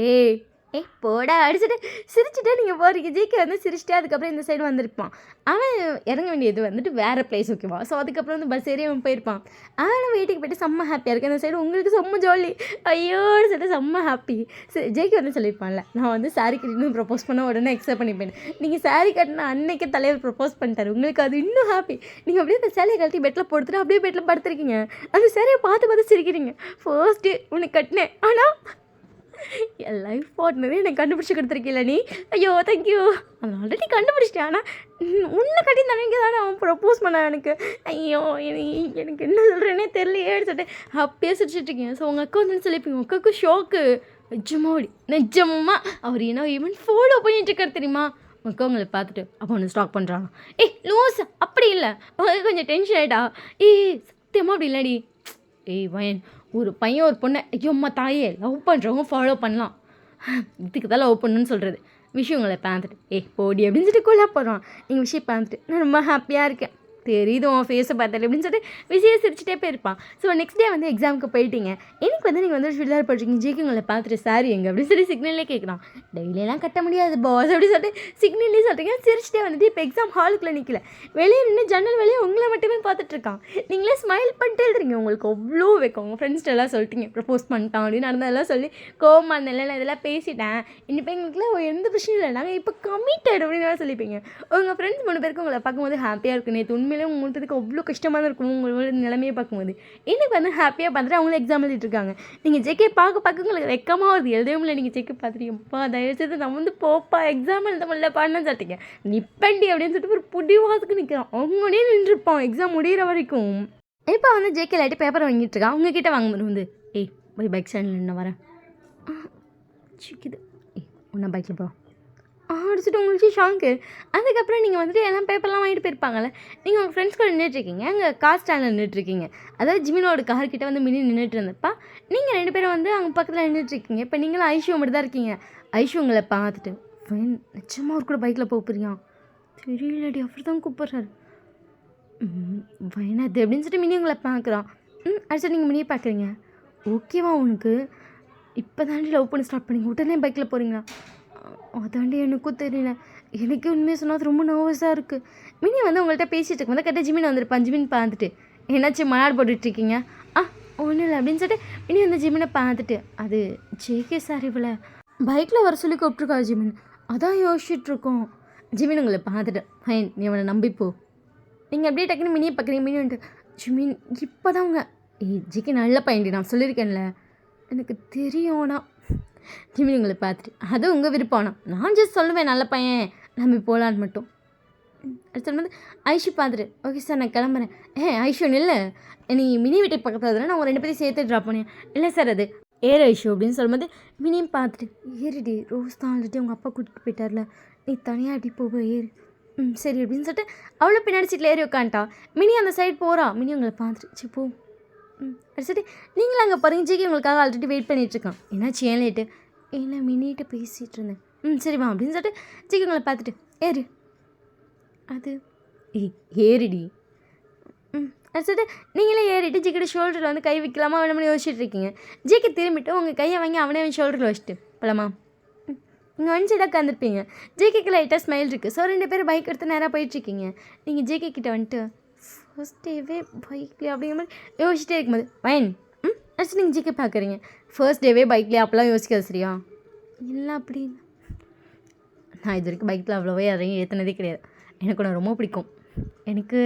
ஏய் ஏய் போடா அடிச்சுட்டு சிரிச்சுட்டே நீங்கள் போகிறீங்க. ஜிகே வந்து சிரிச்சுட்டு அதுக்கப்புறம் இந்த சைடு வந்திருப்பான். அவன் இறங்க வேண்டியது வந்துட்டு வேறு பிளேஸ் ஓகேவா. ஸோ அதுக்கப்புறம் வந்து பஸ் ஏறி அவன் போயிருப்பான். அவன் வீட்டுக்கு போய்ட்டு செம்ம ஹாப்பியாக இருக்கு. அந்த சைடு உங்களுக்கு செம்ம ஜாலி ஐயோன்னு சொல்லிட்டு செம்ம ஹாப்பி. சரி ஜெய்க்கு வந்து சொல்லியிருப்பான்ல, நான் வந்து சாரி கட்டின்னு ப்ரப்போஸ் பண்ண உடனே அக்செப்ட் பண்ணிப்பேன். நீங்கள் சாரி கட்டினா அன்னைக்கே தலைவர் ப்ரப்போஸ் பண்ணிட்டாரு. உங்களுக்கு அது இன்னும் ஹாப்பி. நீங்கள் அப்படியே அந்த சேலையை கழட்டி பெட்டில் போடுத்துட்டு அப்படியே பெட்டில் படுத்துருக்கீங்க. அந்த சேலையை பார்த்து பார்த்து சிரிக்கிறீங்க. ஃபர்ஸ்ட் டே உனக்கு கட்டினேன், ஆனால் என் லைஃப் பார்ட்னரே எனக்கு கண்டுபிடிச்சி கொடுத்துருக்கீல நீ. ஐயோ தேங்க்யூ. அவன் ஆல்ரெடி கண்டுபிடிச்சிட்டேன். ஆனால் உன்னை கட்டி தனிங்க தானே அவன் ப்ரப்போஸ் பண்ணான் எனக்கு. ஐயோ எனக்கு என்ன சொல்கிறேன்னே தெரியலையேன்னு சொல்லிட்டு ஹாப்பியாக சிரிச்சிட்ருக்கீங்க. ஸோ உங்கள் அக்கா வந்து சொல்லிப்பீங்க. உங்கள் அக்காவுக்கு ஷோக்கு. நிஜமா அவர் என்ன ஈவன் ஃபாலோ பண்ணிட்டுருக்காரு தெரியுமா. உங்கள் அக்கா உங்களை பார்த்துட்டு அப்போ ஒன்று ஸ்டாக் பண்ணுறாங்க. ஏய் லூஸ் அப்படி இல்லை, கொஞ்சம் டென்ஷன் ஆகிட்டா. சத்தியமாக அப்படி இல்லடி. வயன் ஒரு பையன் ஒரு பொண்ணை ஐயோம்மா தாயே லவ் பண்ணுறவங்க ஃபாலோ பண்ணலாம். இதுக்கு தான் லவ் பண்ணணுன்னு சொல்கிறது. விஷயங்களை பார்த்துட்டு போடி அப்படின்னு சொல்லிட்டு கொள்ள போகிறான். நீங்கள் விஷயம் பார்த்துட்டு நான் ரொம்ப ஹாப்பியாக இருக்கேன், தெரியுது உன் ஃபேஸை பார்த்தாலே அப்படின்னு சொல்லிட்டு விஷயம் சிரிச்சிட்டே போயிருப்பான். ஸோ நெக்ஸ்ட் டே வந்து எக்ஸாமுக்கு போயிட்டீங்க. எனக்கு வந்து நீங்கள் வந்து சுடிதார் போட்டிருக்கீங்க. ஜிக்கு உங்களை பார்த்துட்டு சாரி எங்கே அப்படின்னு சொல்லி சிக்னல்லே கேட்குறான். டெய்லியெல்லாம் கட்ட முடியாது பாஸ் அப்படின்னு சொல்லிட்டு சிக்னல்லே சொல்கிறீங்க. சிரிச்சிட்டே வந்துட்டு இப்போ எக்ஸாம் ஹாலுக்குள்ளே நிற்கல, வெளியே நின்று ஜன்னல் வெளியே உங்களை மட்டுமே பார்த்துட்ருக்கான். நீங்களே ஸ்மைல் பண்ணிட்டே எழுதுறீங்க. உங்களுக்கு அவ்வளோ வைக்கும். உங்கள் ஃப்ரெண்ட்ஸ்ட்டு எல்லாம் சொல்லிட்டீங்க ப்ரப்போஸ் பண்ணிட்டான் அப்படின்னு நடந்ததெல்லாம் சொல்லி கோவமாக இருந்தேன், நான் இதெல்லாம் பேசிட்டேன், இப்போ எங்களுக்குலாம் எந்த பிரச்சனையும் இல்லை, நாங்கள் இப்போ கமிட்டட் அப்படின்னு சொல்லிப்பீங்க. உங்கள் ஃப்ரெண்ட்ஸ் 3 பேருக்கு உங்களை பார்க்கும்போது ஹாப்பியாக இருக்கும். நேற்று உண்மையிலே உங்களுக்கு அவ்வளோ கஷ்டமாக தான் இருக்கும் உங்களோட நிலைமையை பார்க்கும்போது. எனக்கு வந்து ஹாப்பியாக பார்த்துட்டு அவங்களும் எக்ஸாம் எழுதிட்டு இருக்காங்க. நீங்கள் ஜெகே பார்க்க உங்களுக்கு வெக்கமாக வருது. எழுதவும் இல்லை. நீங்கள் ஜெகே பார்த்துட்டீங்கப்பா தயவுசெய்து நான் வந்து போப்பா எக்ஸாம் எழுத முடியல பான்னு சொல்லிட்டீங்க. நிப்பண்டி அப்படின்னு சொல்லிட்டு ஒரு புடிவாசத்துக்கு நிற்கிறான். அவங்களே நின்றுருப்பான் எக்ஸாம் முடிகிற வரைக்கும். இப்போ வந்து ஜேகே லைட்டு பேப்பர் வாங்கிட்டு இருக்கான். அவங்கக்கிட்ட வாங்கும்போது வந்து போய் பைக் ஸ்டாண்டில் நின்று வரேன் சிக்குது. ஒன்றா பைக்கில் போகிறோம் அடிச்சுட்டு உங்களுக்கு ஷாங்கு. அதுக்கப்புறம் நீங்கள் வந்துட்டு எல்லாம் பேப்பர்லாம் வாங்கிட்டு போயிருப்பாங்கல்ல. நீங்கள் உங்கள் ஃப்ரெண்ட்ஸ் கூட நின்றுட்டுருக்கீங்க. அங்கே கார் ஸ்டாண்டில் நின்றுட்டுருக்கீங்க. அதாவது ஜிமினோட கார்கிட்ட வந்து மினி நின்றுட்டு இருந்தப்பா நீங்கள் 2 பேரும் வந்து அவங்க பக்கத்தில் நின்றுட்டுருக்கீங்க. இப்போ நீங்களும் ஐஷு மட்டும் தான் இருக்கீங்க. ஐஷு உங்களை பார்த்துட்டு நிச்சயமாக ஒரு கூட பைக்கில் போகிறீங்க தெரியலடி அவர் தான் கூப்பிட்றாரு வயனாது அப்படின்னு சொல்லிட்டு மினி உங்களை பார்க்குறான். அடிச்சுட்டு நீங்கள் மினியை பார்க்குறீங்க. ஓகேவா உனக்கு இப்போ தாண்டி லவ் பண்ணி ஸ்டார்ட் பண்ணிங்க உடனே பைக்கில் போகிறீங்களா. அதாண்டி எனக்கும் தெரியல. எனக்கு உண்மையாக சொன்னால் அது ரொம்ப நர்வஸாக இருக்குது. மினி வந்து உங்கள்கிட்ட பேசிகிட்டு இருக்கும் போது கரெக்டாக ஜிமின் வந்துருப்பான். ஜிமின் பார்த்துட்டு என்னாச்சு மணாடு போட்டுட்ருக்கீங்க. ஒன்றும் இல்லை அப்படின்னு சொல்லிட்டு மினி வந்து ஜிமினை பார்த்துட்டு அது ஜேகே சார் இவ்வளோ பைக்கில் வர சொல்லி கூப்பிட்ருக்கா ஜிமின். அதான் யோசிச்சுட்ருக்கோம். ஜிமின் உங்களை பார்த்துட்டு ஃபைன் நீ அவனை நம்பிப்போ. நீங்கள் அப்படியே டக்குன்னு மினியை பார்க்குறீங்க. மினி வந்துட்டு ஜிமின் இப்போ தான் அவங்க ஜிகே நல்ல பையன்டி நான் சொல்லியிருக்கேன்ல எனக்கு தெரியும்னா. ஜிமின் உங்களை பார்த்துட்டு அது உங்கள் விருப்பம்னா நான் ஜஸ்ட் சொல்லுவேன் நல்ல பையன் நம்பி போகலான்னு மட்டும். அடுத்து வந்து ஐஷு பார்த்துட்டு ஓகே சார் நான் கிளம்புறேன். ஐஷு இல்லை நீ மினி வீட்டுக்கு பக்கத்தில் இருந்தால் நான் 2 பேரையும் சேர்த்து ட்ராப் பண்ணேன். இல்லை சார் அது ஏறு ஐஷு அப்படின்னு சொல்லும்போது மினியும் பார்த்துட்டு ஏறிடி ரோஸ் தான் ஆல்ரெடி அவங்க அப்பா கூட்டிகிட்டு போயிட்டார்ல நீ தனியாக அடி போக ஏறு. சரி அப்படின்னு சொல்லிட்டு அவ்வளோ பின்னாடி சீட்டில் ஏறி உட்காந்துட்டா. மினி அந்த சைடு போகிறா. மினி உங்களை பார்த்துட்டு போ அடிச்சுட்டு நீங்களும் அங்கே பாருங்க. ஜிகே உங்களுக்காக ஆல்ரெடி வெயிட் பண்ணிகிட்ருக்கான். என்னாச்சு ஏன் லேட்டு. இல்லை மினிகிட்ட பேசிகிட்டு இருந்தேன். சரிம்மா அப்படின்னு சொல்லிட்டு ஜிகே உங்களை பார்த்துட்டு ஏறு அது ஏறிடி. அடிச்சுட்டு நீங்களே ஏறிட்டு ஜிக்கிட்ட ஷோல்டரில் வந்து கை வைக்கலாமா வேணும்னு யோசிச்சுட்டு இருக்கீங்க. ஜிகே திரும்பிட்டு உங்கள் கையை வாங்கி அவனே ஷோல்டரில் வச்சுட்டு போலாமா இங்கே ஒன் சைடாக உட்காந்துருப்பீங்க. ஜேகேக்கு லைட்டாக ஸ்மைல் இருக்குது. ஸோ 2 பேர் பைக் எடுத்து நேராக போயிட்டுருக்கீங்க. நீங்கள் ஜேகே கிட்ட வந்துட்டு ஃபர்ஸ்ட் டேவே பைக்லேயே அப்படிங்கிற மாதிரி யோசிச்சுட்டே இருக்கும்போது வயன் அடிச்சு நீங்கள் ஜிகே பார்க்குறீங்க. ஃபர்ஸ்ட் டேவே பைக்லேயே அப்போலாம் யோசிக்காது சரியா. இல்லை அப்படின்னு நான் இது வரைக்கும் பைக்கில் அவ்வளோவே யாரையும் ஏற்றினதே கிடையாது. எனக்கு உன்னை ரொம்ப பிடிக்கும். எனக்கு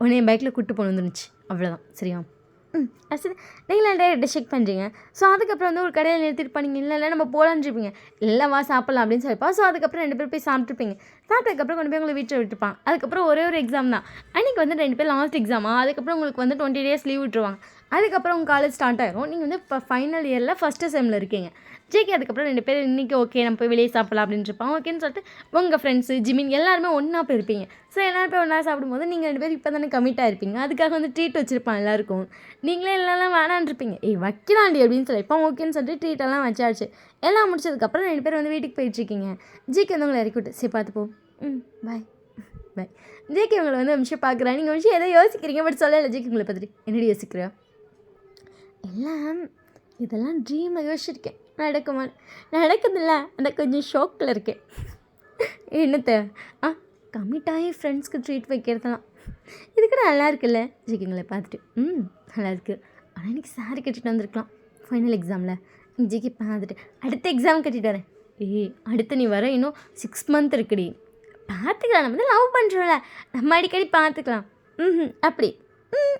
உன்னை என் பைக்கில் கூப்பிட்டு போகணும் வந்துருந்துச்சு அவ்வளோதான் சரியா. சரி நீங்களும் டேரக்டாக செக் பண்ணுறீங்க. ஸோ அதுக்கப்புறம் வந்து ஒரு கடையில் நிறுத்திட்டு பண்ணீங்க. இல்லை நம்ம போகலான்ருப்பீங்க. இல்லை வா சாப்பிட்லாம் அப்படின்னு சொல்லிப்பா. ஸோ அதுக்கப்புறம் 2 பேர் போய் சாப்பிட்ருப்பீங்க. சாப்பிட்டதுக்கப்புறம் கொண்டு போய் உங்களை வீட்டில் விட்டுருப்பாங்க. அதுக்கப்புறம் ஒரே ஒரு எக்ஸாம் தான் அன்றைக்கி வந்து 2 பேர் லாஸ்ட் எக்ஸாமா. அதுக்கப்புறம் உங்களுக்கு வந்து 20 days லீவ் விட்டுருவாங்க. அதுக்கப்புறம் உங்கள் காலேஜ் ஸ்டார்ட் ஆகிரும். நீங்கள் வந்து இப்போ ஃபைனல் இயரில் ஃபஸ்ட்டு செம்மில் இருக்கீங்க. ஜேகே அதுக்கப்புறம் 2 பேர் இன்றைக்கி ஓகே நம்ம போய் வெளியே சாப்பிடலாம் அப்படின்னு இருப்பாங்க. ஓகேன்னு சொல்லிட்டு உங்கள் ஃப்ரெண்ட்ஸு ஜிமின் எல்லாருமே ஒன்றா போயிருப்பீங்க. ஸோ எல்லோரும் போய் ஒன்றா சாப்பிடும்போது நீங்கள் 2 பேர் இப்போ தானே கமிட்டாக இருப்பீங்க. அதுக்காக வந்து ட்ரீட் வச்சுருப்பான் எல்லாருக்கும். நீங்களே எல்லாம் வேணான்ருப்பீங்க. வைக்கலாண்டி அப்படின்னு சொல்லி இப்போ ஓகேன்னு சொல்லிட்டு ட்ரீட்டெல்லாம் வச்சாச்சு. எல்லாம் முடிச்சதுக்கப்புறம் 2 பேர் வந்து வீட்டுக்கு போயிட்டுருக்கீங்க. ஜிகே வந்து உங்களை இறக்கி விட்டு சரி பார்த்துப்போ பாய் பாய். ஜேகே உங்களை வந்து விஷயம் பார்க்குறேன். நீங்கள் விஷயம் எதோ யோசிக்கிறீங்க பட் சொல்லலை. ஜேகே உங்களை பார்த்துட்டு என்னடி யோசிக்கிறா. இதெல்லாம் ட்ரீமில் யோசிச்சிருக்கேன். நடக்குமா? நடக்குதுல்ல, அந்த கொஞ்சம் ஷோக்கில் இருக்கேன். என்னத்த கமிட் ஆகி ஃப்ரெண்ட்ஸ்க்கு ட்ரீட் வைக்கிறதெல்லாம் இது கூட நல்லா இருக்குல்ல ஜிக்கிங்களை பார்த்துட்டு. நல்லா இருக்குது. ஆனால் இன்றைக்கி சாரி கட்டிட்டு வந்திருக்கலாம் ஃபைனல் எக்ஸாமில். ஜிக்கி பார்த்துட்டு அடுத்த எக்ஸாம் கட்டிட்டு வரேன். அடுத்து நீ வர இன்னும் 6 மந்த் இருக்குடி, பார்த்துக்கலாம். நம்ம வந்து லவ் பண்ணுறோம்ல, நம்ம அடிக்கடி பார்த்துக்கலாம். அப்படி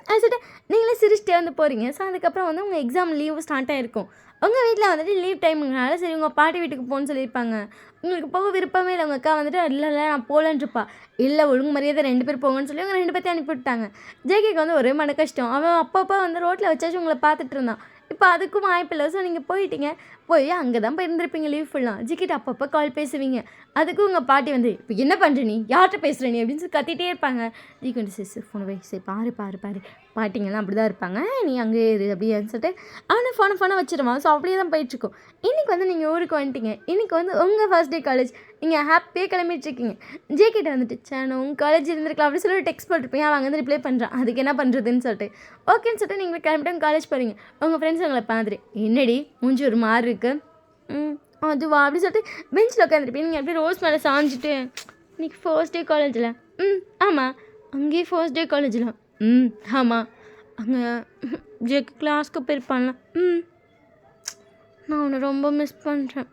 அது சொல்லிட்டு நீங்களே சிரிச்சிட்டே வந்து போகிறீங்க. ஸோ அதுக்கப்புறம் வந்து உங்கள் எக்ஸாம் லீவு ஸ்டார்ட் ஆகிருக்கும். உங்கள் வீட்டில் வந்துட்டு லீவ் டைமுங்கனால சரி உங்கள் பாட்டி வீட்டுக்கு போகணுன்னு சொல்லியிருப்பாங்க. உங்களுக்கு போக விருப்பமே இல்லை. உங்கள் அக்கா வந்துட்டு இல்லை நான் போகலன்ட்ருப்பா. இல்லை ஒழுங்கு மரியாதை 2 பேர் போங்கன்னு சொல்லி உங்கள் 2 பேர்த்தையும் அனுப்பிவிட்டாங்க. ஜேகேக்கு வந்து ஒரே மன கஷ்டம். அவன் அப்பப்போ வந்து ரோட்டில் வச்சாச்சும் உங்களை பார்த்துட்டு இருந்தான். இப்போ அதுக்கும் வாய்ப்பில்லை. ஸோ நீங்கள் போயிட்டீங்க. போய் அங்கே தான் போய் இருந்திருப்பீங்க லீவ் ஃபுல்லாக. ஜிக்கிட்ட அப்பப்போ கால் பேசுவீங்க. அதுக்கும் உங்கள் பாட்டி வந்து இப்போ என்ன பண்ணுற நீ, யார்கிட்ட பேசுகிற நீ அப்படின்னு சொல்லி கத்திகிட்டே இருப்பாங்க. ஜிக்கு வந்து சரி ஃபோனை வை, சரி பாரு பாட்டிங்கெல்லாம் அப்படி தான் இருப்பாங்க, நீ அங்கே இரு அப்படின்னு சொல்லிட்டு அவனை ஃபோனை வச்சிருவான். ஸோ அப்படியே தான் போயிட்டுருக்கோம். இன்றைக்கி வந்து நீங்கள் ஊருக்கு வந்துட்டீங்க. இன்றைக்கி வந்து உங்கள் ஃபர்ஸ்ட் டே காலேஜ். நீங்கள் ஹாப்பியாக கிளம்பிட்டுருக்கீங்க. ஜேகிட்ட வந்துட்டு சேனல் உங்கள் காலேஜ் இருந்திருக்கலாம் அப்படின்னு சொல்லி டெக்ஸ்ட் போட்டிருப்பீங்க. அவன் வந்து ரிப்ளை பண்ணுறான். அதுக்கு என்ன பண்ணுறதுன்னு சொல்லிட்டு ஓகேன்னு சொல்லிட்டு நீங்கள் கிளம்பிட்டு காலேஜ் போகிறீங்க. உங்கள் ஃப்ரெண்ட்ஸ் உங்களை பார்த்துட்டு என்னடி மூஞ்சி ஒரு மாதிரி இருக்குது, அதுவா அப்படி சொல்லிட்டு பெஞ்சில் உட்காந்துருப்பீங்க. நீங்கள் அப்படியே ரோஸ் மேலே சாஞ்சிட்டு இன்றைக்கி ஃபர்ஸ்ட் டே காலேஜில் ஆமாம் அங்கேயே ஃபர்ஸ்ட் டே காலேஜில் ஆமாம் அங்கே ஜேக்கு கிளாஸ்க்கு போயிருப்பான்ல நான் உன்னை ரொம்ப மிஸ் பண்ணுறேன்.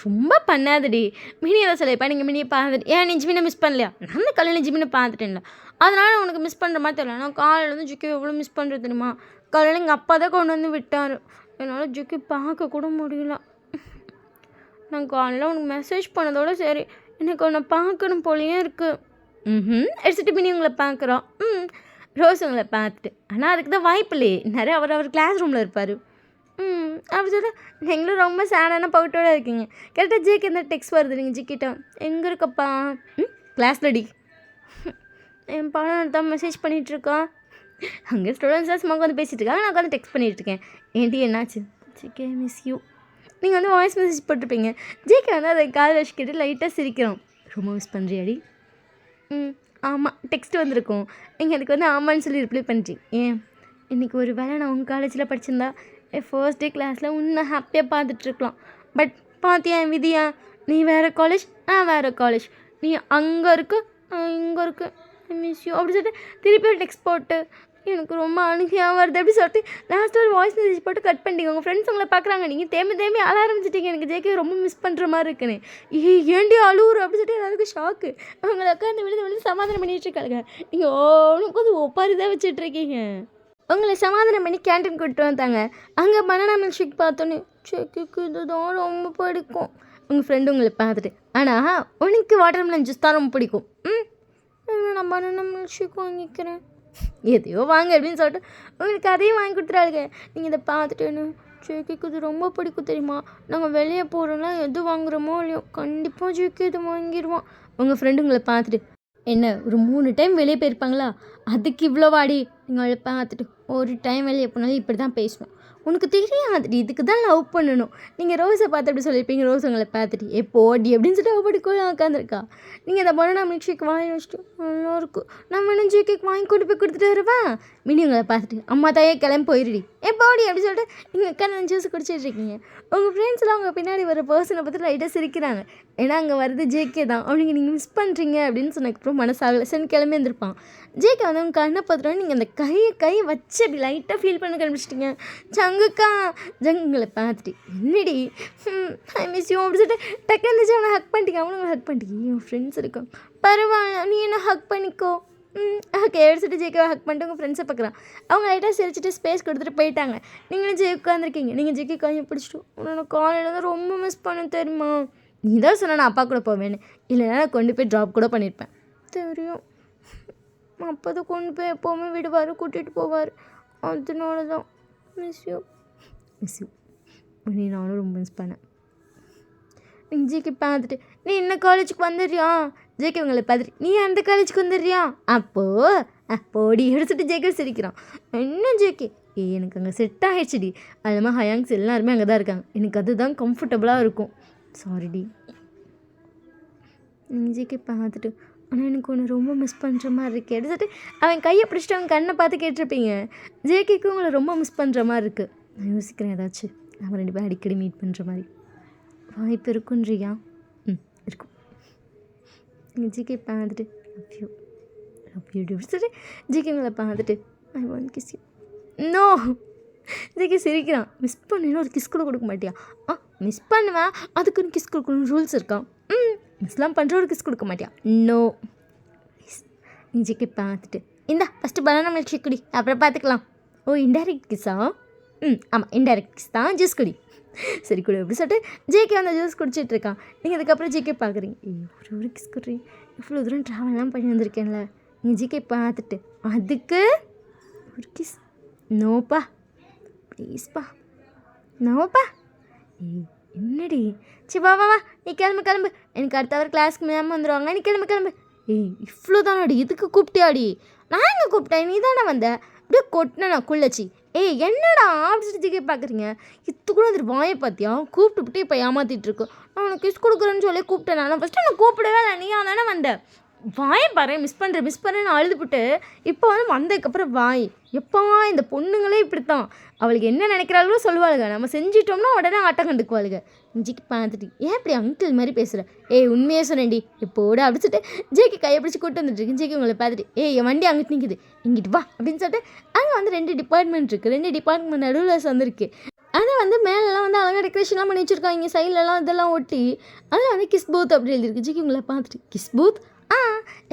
ரொம்ப பண்ணாதடி. மினி எதாவது சொல்லிப்பா. நீங்கள் மினியை பார்த்துட்டு ஏன் நீ ஜிமினை மிஸ் பண்ணலையா? நான் தான் காலையில் ஜிமினை பார்த்துட்டேன்ல, அதனால் உனக்கு மிஸ் பண்ணுற மாதிரி தெரியல. நான் காலையில் வந்து ஜிக்கி எவ்வளோ மிஸ் பண்ணுறது தெரியுமா? காலையில் எங்கள் அப்பா தான் கொண்டு வந்து விட்டார். என்னால் ஜிக்கி பார்க்க கூட முடியல. நான் காலையில் உனக்கு மெசேஜ் பண்ணதோட சரி, எனக்கு உன்னை பார்க்கணும் போலேயே இருக்குது. எடுத்துகிட்டு மினி உங்களை பார்க்குறோம். ரோஸ் உங்களை பார்த்துட்டு ஆனால் அதுக்கு தான் வாய்ப்பு இல்லையே. நிறைய அவர் கிளாஸ் ரூமில் இருப்பார். அப்படி சொல்லிட்டு நீங்களும் ரொம்ப சேடான பவுட்டோடு இருக்கீங்க. கரெக்டாக ஜேக்கு எந்த டெக்ஸ்ட் வருது நீங்கள் ஜிக்கிட்ட எங்கே இருக்கப்பா? கிளாஸ்லடி என் படம் தான் மெசேஜ் பண்ணிகிட்ருக்கான். அங்கே ஸ்டூடெண்ட்ஸாக சும்மா உட்காந்து பேசிகிட்டு இருக்காங்க, நான் உட்காந்து டெக்ஸ்ட் பண்ணிகிட்ருக்கேன். ஏன்டி என்னாச்சு? GK miss you. நீங்கள் வந்து வாய்ஸ் மெசேஜ் போட்டிருப்பீங்க. ஜேகே வந்து அதை கால் வச்சுக்கிட்டு லைட்டாக சிரிக்கிறோம். ரொம்ப மிஸ் பண்ணுறியாடி? ஆமாம் டெக்ஸ்ட் வந்திருக்கும். நீங்கள் அதுக்கு வந்து ஆமான்னு சொல்லி ரிப்ளை பண்ணுறீங்க. ஏன் இன்றைக்கி ஒரு வேளை நான் உங்கள் காலேஜில் படிச்சிருந்தா ஃபர்ஸ்ட் டே கிளாஸில் இன்னும் ஹாப்பியாக பார்த்துட்ருக்கலாம். பட் பார்த்தியா என் விதியா? நீ வேறு காலேஜ், நான் வேறு காலேஜ். நீ அங்கே இருக்கு, நான் இங்கே இருக்கு. ஐ மிஸ் யூ அப்படி சொல்லிட்டு திருப்பி டெக்ஸ்ட் போட்டு எனக்கு ரொம்ப அழுகையாக வருது அப்படி சொல்லிட்டு லாஸ்ட்டு ஒரு வாய்ஸ் மெசேஜ் போட்டு கட் பண்ணிட்டீங்க. உங்கள் ஃப்ரெண்ட்ஸ் உங்களை பார்க்குறாங்க. நீங்கள் தேம்பி அழ ஆரம்பிச்சிட்டிங்க. எனக்கு ஜேகே ரொம்ப மிஸ் பண்ணுற மாதிரி இருக்குன்னு. ஏண்டி அழுவுற அப்படி சொல்லிட்டு எல்லாருக்கும் ஷாக்கு. அவங்களை உட்காந்து விழுந்து சமாதானம் பண்ணிகிட்டு இருக்காங்க. நீங்கள் உனக்கு வந்து ஒப்பாரி தான் வச்சுட்ருக்கீங்க. உங்களை சமாதானம் பண்ணி கேன்டீன் கூப்பிட்டு வந்தாங்க. அங்கே பனானா மில்க் ஷேக் பார்த்தோன்னே செக்குக்கு இதுதான் ரொம்ப பிடிக்கும். உங்கள் ஃப்ரெண்டு உங்களை பார்த்துட்டு ஆனால் உனக்கு வாட்டர்மெலன் ஜூஸ் தான் ரொம்ப பிடிக்கும். நான் பனானா மில்க் ஷேக் வாங்கிக்கிறேன். எதையோ வாங்க அப்படின்னு சொல்லிட்டு உங்களுக்கு அதையும் வாங்கி கொடுத்துறாளுங்க. நீங்கள் இதை பார்த்துட்டு ஜேக்கு இது ரொம்ப பிடிக்கும் தெரியுமா? நாங்கள் வெளியே போகிறோம்லாம் எது வாங்குகிறோமோ இல்லையோ கண்டிப்பாக ஜேக்கு இது வாங்கிடுவோம். உங்கள் ஃப்ரெண்டு உங்களை பார்த்துட்டு என்ன ஒரு 3 டைம் வெளியே போயிருப்பாங்களா, அதுக்கு இவ்வளோ வாடி? நீங்கள் பார்த்துட்டு ஒரு டைம் வெளியே போனாலும் இப்படி தான் பேசுவேன். உனக்கு தெரியாது, இதுக்கு தான் லவ் பண்ணணும். நீங்கள் ரோஸை பார்த்து அப்படி சொல்லியிருப்பீங்க. ரோஸ் உங்களை பார்த்துட்டு எப்போடி அப்படின்னு சொல்லிட்டு அவள் படிக்கோல உட்காந்துருக்கா. நீங்கள் இந்த பனானா மில்க் ஷேக் வாங்கி வச்சுட்டு நல்லாயிருக்கும், நான் வேணும் கேக் வாங்கி கொண்டு போய் கொடுத்துட்டு வருவேன். மினி உங்களை பார்த்துட்டு அம்மா தாயே கிளம்பி போயிடுடி எப்போடி அப்படி சொல்லிட்டு நீங்கள் உட்காந்து ஜூஸ் குடிச்சிட்டு இருக்கீங்க. உங்கள் ஃப்ரெண்ட்ஸ்லாம் அவங்க பின்னாடி வர பர்சனை பார்த்து லைட்டாக சிரிக்கிறாங்க. ஏன்னா அங்கே வருது ஜேகே தான். அப்படிங்க நீங்கள் மிஸ் பண்ணுறீங்க அப்படின்னு சொன்னதுக்கப்புறம் மனசாகலை சரி கிளம்பி இருந்திருப்பான். ஜேகே வந்து உங்கள் கண்ணை பார்த்துட்டு நீங்கள் அந்த கை வச்சு அப்படி லைட்டாக ஃபீல் பண்ண கண்டுபிடிச்சிட்டிங்க. ஜங்குக்கா ஜங்குங்களை பார்த்துட்டு என்னடி ஐ மிஸ் யூ அப்படி சொல்லிட்டு டக்கு இருந்துச்சு அவனை ஹக் பண்ணிட்டீங்க. அவனுங்களை ஹக் பண்ணிட்டீங்க. என் ஃப்ரெண்ட்ஸ் இருக்கும் பரவாயில்ல நீ என்ன ஹக் பண்ணிக்கோ. ஓகே எடுத்துகிட்டு ஜேகே ஹக் பண்ணிட்டு உங்கள் ஃப்ரெண்ட்ஸை பார்க்குறான். அவங்க லைட்டாக சிரிச்சிட்டு ஸ்பேஸ் கொடுத்துட்டு போயிட்டாங்க. நீங்களும் ஜே உட்காந்துருக்கீங்க. நீங்கள் ஜேகே கையை பிடிச்சிட்டு உன்னோட காலையில் தான் ரொம்ப மிஸ் பண்ண தெரியுமா? நீ தான் சொன்ன நான் அப்பா கூட போவேன்னு. இல்லைன்னா நான் கொண்டு போய் ட்ராப் கூட பண்ணியிருப்பேன். தெரியும், அப்போ தான் கொண்டு போய் எப்போவுமே விடுவார், கூட்டிகிட்டு போவார். அதனால தான் மிஸ் யூ நீ நானும் ரொம்ப மிஸ் பண்ணேன். நீங்கள் ஜேகே பார்த்துட்டு நீ என்ன காலேஜுக்கு வந்துடுறியா? ஜேகே உங்களை பார்த்துட்டு நீ அந்த காலேஜுக்கு வந்துடுறியா? அப்போடி எடுத்துட்டு ஜேகே சிரிக்கிறான். என்ன ஜேகே எனக்கு அங்கே செட் ஆகிடுச்சுடி. அதுமாதிரி ஹயாங்ஸ் எல்லாருமே அங்கே தான் இருக்காங்க. எனக்கு அதுதான் கம்ஃபர்டபுளாக இருக்கும். சாரிடி. நீங்கள் ஜேகே பார்த்துட்டு ஆனால் எனக்கு ஒன்று ரொம்ப மிஸ் பண்ணுற மாதிரி இருக்குது எடுத்துட்டு அவன் கையை பிடிச்சிட்டு அவன் கண்ணை பார்த்து கேட்டிருப்பீங்க. ஜேகேக்கு உங்களை ரொம்ப மிஸ் பண்ணுற மாதிரி இருக்குது. நான் யோசிக்கிறேன் ஏதாச்சும் நம்ம 2 பேரும் அடிக்கடி மீட் பண்ணுற மாதிரி வாய்ப்பு இருக்குன்றியா? இருக்கும். நீங்கள் ஜிகே பார்த்துட்டு லவ் யூ சொல்லி ஜிகேங்களை பார்த்துட்டு I want kiss you. No, GK சிரிக்கிறான். மிஸ் பண்ணினா ஒரு கிஸ் கூட கொடுக்க மாட்டியா? மிஸ் பண்ணுவேன், அதுக்குன்னு கிஸ் கொடுக்கணும் ரூல்ஸ் இருக்கான். மிஸ்லாம் பண்ணுற ஒரு கிஸ் கொடுக்க மாட்டியா? No please. நீ ஜிகே பார்த்துட்டு இந்தா ஃபஸ்ட்டு பனானா மில்க் ஷேக் குடி, அப்புறம் பார்த்துக்கலாம். ஓ இன்டைரக்ட் கிஸ்ஸா? ஆமாம் இன்டைரக்ட் கிஸ் தான், ஜூஸ் குடி. சரி குடி அப்படி சொல்லிட்டு ஜேகே வந்து ஜூஸ் குடிச்சிட்டு இருக்கான். நீங்கள் அதுக்கப்புறம் ஜிகே பார்க்குறீங்க. ஒரு கிஸ் குடுறீங்க, இவ்வளோ தூரம் ட்ராவல்லாம் பண்ணி வந்திருக்கேன்ல. நீங்கள் ஜிகே பார்த்துட்டு அதுக்கு ஒரு கிஸ்? நோப்பா ப்ளீஸ்ப்பா, நோப்பா. என்னடி? சரி வா வா வா, நீ கிளம்பு. எனக்கு அடுத்த அவர் கிளாஸ்க்கு மேம் வந்துடுவாங்க, நீ கிளம்பு. இவ்வளோ தானாடி, இதுக்கு கூப்பிட்டியாடி? நான் எங்கே கூப்பிட்டேன், நீ தானே வந்த. அப்படியே கொட்டினா குள்ளச்சி. என்னடா அப்படி சொல்லி ஜிகே பார்க்குறீங்க? இது கூட அது வாயை பார்த்தியா? கூப்பிட்டுவிட்டு இப்போ ஏமாற்றிட்டு இருக்கு. நான் உனக்கு கிஸ் கொடுக்குறேன்னு சொல்லி கூப்பிட்டேன். நான் ஃபஸ்ட்டு நான் கூப்பிடவே இல்லை, நீ தானே வந்த. வாயை பாரு, மிஸ் பண்ணுறேன்னு அழுதுபிட்டு இப்போ வந்து வந்ததுக்கப்புறம் வாய். எப்போ இந்த பொண்ணுங்களே இப்படித்தான், அவளுக்கு என்ன நினைக்கிறாளோ சொல்லுவாளுங்க, நம்ம செஞ்சிட்டோம்னா உடனே ஆட்டம் கண்டுக்குவாளுங்க. ஜிக்கு பார்த்துட்டு ஏன் இப்படி அங்கிள் மாதிரி பேசுகிற? உண்மையே சொன்னேன்டி எப்போட அப்படிச்சிட்டு ஜேக்கு கையை பிடிச்சி கூட்டு வந்துட்டுருக்கு. ஜேக்கு உங்களை பார்த்துட்டு என் வண்டி அங்கிட்டு நிற்குது, இங்கிட்டு வா அப்படின்னு சொல்லிட்டு அங்கே வந்து 2 டிபார்ட்மெண்ட் இருக்குது. 2 டிபார்ட்மெண்ட் நடுவில் வந்துருக்கு. ஆனால் வந்து மேலெலாம் வந்து அழகாக டெக்கரேஷன்லாம் பண்ணி வச்சுருக்காங்க. இங்கே சைட்லலாம் இதெல்லாம் ஒட்டி அதில் வந்து கிஸ் பூத் அப்படி எழுதிருக்கு. ஜிக்கு உங்களை பார்த்துட்டு கிஸ் பூத்?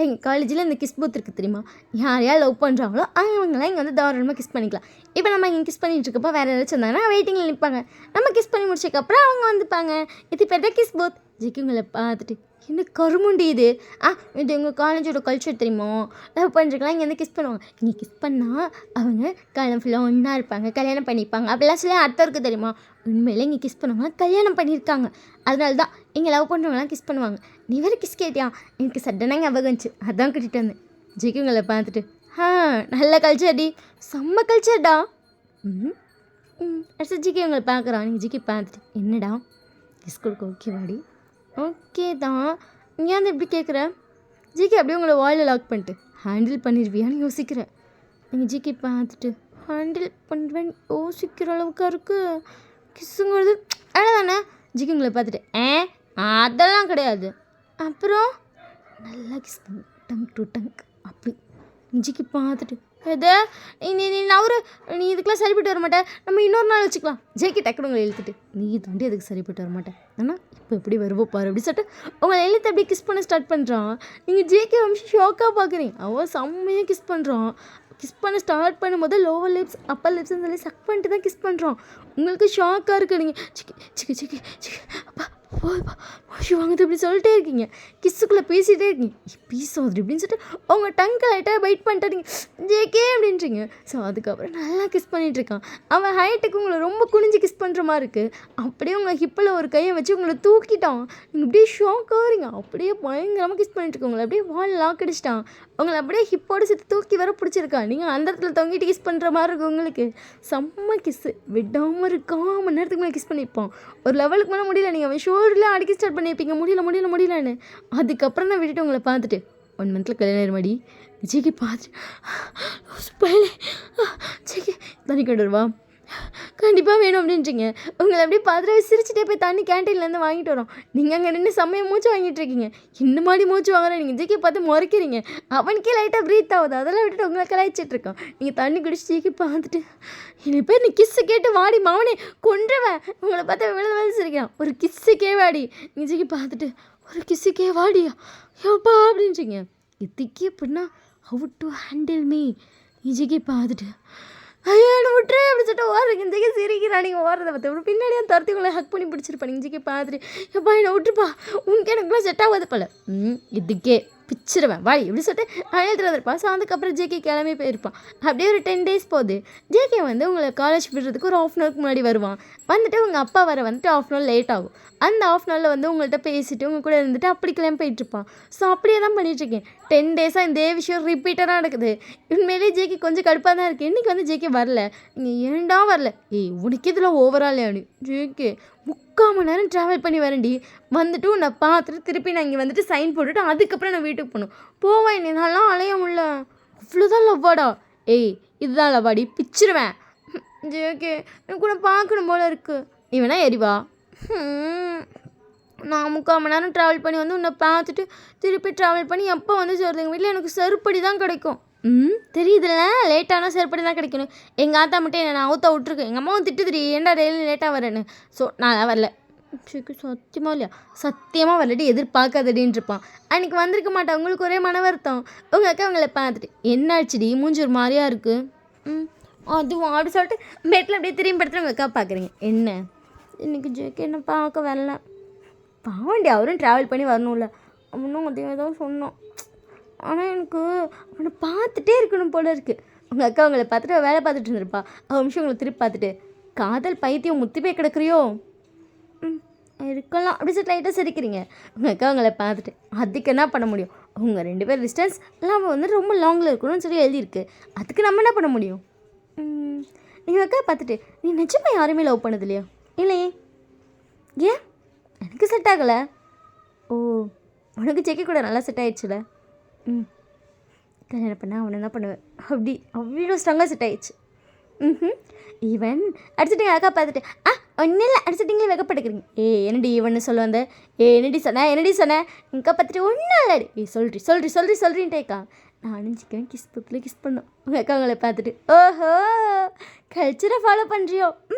எங்கள் காலேஜில் இந்த கிஸ் பூத் இருக்குது தெரியுமா? யார் லவ் பண்ணுறாங்களோ அவங்களாம் இங்கே வந்து தாராளமாக கிஸ் பண்ணிக்கலாம். இப்போ நம்ம இங்கே கிஸ் பண்ணிகிட்டு இருக்கப்போ வேறு யாராச்சும் இருந்தாங்கன்னா வெயிட்டிங்கில் நிற்பாங்க. நம்ம கிஸ் பண்ணி முடிச்சதுக்கப்புறம் அவங்க வந்துப்பாங்க. இது பேர் தான் கிஸ் பூத். ஜிக்கு உங்களை பார்த்துட்டு என்ன கருமுண்டி இது? இது எங்கள் காலேஜோட கல்ச்சர் தெரியுமா? லவ் பண்ணுறதுக்கெலாம் இங்கே வந்து கிஸ் பண்ணுவாங்க. இங்கே கிஸ் பண்ணால் அவங்க காலம் ஃபுல்லாக ஒன்றா இருப்பாங்க, கல்யாணம் பண்ணிப்பாங்க அப்படிலாம் சொல்லி அர்த்தம் இருக்குது தெரியுமா? உண்மையிலே இங்கே கிஸ் பண்ணுவாங்க, கல்யாணம் பண்ணியிருக்காங்க. அதனால தான் இங்கே லவ் பண்ணுறவங்களாம் கிஸ் பண்ணுவாங்க. நீ வேறு கிஸ் கேட்டியா? எனக்கு சட்டனாக ஞாபகம் வந்துச்சு, அதான் கிட்டிட்டு வந்தேன். ஜிக்கு உங்களை பார்த்துட்டு நல்ல கல்ச்சர்டி, செம்ம கல்ச்சர்டா. அடுத்து ஜிக்கி உங்களை பார்க்குறான். நீங்கள் ஜிக்கி பார்த்துட்டு என்னடா கிஸ் கொடுக்க ஓகேவாடி? ஓகே தான். நீ வந்து எப்படி கேட்குற? ஜிகே அப்படியே உங்களை வாயில் லாக் பண்ணிட்டு ஹேண்டில் பண்ணிடுவியான்னு யோசிக்கிறேன். நீங்கள் ஜிகே பார்த்துட்டு ஹேண்டில் பண்ணுவேன் யோசிக்கிற அளவுக்கு இருக்குது. கிஸ்ஸுங்கிறது அவ்வளோதானே? ஜிகே உங்களை பார்த்துட்டு அதெல்லாம் கிடையாது. அப்புறம் நல்லா கிஸ் பண்ணு, டங் டு டங் அப்படி. ஜிகே பார்த்துட்டு எதை நீ நவரு, நீ இதுக்கெலாம் சரிப்பட்டு வர மாட்டேன், நம்ம இன்னொரு நாள் வச்சுக்கலாம். ஜேகே டக்குனு உங்களை இழுத்துட்டு நீ தாண்டி அதுக்கு சரிப்பட்டு வர மாட்டேன், ஆனால் இப்போ எப்படி வருவோம் பாரு அப்படி சொல்லிட்டு உங்களை எழுத்து அப்படியே கிஸ் பண்ண ஸ்டார்ட் பண்ணுறான். நீங்கள் ஜேகே வம்சம் ஷோக்காக பார்க்குறீங்க. அவன் செம்மையாக கிஸ் பண்ணுறான். கிஸ் பண்ண ஸ்டார்ட் பண்ணும்போது லோவர் லிப்ஸ் அப்பர் லிப்ஸ்ன்னு சொல்லி சக் பண்ணிட்டு தான் கிஸ் பண்ணுறான். உங்களுக்கு ஷாக்காக இருக்குது. நீங்கள் சிக்கி அப்பா போய்ப்பா வாஷி வாங்குது இப்படி சொல்லிட்டே இருக்கீங்க. கிஸ்ஸுக்குள்ளே பேசிகிட்டே இருக்கீங்க. பீஸாது அப்படின்னு சொல்லிட்டு உங்கள் டங்கு லைட்டாக பைட் பண்ணிட்டாருங்க ஜேகே அப்படின்றீங்க. ஸோ அதுக்கப்புறம் நல்லா கிஸ் பண்ணிகிட்ருக்கான். அவன் ஹைட்டுக்கு உங்களை ரொம்ப குனிஞ்சு கிஸ் பண்ணுற மாதிரி இருக்குது. அப்படியே உங்கள் ஹிப்பில் ஒரு கையை வச்சு உங்களை தூக்கிட்டான். நீங்கள் அப்படியே ஷாக் ஆகுறீங்க. அப்படியே பயங்கரமாக கிஸ் பண்ணிட்டுருக்கோம். உங்களை அப்படியே வால் லாக் அடிச்சிட்டான். உங்களை அப்படியே ஹிப்போடு சேர்த்து தூக்கி வர பிடிச்சிருக்கான். நீங்கள் அந்த இடத்துல தொங்கிட்டு கிஸ் பண்ணுற மாதிரி இருக்கும். உங்களுக்கு செம்ம கிஸ்ஸு விடாமல் இருக்காம மணி நேரத்துக்கு மேலே கிஸ் பண்ணியிருப்பான். ஒரு லெவலுக்கு மேலே முடியல. நீங்கள் அவன் ஷோல்டரில் அடிக்க ஸ்டார்ட் பண்ணியிருப்பீங்க. முடியலன்னு அதுக்கப்புறம் தான் விட்டுட்டு உங்களை பார்த்துட்டு 1 மந்த்தில் கல்யாணம் ஆயிடுமாடி? ஜிகே பார்த்துட்டு பயலே ஜிகே தண்ணி கொண்டு வருவா, கண்டிப்பாக வேணும் அப்படின்றீங்க. உங்களை அப்படியே பார்த்துட்டு சிரிச்சுட்டே போய் தண்ணி கேன்டீன்லேருந்து வாங்கிட்டு வரோம். நீங்கள் அங்கே நின்று செம்மையை மூச்சு வாங்கிட்டு இருக்கீங்க. இந்த மாதிரி மூச்சு வாங்குறேன். நீங்கள் ஜிகே பார்த்து முறைக்கிறீங்க. அவனுக்கே லைட்டாக ப்ரீத் ஆகுது. அதெல்லாம் விட்டுட்டு உங்களை கலாய்ச்சிட்டு இருக்கான். நீங்கள் தண்ணி குடிச்சு ஜிகே பார்த்துட்டு என்னை பேர் நீ கிஸ்ஸு கேட்டு வாடி மாவனே கொன்றுவேன். உங்களை பார்த்தா விழுந்து சிரிக்கிறான். ஒரு கிஸ்ஸுக்கே வாடி. நீங்கள் ஜிகே பார்த்துட்டு ஒரு கிஸ்ஸுக்கே வாடியா யோப்பா அப்படின்றீங்க. இதுக்கே அப்படின்னா how to handle me? GK பார்த்துட்டு ஐயோ என்ன விட்டுரு அப்படி சொல்லிட்டு ஓடுறீங்க. ஜிகே சிரிக்கிறான். நீங்கள் ஓடுறத பார்த்து அப்புறம் பின்னாடியே துரத்தி உங்களை ஹக் பண்ணி பிடிச்சிருப்பேன். நீங்கள் ஜிகே பார்த்துட்டு எப்பா என்னை விட்டுருப்பா, உனக்கு எனக்குலாம் செட் ஆகாது போல. இதுக்கே பிச்சிருவேன் வாடி எப்படி சொல்லிட்டு எழுதுட்டு வந்திருப்பான். ஸோ அதுக்கப்புறம் ஜேகே கிளம்பி போயிருப்பான். அப்படியே ஒரு 10 days போகுது. ஜேகே வந்து உங்களை காலேஜ் விடுறதுக்கு ஒரு 1/2 hour முன்னாடி வருவான். வந்துட்டு உங்கள் அப்பா வர வந்துட்டு 1/2 hour லேட் ஆகும். அந்த 1/2 hour வந்து உங்கள்கிட்ட பேசிட்டு உங்கள் கூட இருந்துட்டு அப்படி கிளம்பி போயிட்டுருப்பான். ஸோ அப்படியே தான் பண்ணிகிட்ருக்கேன். 10 days இதே விஷயம் ரிப்பீட்டடாக நடக்குது. உண்மையிலேயே ஜேகே கொஞ்சம் கடுப்பாக தான் இருக்குது. இன்றைக்கி வந்து ஜேகே வரல. நீங்கள் ஏன்டா வரல? உனக்கு இதில் ஓவரால் ஆடி ஜேகே 3/4 மணி நேரம் ட்ராவல் பண்ணி வரேன்டி. வந்துட்டு உன்னை பார்த்துட்டு திருப்பி நான் இங்கே வந்துட்டு சைன் போட்டுட்டு அதுக்கப்புறம் நான் வீட்டுக்கு போகணும். போவேன் என்னை நல்லா அலைய முடியல. அவ்வளோதான் லவ்வாடா? இதுதான் லவ்வாடி பிச்சிருவேன். ஜேகே எனக்கு கூட பார்க்கணும் போல இருக்குது. இவனா எரிவா. நான் 3/4 மணி நேரம் ட்ராவல் பண்ணி வந்து உன்னை பார்த்துட்டு திருப்பி ட்ராவல் பண்ணி எப்போ வந்து சேர்றது? எங்கள் வீட்டில் எனக்கு செருப்படி தான் கிடைக்கும். தெரியுதுல்ல, லேட்டானால் செருப்படி தான் கிடைக்கணும். எங்கள் ஆத்தா மட்டும் என்னை நான் அவுத்த விட்ருக்கேன். எங்கள் அம்மாவும் திட்டுதுடி, ஏன்டா டெய்லி லேட்டாக வரேன்னு. ஸோ நான் வரல. சரி சத்தியமாக இல்லையா? சத்தியமாக வரலடி, எதிர்பார்க்காதடின்னு இருப்பான். அன்றைக்கி வந்திருக்க மாட்டேன். உங்களுக்கு ஒரே மன வருத்தம். உங்கள் அக்கா அவங்கள பார்த்துட்டு என்னாச்சுடி மூஞ்சி ஒரு மாதிரியா இருக்குது. அதுவும் அப்படி சொல்லிட்டு பெட்டில் அப்படியே திரும்பி படுத்துட்டு உங்கள் அக்கா பார்க்குறீங்க. என்ன இன்றைக்கி ஜேகே என்ன பார்க்க வரல. பாவண்டி, அவரும் ட்ராவல் பண்ணி வரணும்ல. அவனும் அதே தான் சொன்னான். ஆனால் எனக்கு அவனை பார்த்துட்டே இருக்கணும் போல இருக்குது. உங்கள் அக்கா அவங்கள பார்த்துட்டு வேலை பார்த்துட்டு இருந்திருப்பா. அவன் நிமிஷம் உங்களை திருப்பி பார்த்துட்டு காதல் பைத்தியம் முத்தி போய் கிடக்குறியோ இருக்கலாம் அப்படி சொல்லி லைட்டாக சிரிக்கிறீங்க. உங்கள் அக்கா அவங்கள பார்த்துட்டு அதுக்கு என்ன பண்ண முடியும்? அவங்க 2 பேர் டிஸ்டன்ஸ் இல்லாமல் வந்து ரொம்ப லாங்கில் இருக்கணும்னு சொல்லி எழுதியிருக்கு. அதுக்கு நம்ம என்ன பண்ண முடியும்? நீங்கள் அக்கா பார்த்துட்டு நீ நிஜமாக யாருமே லவ் பண்ணது இல்லையா? இல்லையே. ஏன்? எனக்கு செட் ஆகலை. ஓ, உனக்கு ஜெகி கூட நல்லா செட் ஆகிடுச்சுல. கல்யாணம் பண்ணால் அவனை தான் பண்ணுவேன். அப்படி அவ்வளோ ஸ்ட்ராங்காக செட் ஆகிடுச்சு. ஈவன் அடிச்சுட்டிங்க. அக்கா பார்த்துட்டு ஒன்றும் இல்லை அடிச்சுட்டிங்களே வெகப்படுக்கிறீங்க. என்னடி ஈவன்னு சொல்ல வந்த? என்னடி சொன்னேன் அக்கா பார்த்துட்டு ஒன்றும் இல்லடி. சொல்றின்ட்டேக்கா. நானும் சிக்கன் கிஸ் புத்தில் கிஸ் பண்ணோம். உங்கள் அக்கா அவங்கள பார்த்துட்டு ஓஹோ கல்ச்சரை ஃபாலோ பண்ணுறியோ?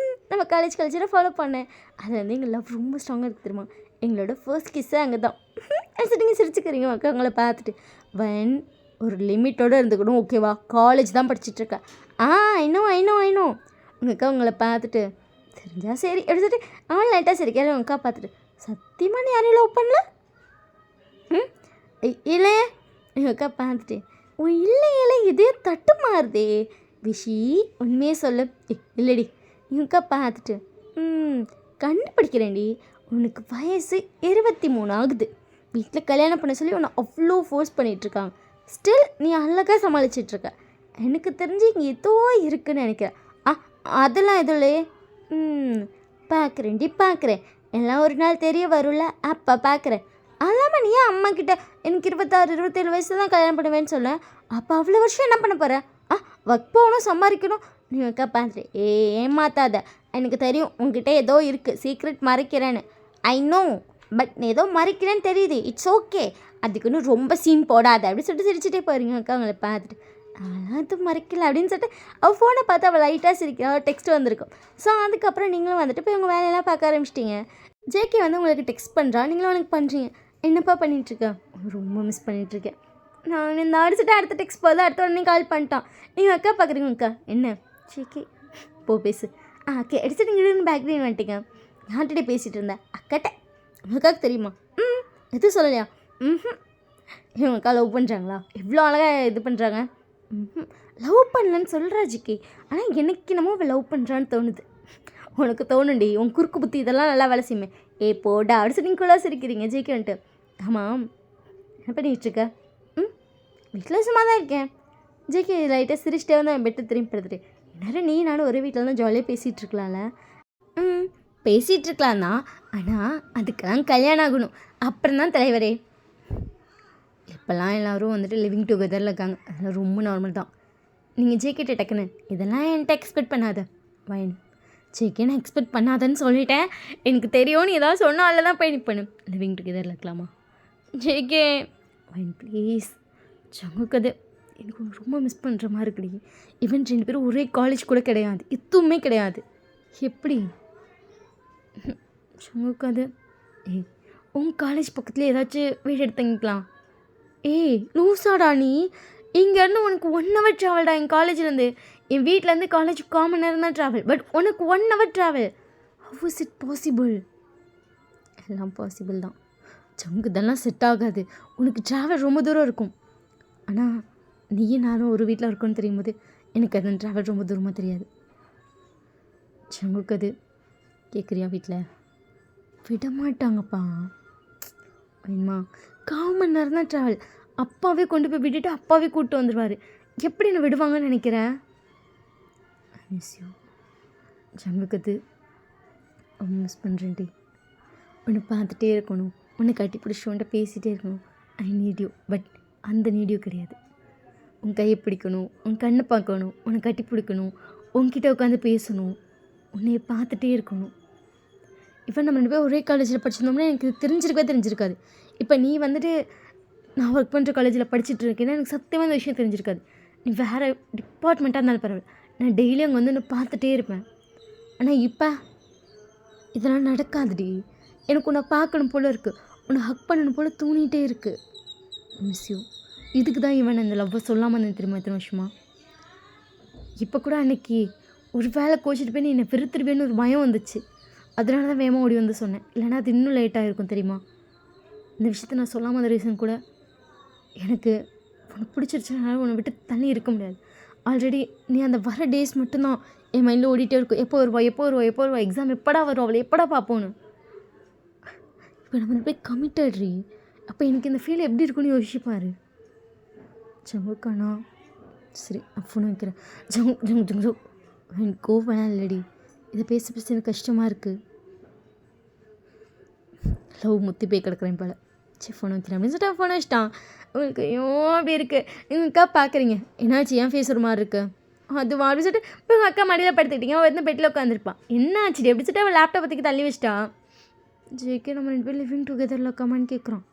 நம்ம காலேஜ் கல்ச்சரை ஃபாலோ பண்ணேன். அதில் வந்து எங்கள் லவ் ரொம்ப ஸ்ட்ராங்காக இருக்குது தெரியுமா? எங்களோட ஃபர்ஸ்ட் கிஸ்ஸே அங்கே தான். அடிச்சுட்டிங்க சிரிச்சுக்கிறீங்க. அக்கா அவங்கள பார்த்துட்டு ஒரு லிமிட்டோடு இருந்துக்கணும் ஓகேவா? காலேஜ் தான் படிச்சுட்ருக்கேன். ஐநோ. உங்கள் அக்கா உங்களை பார்த்துட்டு தெரிஞ்சா சரி எடுத்துட்டு அவன் லைட்டாக சரி கேள்வி. உங்கள் அக்கா பார்த்துட்டு சத்தியமாக நீ யாரையும் லவ் பண்ணல? இல்லையே. எங்கள் அக்கா பார்த்துட்டு இல்லை இதே தட்டு மாறுதே விஷி உண்மையே சொல்லு. இல்லைடி. எங்கள் அக்கா பார்த்துட்டு கண்டுபிடிக்கிறேன்டி. உனக்கு வயசு 23 ஆகுது. வீட்டில் கல்யாணம் பண்ண சொல்லி உன்னை அவ்வளோ ஃபோர்ஸ் பண்ணிகிட்ருக்காங்க. ஸ்டில் நீ அழகாக சமாளிச்சிட்ருக்க. எனக்கு தெரிஞ்சு இங்கே ஏதோ இருக்குன்னு நினைக்கிறேன். அதெல்லாம் எதுலே பார்க்குறேன். எல்லாம் ஒரு நாள் தெரிய வரும்ல, அப்போ பார்க்குறேன். அல்லாமல் நீ ஏன் அம்மா கிட்ட எனக்கு 26 27 வயசு தான் கல்யாணம் பண்ணுவேன்னு சொல்ல? அப்போ அவ்வளோ வருஷம் என்ன பண்ண போகிற? ஒர்க் போகணும், சம்பாதிக்கணும். நீ அக்கா பார்த்துட்டு ஏமாத்தாத. எனக்கு தெரியும் உங்ககிட்ட ஏதோ இருக்குது, சீக்ரெட் மறைக்கிறேன்னு. ஐ நோ, பட் நீ ஏதோ மறைக்கிறேன்னு தெரியுது. இட்ஸ் ஓகே, அதுக்குன்னு ரொம்ப சீன் போடாத அப்படி சொல்லிட்டு சிரிச்சுட்டே போகிறீங்க. அக்கா அவங்கள பார்த்துட்டு அதெல்லாம் அது மறைக்கல அப்படின்னு சொல்லிட்டு அவள் ஃபோனை பார்த்து அவள் லைட்டாக சிரிக்க டெக்ஸ்ட் வந்திருக்கும். ஸோ அதுக்கப்புறம் நீங்களும் வந்துட்டு போய் உங்கள் வேலையெல்லாம் பார்க்க ஆரம்பிச்சிட்டிங்க. ஜேகே வந்து உங்களுக்கு டெக்ஸ்ட் பண்ணுறா, நீங்களும் உனக்கு பண்ணுறீங்க. என்னப்பா பண்ணிகிட்ருக்கேன்? ரொம்ப மிஸ் பண்ணிகிட்ருக்கேன். நான் இந்த அடிச்சுட்டு அடுத்த டெக்ஸ்ட் போதும் அடுத்த உடனே கால் பண்ணிட்டான். நீங்கள் அக்கா பார்க்குறீங்க. அக்கா என்ன ஜேகே போ பேசு. ஓகே அடிச்சுட்டு இங்கே பேக்ரீன் வந்துட்டீங்க. யார்கிட்டே பேசிகிட்டு இருந்தேன்? அக்காட்ட. உங்கள் அக்காவுக்கு தெரியுமா? எதுவும் சொல்லலையா? இவங்க அக்கா லவ் பண்ணுறாங்களா? எவ்வளோ அழகாக இது பண்ணுறாங்க. லவ் பண்ணலன்னு சொல்கிறா ஜிக்கி. ஆனால் எனக்கு என்னமோ லவ் பண்ணுறான்னு தோணுது. உனக்கு தோணுண்டி, உன் குறுக்கு புத்தி இதெல்லாம் நல்லா வேலை செய்யுமே. போடா அடிச்சு நீங்களாக சிரிக்கிறீங்க ஜிக்கி வந்துட்டு. ஆமாம் என்ன பண்ணிகிட்ருக்க? வீட்டில் சும்மா தான் இருக்கேன். ஜிக்கி லைட்டாக சிரிச்சிட்டே வந்து அவன் பெட்டு திரும்பி படுத்துட்டு எல்லாரும் நீ நானும் ஒரே வீட்டில் தான் ஜாலியாக பேசிகிட்டு இருக்கலாம்ல. பேசிகிட்டு இருக்கலாம் தான், ஆனால் அதுக்கெல்லாம் கல்யாணம் ஆகணும். அப்புறம் தான் தலைவரே. இப்போல்லாம் எல்லோரும் வந்துட்டு லிவிங் டுகெதரில் இருக்காங்க. அதெல்லாம் ரொம்ப நார்மல் தான். நீங்கள் ஜேகிட்ட டக்குன்னு இதெல்லாம் என்கிட்ட எக்ஸ்பெக்ட் பண்ணாத வைன். ஜேகே நான் எக்ஸ்பெக்ட் பண்ணாதன்னு சொல்லிட்டேன். எனக்கு தெரியும்னு ஏதாவது சொன்னால் அதில் தான் போய் நிற்பேன். லிவிங் டுகெதரில் இருக்கலாமா? JK wine please. ஜங்குக்கு எனக்கு ரொம்ப மிஸ் பண்ணுற மாதிரி இருக்குடி. ஈவன் 2 பேரும் ஒரே காலேஜ் கூட கிடையாது, எதுவுமே கிடையாது. எப்படி ஜங்குக்கு உன் காலேஜ் பக்கத்துலேயே ஏதாச்சும் வீடு எடுத்துக்கலாம். லூஸாடா நீ? இங்கேருந்து உனக்கு 1 hour ட்ராவல்டா என் காலேஜ்லேருந்து. என் வீட்டிலேருந்து காலேஜ் 1/4 மணி நேரம் தான் ட்ராவல். பட் உனக்கு 1 hour travel. How is it possible? எல்லாம் பாசிபிள் தான் ஜங்கு. இதெல்லாம் செட் ஆகாது. உனக்கு ட்ராவல் ரொம்ப தூரம் இருக்கும். ஆனால் நீயும் நானும் ஒரு வீட்டில் இருக்கோன்னு தெரியும் போது எனக்கு அது ட்ராவல் ரொம்ப தூரமாக தெரியாது. ஜங்குக்கு அது கேட்குறியா? வீட்டில் விட மாட்டாங்கப்பா. வேணுமா? 1/4 மணி நேரம் தான் ட்ராவல். அப்பாவே கொண்டு போய் விட்டுட்டு அப்பாவே கூப்பிட்டு வந்துடுவார். எப்படி நான் விடுவாங்கன்னு நினைக்கிறேன்? மிஸ் யூ ஜங்குக்கு. ரொம்ப மிஸ் பண்ணுறேன்டி. உன்னை பார்த்துட்டே இருக்கணும், உன்னை கட்டி பிடிச்சி உன்ட்ட பேசிகிட்டே இருக்கணும். I need you. பட் அந்த நீட் யூ கிடையாது. உன் கையை பிடிக்கணும், உன் கண்ணை பார்க்கணும், உன்னை கட்டி பிடிக்கணும், உன்கிட்ட உட்காந்து பேசணும், உன்னைய பார்த்துட்டே இருக்கணும். இப்போ நம்ம 2 பேரும் ஒரே காலேஜில் படிச்சிருந்தோம்னா எனக்கு இது தெரிஞ்சிருக்காது. இப்போ நீ வந்துட்டு நான் ஒர்க் பண்ணுற காலேஜில் படிச்சுட்டு இருக்கேன்னா எனக்கு சத்தியமாக இந்த விஷயம் தெரிஞ்சிருக்காது. நீ வேறு டிபார்ட்மெண்ட்டாக இருந்தாலும் பரவாயில்ல, நான் டெய்லியும் அங்கே வந்து நான் பார்த்துட்டே இருப்பேன். ஆனால் இப்போ இதெல்லாம் நடக்காதுடி. எனக்கு உன்னை பார்க்கணும் போல் இருக்குது, உன்னை ஹக் பண்ணணும் போல் தூணிகிட்டே இருக்குது. Miss you. இதுக்கு தான் இவன் இந்த லவ்வை சொல்லாமல் இருந்தேன் தெரியுமா இத்தனை வருஷமா. இப்போ கூட அன்னைக்கு ஒரு வேளை கோச்சிட்டு போய் நீ என்னை வெறுத்துருவேன்னு ஒரு பயம் வந்துச்சு. அதனால தான் வேகமாக ஓடி வந்து சொன்னேன். இல்லைனா அது இன்னும் லேட்டாக இருக்கும் தெரியுமா. இந்த விஷயத்த நான் சொல்லாமல் அந்த ரீசன் கூட எனக்கு உனக்கு பிடிச்சிருச்சுனால உன்னை விட்டு தள்ளி இருக்க முடியாது. ஆல்ரெடி நீ அந்த வர டேஸ் மட்டும்தான் என் மைண்டில் ஓடிட்டே இருக்கும். எப்போ வருவா, எக்ஸாம் எப்படா வரும், அவளை எப்படா பார்ப்போன்னு. இப்போ நம்ம போய் கமிட்டட்ரி. அப்போ எனக்கு இந்த ஃபீல் எப்படி இருக்குன்னு யோசிச்சுப்பாரு. ஜங்குக்கானா சரி நான் ஃபோன் வைக்கிறேன். ஜங்கு எனக்கு கோவம் இல்லடி, இதை பேச எனக்கு கஷ்டமாக இருக்குது. லவ் முத்தி போய் கிடக்குறேன் போல். சரி ஃபோன் வைக்கிறேன் அப்படின்னு சொல்லிட்டு ஃபோன் வச்சிட்டான். உங்களுக்கு ஐயோ அப்படி இருக்குது. எங்கள் அக்கா பார்க்குறீங்க என்னாச்சு, ஏன் ஃபேஸ் ஒரு மாதிரி இருக்குது அது அப்படி சொல்லிட்டு இப்போ எங்கள் அக்கா மடியில் படுத்துக்கிட்டீங்க, அவள் வந்து பெட்டில் உட்காந்துருப்பான். என்ன ஆச்சு எப்படி சொல்லிட்டு அவள் லேப்டாப் பற்றிக்கு தள்ளி வச்சிட்டான். ஜேகே நம்ம 2 பேர் லிவிங் டுகெதரில் இருக்காமான்னு கேட்குறான்.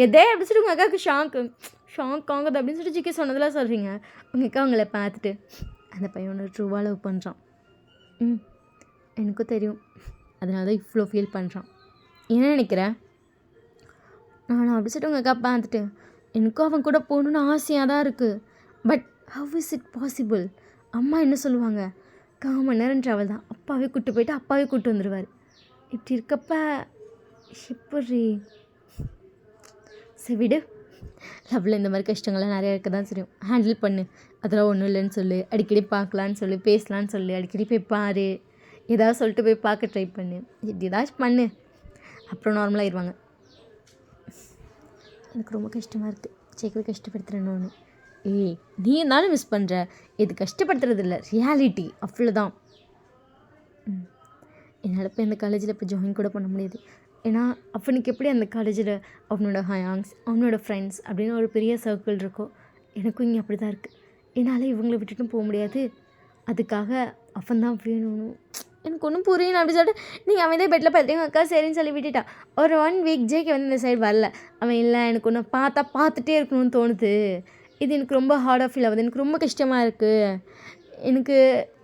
எதே எப்படி சொல்லிட்டு உங்கள் அக்காவுக்கு ஷாக் ஆகுது அப்படின்னு சொல்லிட்டு ஜிகே சொன்னதெல்லாம் சொல்கிறீங்க. உங்கள் அக்கா அவங்கள பார்த்துட்டு அந்த பையனை ட்ரூவாக லவ் பண்ணுறான். எனக்கும் தெரியும், அதனால தான் இவ்வளோ ஃபீல் பண்ணுறான். என்ன நினைக்கிறேன் நான் அப்படி சொல்லிட்டு உங்கள் அக்கா பார்த்துட்டு எனக்கும் அவன் கூட போகணுன்னு ஆசையாக தான் இருக்குது. But how is it possible? அம்மா என்ன சொல்லுவாங்க, 1/4 மணி நேரம் ட்ராவல் தான், அப்பாவே கூப்பிட்டு போயிட்டு அப்பாவே கூப்பிட்டு வந்துடுவார். இப்படி இருக்கப்ப எப்படி சரி விடு. லவ்வில் இந்த மாதிரி கஷ்டங்கள்லாம் நிறையா இருக்க தான் தெரியும். ஹேண்டில் பண்ணு, அதெல்லாம் ஒன்றும் இல்லைன்னு சொல்லு. அடிக்கடி பார்க்கலான்னு சொல்லு, பேசலான்னு சொல்லு, அடிக்கடி போய் பாரு, ஏதாவது சொல்லிட்டு போய் பார்க்க ட்ரை பண்ணு, இப்படி ஏதாச்சும் பண்ணு, அப்புறம் நார்மலாகிடுவாங்க. எனக்கு ரொம்ப கஷ்டமாக இருக்குது, சீக்கிரம் கஷ்டப்படுத்துகிறேன்னு. நீ இருந்தாலும் மிஸ் பண்ணுற, இது கஷ்டப்படுத்துறது இல்லை, ரியாலிட்டி அவ்வளோதான். என்னால் இப்போ இந்த காலேஜில் இப்போ ஜாயின் கூட பண்ண முடியாது. ஏன்னா அவனுக்கு எப்படி அந்த காலேஜில் அவனோட ஹயாங்ஸ், அவனோட ஃப்ரெண்ட்ஸ் அப்படின்னு ஒரு பெரிய சர்க்கிள் இருக்கும், எனக்கும் இங்கே அப்படி தான் இருக்குது. என்னால் இவங்களை விட்டுட்டும் போக முடியாது. அதுக்காக அவன் தான் வேணும். எனக்கு ஒன்றும் புரியணும் அப்படி சொல்லிட்டு நீங்கள் அவன் தான் பெட்டில் பார்த்துட்டீங்க. அக்கா சரின்னு சொல்லி விட்டுட்டா. ஒரு 1 வீக் ஜேக்கு வந்து இந்த சைடு வரல. அவன் இல்லை எனக்கு ஒன்று பார்த்துட்டே இருக்கணும்னு தோணுது, இது எனக்கு ரொம்ப ஹார்டாக ஃபீல் ஆகுது, எனக்கு ரொம்ப கஷ்டமாக இருக்குது, எனக்கு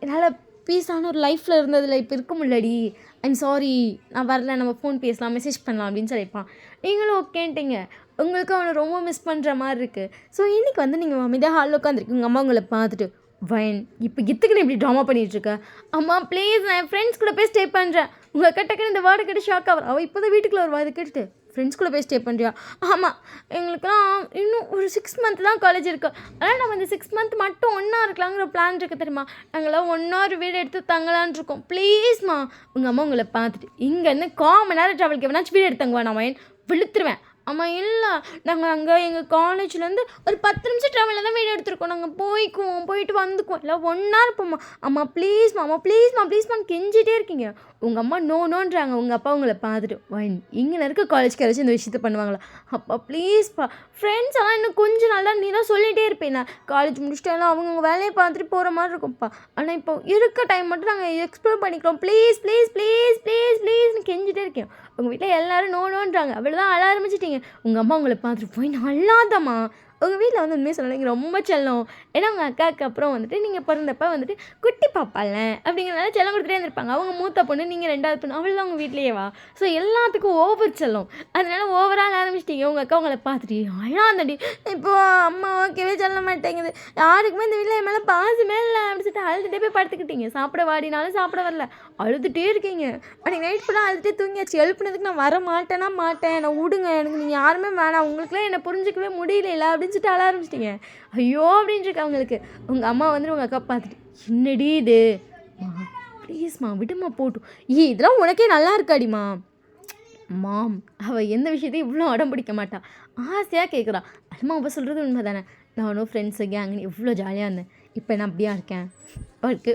என்னால் பீஸான ஒரு லைஃப்பில் இருந்ததில் இப்போ இருக்க முடியலடி, ஐம் சாரி, நான் வரல, நம்ம ஃபோன் பேசலாம், மெசேஜ் பண்ணலாம் அப்படின்னு சொல்லியிருப்பான். நீங்களும் ஓகேன்ட்டீங்க. உங்களுக்கு அவனை ரொம்ப மிஸ் பண்ணுற மாதிரி இருக்குது. ஸோ இன்றைக்கி வந்து நீங்கள் அமைதியாக ஹாலில் உட்காந்துருக்கு, உங்கள் அம்மா உங்களை பார்த்துட்டு வயன் இப்போ இத்துக்குன்னு இப்படி ட்ராமா பண்ணிகிட்ருக்க, அம்மா ப்ளீஸ் நான் என் ஃப்ரெண்ட்ஸ் கூட போய் ஸ்டே பண்ணுறேன். உங்கள் கிட்டக்குன்னு இந்த வேர்டை கேட்டு ஷாக் ஆகும். அவள் இப்போ தான் வீட்டுக்குள்ள வருவா, அதை கேட்டுட்டு ஃப்ரெண்ட்ஸ் கூட போய் ஸ்டே பண்ணுறியா? ஆமாம், எங்களுக்குலாம் இன்னும் ஒரு 6 மந்த் தான் காலேஜ் இருக்குது, ஆனால் நம்ம இந்த 6 மந்த் மட்டும் ஒன்றா இருக்கலாங்கிற பிளான் இருக்குது தெரியுமா. நாங்களாம் ஒன்றா ஒரு வீடு எடுத்து தங்கலான் இருக்கோம், ப்ளீஸ்மா. உங்கள் அம்மா உங்களை பார்த்துட்டு இங்கேருந்து 1/4 மணி நேரம் ட்ராவலுக்கு எவனாச்சும் வீடு எடுத்து தங்குவா, நான் விழுத்துருவேன். ஆமாம் இல்லை, நாங்கள் அங்கே எங்கள் காலேஜ்லேருந்து ஒரு 10 நிமிஷம் ட்ராவலில் தான் வீடு எடுத்துருக்கோம், நாங்கள் போயிட்டு வந்துக்குவோம், இல்லை ஒன்றா இருப்போம்மா. அம்மா ப்ளீஸ்மான்னு கெஞ்சிட்டே இருக்கீங்க. உங்கள் அம்மா நோன்றாங்க. உங்கள் அப்பா உங்களை பார்த்துட்டு இங்கே இருக்க காலேஜ்க்கு யாராச்சும் இந்த விஷயத்த பண்ணுவாங்களா? அப்பா ப்ளீஸ்ப்பா, ஃப்ரெண்ட்ஸ் எல்லாம் இன்னும் கொஞ்சம் நாள் நீ தான் சொல்லிகிட்டே இருப்பேன், காலேஜ் முடிச்சுட்டு எல்லாம் அவங்கவுங்க வேலையை பார்த்துட்டு போகிற மாதிரி இருக்கும்ப்பா, ஆனால் இப்போ இருக்க டைம் மட்டும் நாங்கள் எக்ஸ்ப்ளோர் பண்ணிக்கிறோம், ப்ளீஸ்னு கெஞ்சிட்டே இருக்கேன். உங்கள் வீட்டில் எல்லோரும் நோன்றாங்க, அவ்வளோதான் அழ ஆரம்பிச்சிட்டிங்க. உங்கள் அம்மா உங்களை பார்த்துட்டு நல்லாதம்மா. உங்கள் வீட்டில் வந்து உண்மையை சொல்லலாம், நீங்கள் ரொம்ப செல்லம். ஏன்னா உங்கள் அக்காவுக்கு அப்புறம் வந்துட்டு நீங்கள் பிறந்தப்ப வந்துட்டு குட்டி பாப்பால அப்படிங்கிறனால செல்லம் கொடுத்துட்டே இருந்திருப்பாங்க. அவங்க மூத்த பொண்ணு, நீங்கள் 2வது பொண்ணு, அவள் தான் உங்கள் வீட்லேயேவா. ஸோ எல்லாத்துக்கும் ஓவர் செல்லம், அதனால ஓவரால் ஆரம்பிச்சிட்டிங்க. உங்கள் அக்கா உங்களை பார்த்துட்டு அழாந்தடி, இப்போது அம்மா ஓகேவே சொல்ல மாட்டேங்குது, யாருக்குமே இந்த வீட்டில் என் மேலே பாசமே இல்லை அப்படி சொல்லிட்டு அழுதுகிட்டே போய் படுத்துக்கிட்டீங்க. சாப்பிட வாடினாலும் சாப்பிட வரல, அழுதுகிட்டே இருக்கீங்க. அப்படி நைட் ஃபுல்லாக அழுதுகிட்டே தூங்கியாச்சு. எழுப்புனதுக்கு நான் வர மாட்டேன், நான் விடுங்க, எனக்கு நீங்கள் யாருமே வேணாம், உங்களுக்குலாம் என்னை புரிஞ்சிக்கவே முடியல அப்படின்னு சொல்லிட்டு அழ ஆரம்பிச்சிட்டிங்க. ஐயோ அப்படின்னு இருக்கு அவங்களுக்கு. உங்கள் அம்மா வந்து உங்கள் அக்கா பார்த்துட்டு என்னடி இது ப்ளீஸ்மா விடுமா போட்டும், இதெல்லாம் உனக்கே நல்லா இருக்காடிமா. மாம் அவள் எந்த விஷயத்தையும் இவ்வளோ அடம் பிடிக்க மாட்டா, ஆசையாக கேட்குறா. அம்மா அவள் சொல்கிறது உண்மை தானே, நானும் ஃப்ரெண்ட்ஸு கேங்குன்னு எவ்வளோ ஜாலியாக இருந்தேன், இப்போ நான் அப்படியா இருக்கேன்,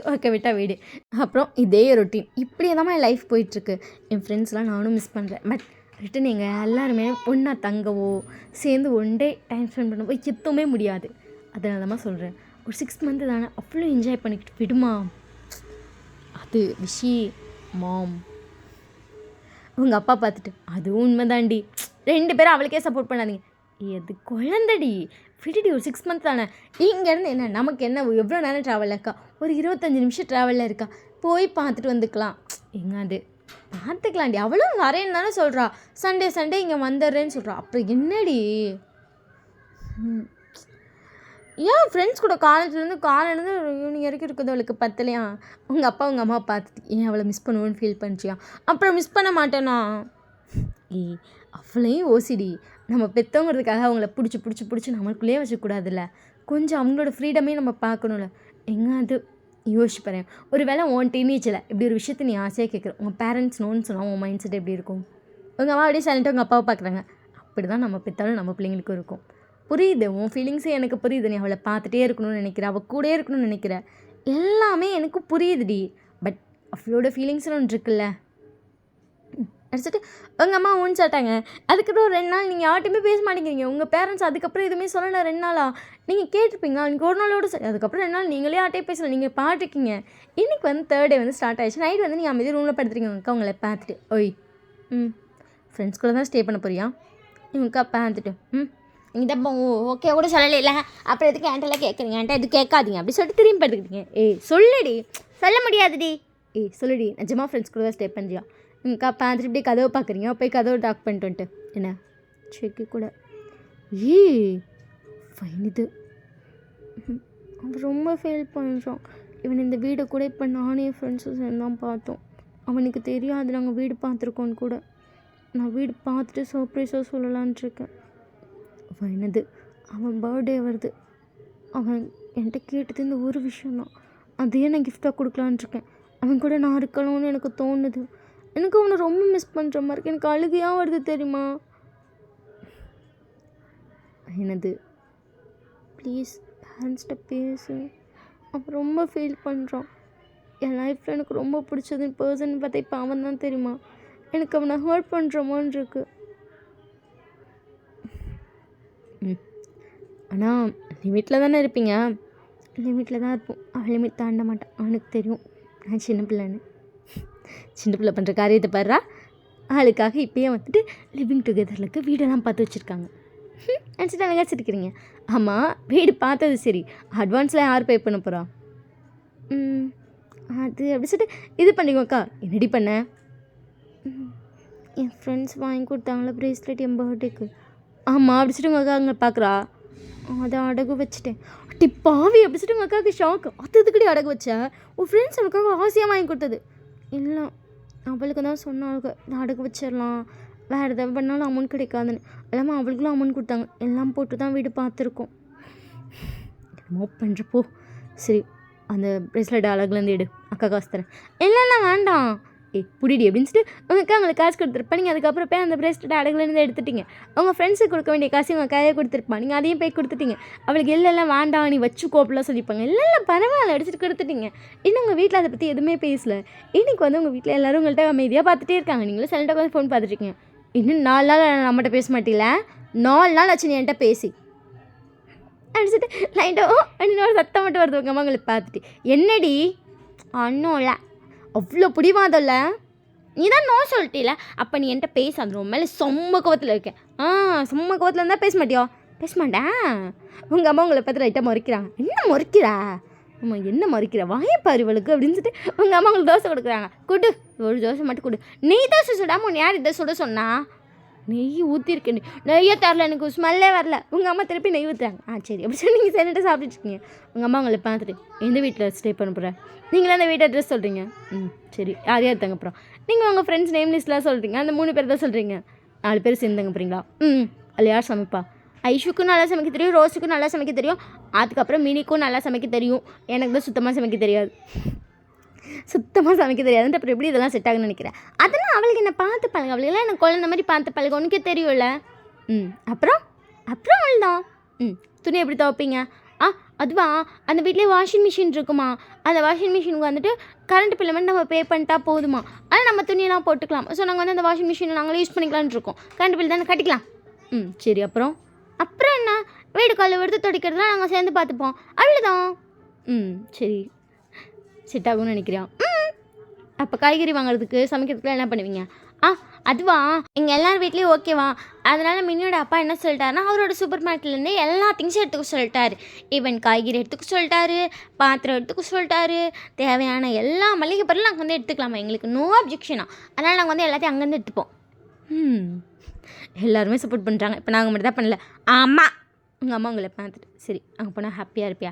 ஒர்க்கை விட்டால் வீடு, அப்புறம் இதே ரொட்டீன், இப்படியே தான் என் லைஃப் போயிட்டுருக்கு. என் ஃப்ரெண்ட்ஸ்லாம் நானும் மிஸ் பண்ணுறேன். பட் ரிட்டன் எங்கள் எல்லாருமே ஒன்றா தங்கவோ சேர்ந்து ஒன் டே டைம் ஸ்பெண்ட் பண்ணவோ எதுவுமே முடியாது. அதனால தான் சொல்கிறேன், ஒரு 6 மந்த்து தானே, அவ்வளோ என்ஜாய் பண்ணிக்கிட்டு விடுமா. அது விஷி மாம் உங்கள் அப்பா பார்த்துட்டு அதுவும் உண்மைதாண்டி, 2 பேரும் அவளுக்கே சப்போர்ட் பண்ணாதீங்க. எது குழந்தடி, விட்டுடி, ஒரு 6 மந்த் தானே. இங்கேருந்து என்ன நமக்கு என்ன எவ்வளோ நேரம் ட்ராவலில் இருக்கா, ஒரு 25 நிமிஷம் ட்ராவலில் இருக்கா, போய் பார்த்துட்டு வந்துக்கலாம். எங்க அது பார்த்துக்கலாண்டி, அவளும் வரேன்னு தானே சொல்கிறா, சண்டே சண்டே இங்கே வந்துடுறேன்னு சொல்கிறா. அப்புறம் என்னடி, ஏன் ஃப்ரெண்ட்ஸ் கூட காலேஜ்லேருந்து காலையிலேருந்து ஈவினிங் வரைக்கும் இருக்குது அவளுக்கு பத்தலையா? உங்கள் அப்பா உங்கள் அம்மா பார்த்துட்டு ஏன் அவளை மிஸ் பண்ணுவோன்னு ஃபீல் பண்ணிச்சியா? அப்புறம் மிஸ் பண்ண மாட்டேனா? ஏய், அவளையும் ஓசிடி, நம்ம பெற்றவங்கிறதுக்காக அவங்கள பிடிச்சி பிடிச்சி பிடிச்சி நம்மளுக்குள்ளேயே வச்சுக்கூடாதுல்ல, கொஞ்சம் அவங்களோட ஃப்ரீடமே நம்ம பார்க்கணும்ல. எங்க அது யோசிச்சு பாருங்க, ஒரு வேளை உன் டீனேஜில் இப்படி ஒரு விஷயத்தை நீ ஆசையாக கேட்குற, உங்கள் பேரண்ட்ஸ் நோன்னு சொன்னால் உன் மைண்ட் செட் எப்படி இருக்கும்? உங்கள் அம்மா அப்படியே சைலண்ட்டாக உங்கள் அப்பாவை பார்க்குறாங்க. அப்படி தான் நம்ம பெற்றாலும் நம்ம பிள்ளைங்களுக்கும் இருக்கும். புரியுது, உன் ஃபீலிங்ஸே எனக்கு புரியுது. நீ அவளை பார்த்துட்டே இருக்கணும்னு நினைக்கிற, அவள் கூடயே இருக்கணும்னு நினைக்கிற, எல்லாமே எனக்கு புரியுதுடி. பட் அவளோட ஃபீலிங்ஸ்னு ஒன்று இருக்குல்ல. அடிச்சுட்டு உங்கள் அம்மா ஒன்று சாட்டாங்க. அதுக்கப்புறம் 2 நாள் நீங்கள் யார்ட்டையுமே பேச மாட்டேங்கிறீங்க. உங்கள் பேரண்ட்ஸ் அதுக்கப்புறம் எதுவுமே சொல்லலை 2 நாளாக. நீங்கள் கேட்டிருப்பீங்க, அன்றைக்கி ஒரு நாளோட சரி. அதுக்கப்புறம் 2 நாள் நீங்களே யார்ட்டையும் பேசலை, நீங்கள் பாட்டிருக்கீங்க. இன்றைக்கி வந்து 3rd டே வந்து ஸ்டார்ட் ஆகிடுச்சு. நைட் வந்து நீங்கள் அமைதி ரூமில் படுத்துறீங்க. உங்கள் அக்கா உங்களை பார்த்துட்டு ஓய் ஃப்ரெண்ட்ஸ் கூட தான் ஸ்டே பண்ண போறியா? உங்கள் அக்கா பார்த்துட்டு இதை ஓகே கூட சொல்லலை இல்லை, அப்புறம் எதுக்கு என்கிட்டலாம் கேட்குறீங்க, என்கிட்ட எது கேட்காதீங்க அப்படி சொல்லிட்டு திரும்பி படுத்துக்கிட்டீங்க. ஏய் சொல்லுடி, சொல்ல முடியாதுடி. ஏய் சொல்லுடி, நிஜமாக ஃப்ரெண்ட்ஸ் கூட தான் ஸ்டே பண்ணுறியா? உங்கக்கா பார்த்துட்டு இப்படி கதவை பார்க்குறீங்க, போய் கதவை டாக் பண்ணிட்டு வந்துட்டு என்ன செக்கு கூட. ஃபைன் இது. அவன் ரொம்ப ஃபீல் பண்ணுறான். இவன் இந்த வீடை கூட இப்போ நானே ஃப்ரெண்ட்ஸும் சேர்ந்து தான் பார்த்தோம். அவனுக்கு தெரியாது நாங்கள் வீடு பார்த்துருக்கோன்னு கூட. நான் வீடு பார்த்துட்டு சர்ப்ரைஸாக சொல்லலான்ட்ருக்கேன். ஃபைனது அவன் பர்த்டே வருது. அவன் என்கிட்ட கேட்டது இந்த ஒரு விஷயந்தான், அதையே நான் கிஃப்டாக கொடுக்கலான்ட்ருக்கேன். அவன் கூட நான் இருக்கணும்னு எனக்கு தோணுது. எனக்கு அவனை ரொம்ப மிஸ் பண்ணுற மாதிரி இருக்குது. எனக்கு அழுகையாக வருது தெரியுமா? என்னது ப்ளீஸ் பேரண்ட்ஸ்கிட்ட பேசு. அவன் ரொம்ப ஃபீல் பண்ணுறான். என் லைஃப்பில் எனக்கு ரொம்ப பிடிச்சது பர்சன் பார்த்தா இப்போ அவன் தான் தெரியுமா. எனக்கு அவனை ஹர்ட் பண்ணுறமான்னு இருக்கு. ஆனால் லிமிட்டில் தானே இருப்பீங்க? லிமிட்டில் தான் இருப்போம். அவன் லிமிட் தாண்ட மாட்டான். அவனுக்கு தெரியும் நான் சின்ன பிள்ளைன்னு. சின்ன பிள்ளை பண்ணுற காரியத்தை பாடுறா. ஆளுக்காக இப்போயே வந்துட்டு லிவிங் டுகெதர்லுக்கு வீடெல்லாம் பார்த்து வச்சுருக்காங்க. நினச்சிட்டு அழகாக வச்சுருக்கிறீங்க. ஆமாம், வீடு பார்த்தது சரி, அட்வான்ஸில் யார் பே பண்ண போகிறா? அது அப்படி சொல்லிட்டு இது பண்ணிக்கோக்கா. என்னடி பண்ண? என் ஃப்ரெண்ட்ஸ் வாங்கி கொடுத்தாங்களா ப்ரேஸ்லெட் என் பர்த்டேக்கு. ஆமாம் அப்படி சொல்லிட்டு உங்கள் அக்கா அங்கே பார்க்குறா. அதை அடகு வச்சுட்டேன். அட்டி பாவி அப்படி சொல்லிட்டு உங்கள் அக்காவுக்கு ஷாக்கு. அது எதுக்கடி அடகு வச்சா? உன் ஃப்ரெண்ட்ஸ் உனக்காக ஆசையாக வாங்கி கொடுத்தது. இல்லை அவளுக்கு தான் சொன்னாங்க நான் அடகு வச்சிடலாம், வேறு எதாவது பண்ணாலும் அமௌண்ட் கிடைக்காதுன்னு. எல்லாமே அவளுக்குலாம் அமௌண்ட் கொடுத்தாங்க. எல்லாம் போட்டு தான் வீடு பார்த்துருக்கோம். என்னமோ பண்ணுறப்போ சரி, அந்த ப்ரேஸ்லெட் அழகுலேருந்து எடு, அக்கா காசு தரேன். இல்லைன்னா வேண்டாம். புடிடி அப்படின்னு சொல்லிட்டு உங்கள் அக்கா உங்களுக்கு காசு கொடுத்துருப்பா. நீங்கள் அதுக்கப்புறம் போய் அந்த ப்ரேஸ்லெட் அடகுலேருந்து எடுத்துட்டீங்க. அவங்க ஃப்ரெண்ட்ஸுக்கு கொடுக்க வேண்டிய காசு உங்கள் கையை கொடுத்துருப்பா. நீங்கள் அதையும் போய் கொடுத்துட்டீங்க. அவளுக்கு இல்லைல்லாம் வேண்டாம் நீ வச்சுக்கோ அப்படிலாம் சொல்லிப்பாங்க. இல்லை பரவாயில்ல எடுத்துகிட்டு கொடுத்துட்டீங்க. இன்னும் உங்கள் வீட்டில் அதை பற்றி எதுவுமே பேசலை. இன்றைக்கி வந்து உங்கள் வீட்டில் எல்லோரும் உங்கள்கிட்ட அமைதியாக பார்த்துட்டே இருக்காங்க. நீங்களும் சைலண்டாக வந்து ஃபோன் பார்த்துட்ருக்கீங்க. இன்னும் 4 நாள் நம்மகிட்ட பேச மாட்டீங்களா? 4 நாள் ஆச்சு நீ என்கிட்ட பேசி அடிச்சுட்டு லைட்டாக அப்படின்னு ஒரு சத்தம் மட்டும் வருது உங்கள் அம்மா உங்களை பார்த்துட்டு. என்னடி ஒன்றும் இல்லை, அவ்வளோ பிடிவாதம்ல, நீ தான் நோ சொல்லிட்டீல. அப்போ நீ என்கிட்ட பேச அந்த ரொம்ப மேலே செம்ம கோவத்தில் இருக்கேன். செம்ம கோவத்தில் இருந்தால் பேச மாட்டியோ? பேச மாட்டேன். உங்கள் அம்மா உங்களை பார்த்து லைட்டாக முறைக்கிறாங்க. என்ன முறைக்கிறா? அம்மா என்ன முறைக்கிற வாயப்பாரு இவளுக்கு அப்படின்னு சொல்லிட்டு உங்கள் அம்மா உங்களுக்கு தோசை கொடுக்குறாங்க. கொடு, ஒரு தோசை மட்டும் கொடு. நெய் தோசை சுடாமல் உன்னை யார் இதை சுட சொன்னா? நெய் ஊற்றிருக்கேன். நெய்யே தரல, எனக்கு ஸ்மெல்லே வரல. உங்கள் அம்மா திருப்பி நெய் ஊற்றுறாங்க. சரி அப்படி சொல்லி நீங்கள் சரிட்டு சாப்பிட்டுருக்கீங்க. உங்கள் அம்மா உங்களை பார்த்துட்டு எந்த வீட்டில் ஸ்டே பண்ண போகிறேன்? நீங்களே அந்த வீட்டு அட்ரஸ் சொல்கிறீங்க. சரி யார் யார் தங்க போகிறோம்? நீங்கள் உங்கள் ஃப்ரெண்ட்ஸ் நேம் லிஸ்ட்லாம் சொல்கிறீங்க. அந்த 3 பேர் தான் சொல்கிறீங்க. 4 பேர் சேர்ந்து தங்க போகிறீங்களா? அதில் யார் சமைப்பா? ஐஷுக்கும் நல்லா சமைக்க தெரியும், ரோஸுக்கும் நல்லா சமைக்க தெரியும், அதுக்கப்புறம் மினிக்கும் நல்லா சமைக்க தெரியும். எனக்கு தான் சுத்தமாக சமைக்க தெரியாது. சுத்தமாக சமைக்க தெரியாதுன்ட்டு அப்புறம் எப்படி இதெல்லாம் செட் ஆகுன்னு நினைக்கிறேன். அதெல்லாம் அவளுக்கு என்ன பார்த்து பழக, அவளுக்கெல்லாம் எனக்கு குழந்த மாதிரி பார்த்து பழக உனக்கே தெரியும்ல. அப்புறம் அவ்வளோதான். துணி எப்படி துவைப்பீங்க? அதுவா அந்த வீட்லேயே வாஷிங் மிஷின் இருக்குமா, அந்த வாஷிங் மிஷினுக்கு வந்துட்டு கரண்ட் பில்லை மட்டும் நம்ம பே பண்ணிட்டா போதுமா, ஆனால் நம்ம துணியெல்லாம் போட்டுக்கலாம். ஸோ நாங்கள் வந்து அந்த வாஷிங் மிஷினை நாங்களே யூஸ் பண்ணிக்கலான்னு இருக்கோம். கரண்ட் பில் தானே கட்டிக்கலாம். சரி அப்புறம் என்ன, வீடு கழுவுறது துடைக்கிறதுலாம் நாங்கள் சேர்ந்து பார்த்துப்போம், அவ்வளோதான். சரி செட் ஆகும்னு நினைக்கிறியா? அப்போ காய்கறி வாங்குறதுக்கு சமைக்கிறதுக்குலாம் என்ன பண்ணுவீங்க? அதுவா எங்கள் எல்லார் வீட்லேயும் ஓகேவா. அதனால் மினியோட அப்பா என்ன சொல்லிட்டாருன்னா, அவரோட சூப்பர் மார்க்கெட்லேருந்து எல்லா திங்ஸும் எடுத்துக்க சொல்லிட்டாரு. ஈவன் காய்கறி எடுத்துக்க சொல்லிட்டாரு, பாத்திரம் எடுத்துக்க சொல்லிட்டாரு, தேவையான எல்லா மளிகை பொருளும் நாங்கள் வந்து எடுத்துக்கலாமா, எங்களுக்கு நோ அப்ஜெக்ஷனா. அதனால் நாங்கள் வந்து எல்லாத்தையும் அங்கேருந்து எடுத்துப்போம். எல்லாருமே சப்போர்ட் பண்ணுறாங்க. இப்போ நாங்கள் மட்டும் தான் பண்ணல. ஆமாம், உங்கள் அம்மா உங்களை பார்த்துட்டு சரி அங்கே போனால் ஹாப்பியாக இருப்பியா?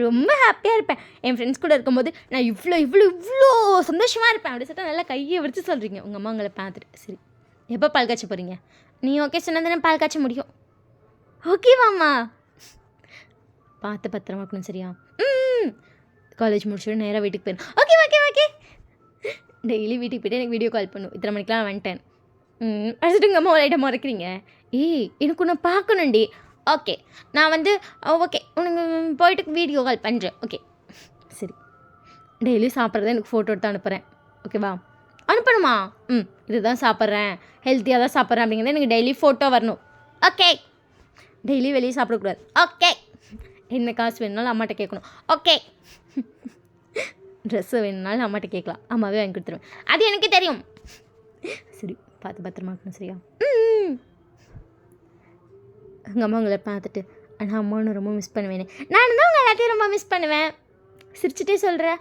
ரொம்ப ஹாப்பியாக இருப்பேன். என் ஃப்ரெண்ட்ஸ் கூட இருக்கும்போது நான் இவ்வளோ இவ்வளோ இவ்வளோ சந்தோஷமாக இருப்பேன் அப்படி சொல்லிட்டு நல்லா கையை வச்சு சொல்கிறீங்க. உங்கள் அம்மா உங்களை பார்த்துட்டு சரி எப்போ பால் காய்ச்ச போகிறீங்க? நீ ஓகே சொன்னதானே பால் காய்ச்ச முடியும். ஓகேவாம்மா, பார்த்து பத்திரமா இருக்கணும் சரியா? காலேஜ் முடிச்சுட்டு நேராக வீட்டுக்கு போயிடும். Okay okay okay. டெய்லி வீட்டுக்கு போய்ட்டு எனக்கு வீடியோ கால் பண்ணும். இத்தனை மணிக்கெலாம் வந்துட்டேன். அடிச்சுட்டு உங்கள் அம்மா ஒரு ஐட்டம் மறைக்கிறீங்க. எனக்கு ஒன்று பார்க்கணுண்டி. ஓகே நான் வந்து ஓகே உனக்கு போயிட்டு வீடியோ கால் பண்ணுறேன். ஓகே சரி. டெய்லி சாப்பிட்றத எனக்கு ஃபோட்டோ எடுத்து அனுப்புகிறேன். ஓகேவா? அனுப்பணுமா? இதுதான் சாப்பிட்றேன், ஹெல்த்தியாக தான் சாப்பிட்றேன் அப்படிங்கிறது எனக்கு டெய்லி ஃபோட்டோ வரணும். ஓகே. டெய்லி வெளியே சாப்பிடக்கூடாது. ஓகே. என்ன காசு வேணுனாலும் அம்மாட்ட கேட்கணும். ஓகே. ட்ரெஸ்ஸு வேணுனாலும் அம்மாட்ட கேட்கலாம், அம்மாவே வாங்கி கொடுத்துருவேன். அது எனக்கு தெரியும். சரி பார்த்து பத்திரமா இருக்கணும் சரியா? எங்கள் அம்மா உங்களை பார்த்துட்டு ஆனால் அம்மாவும் ரொம்ப மிஸ் பண்ணுவேனே. நான் தான் உங்கள் எல்லாத்தையும் ரொம்ப மிஸ் பண்ணுவேன். சிரிச்சுட்டே சொல்கிறேன்.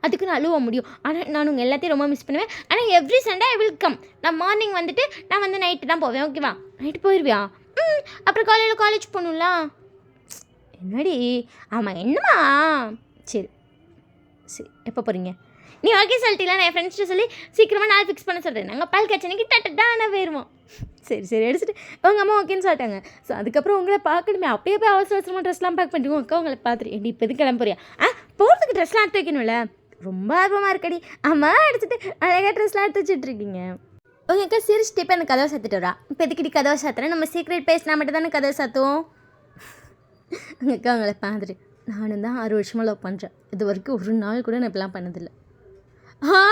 அதுக்கு நான் அழுவ முடியும். ஆனால் நான் உங்கள் எல்லாத்தையும் ரொம்ப மிஸ் பண்ணுவேன். ஆனால் every Sunday I will come. நான் மார்னிங் வந்துட்டு நான் வந்து நைட்டு தான் போவேன். ஓகேவா? நைட்டு போயிடுவியா? அப்புறம் காலையில் காலேஜ் போகணும்ல. என்னடி? ஆமாம் என்னம்மா? சரி சரி எப்போ போகிறீங்க? நீ ஓகே சொல்லிட்டீங்களா? நான் என் ஃப்ரெண்ட்ஸ்ட்டு சொல்லி சீக்கிரமாக நாள் ஃபிக்ஸ் பண்ண சொல்கிறேன். நாங்கள் பால் கச்சனைக்கு டட்டான போயிடுவோம். சரி சரி எடுத்துகிட்டு உங்கள் அம்மா ஓகேன்னு சொல்லிட்டாங்க. ஸோ அதுக்கப்புறம் உங்களை பார்க்கணுமே. அப்படியே போய் அவசர அவசரமாக ட்ரெஸ்லாம் பேக் பண்ணிட்டு அக்கா உங்களை பார்த்துட்டு எப்படி இப்போ எது கிளம்புறியா? போகிறதுக்கு ட்ரெஸ்லாம் எடுத்து வைக்கணும்ல. ரொம்ப ஆர்வமாக இருக்கடி. ஆமாம் எடுத்துகிட்டு அழகாக ட்ரெஸ்லாம் எடுத்து வச்சுட்ருக்கீங்க. உங்கள் அக்கா சிரிச்சுட்டு இப்போ எனக்கு கதவை சாத்திட்டு வரா. இப்போ எதுக்கிட்டி கதவை சாத்துறேன்? நம்ம சீக்ரெட் பேசினா மட்டும் தானே கதவை சாத்துவோம். உங்கள் அக்கா உங்களை பார்த்துட்டு நானும் தான் 6 வருஷமாக லவ் பண்ணுறேன். இது வரைக்கும் ஒரு நாள் கூட நான் இப்படிலாம் பண்ணதில்லை.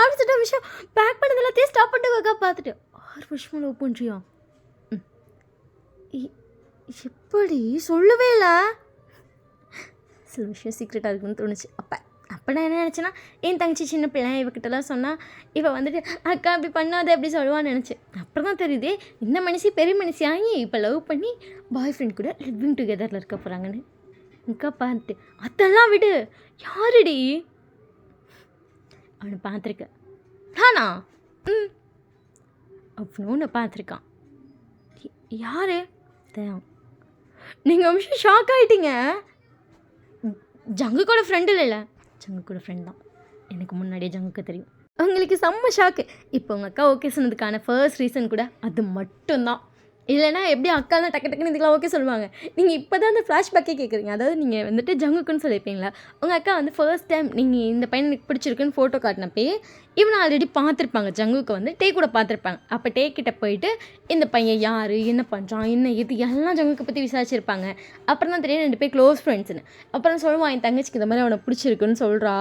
அடுத்த விஷயம் பேக் பண்ணது எல்லாத்தையும் ஸ்டாப் பண்ணிட்டு அக்கா பார்த்துட்டு 6 வருஷமாக லவ் பண்ணுறியா? எப்படி சொல்லவே இல்லை? சில விஷயம் சீக்ரெட்டாக இருக்குன்னு தோணுச்சு. அப்போ நான் என்ன நினச்சேன்னா, என் தங்கச்சி சின்ன பிள்ளை இவக்கிட்டலாம் சொன்னால் இவள் வந்துட்டு அக்கா அப்படி பண்ணாத அப்படி சொல்லுவான்னு நினச்சேன். அப்புறம் தான் தெரியுது இந்த மனுஷி பெரிய மனுஷியாகி இப்போ லவ் பண்ணி பாய் ஃப்ரெண்ட் கூட லிவிங் டுகெதரில் இருக்க போகிறாங்கன்னு அக்கா பார்த்துட்டு. அதெல்லாம் விடு, யாருடி? அவனை பார்த்துருக்கேன். நானா? அவனு பார்த்துருக்கான். யார்? நீங்கள் விஷயம் ஷாக் ஆகிட்டீங்க. ஜங்குக்கோட ஃப்ரெண்டு இல்லை, ஜங்குக்கோட ஃப்ரெண்ட் தான். எனக்கு முன்னாடியே ஜங்குக்கு தெரியும். உங்களுக்கு செம்ம ஷாக்கு. இப்போ உங்கள் அக்கா ஓகே சொன்னதுக்கான ஃபர்ஸ்ட் ரீசன் கூட அது மட்டும்தான். இல்லைனா எப்படி அக்காலாம் டக்கு டக்குன்னு இதுக்கெலாம் ஓகே சொல்லுவாங்க. நீங்கள் இப்போ தான் அந்த ஃப்ளாஷ்பேக்கே கேட்குறீங்க. அதாவது நீங்கள் வந்துட்டு ஜங்குக்குன்னு சொல்லியிருப்பீங்களா? உங்கள் அக்கா வந்து ஃபர்ஸ்ட் டைம் நீங்கள் இந்த பையன் எனக்கு பிடிச்சிருக்குன்னு ஃபோட்டோ காட்டினப்பே இவனை ஆல்ரெடி பார்த்துருப்பாங்க. ஜங்குக்கு வந்து டே கூட பார்த்துருப்பாங்க. அப்போ டே கிட்ட போயிட்டு இந்த பையன் யார், என்ன பண்ணுறான், என்ன இது எல்லாம் ஜங்குக்கு பற்றி விசாரிச்சிருப்பாங்க. அப்புறம் தான் தெரியும் 2 பேர் க்ளோஸ் ஃப்ரெண்ட்ஸ்னு. அப்புறம் சொல்லுவான் என் தங்கச்சிக்கு இந்த மாதிரி அவனை பிடிச்சிருக்குன்னு சொல்கிறா.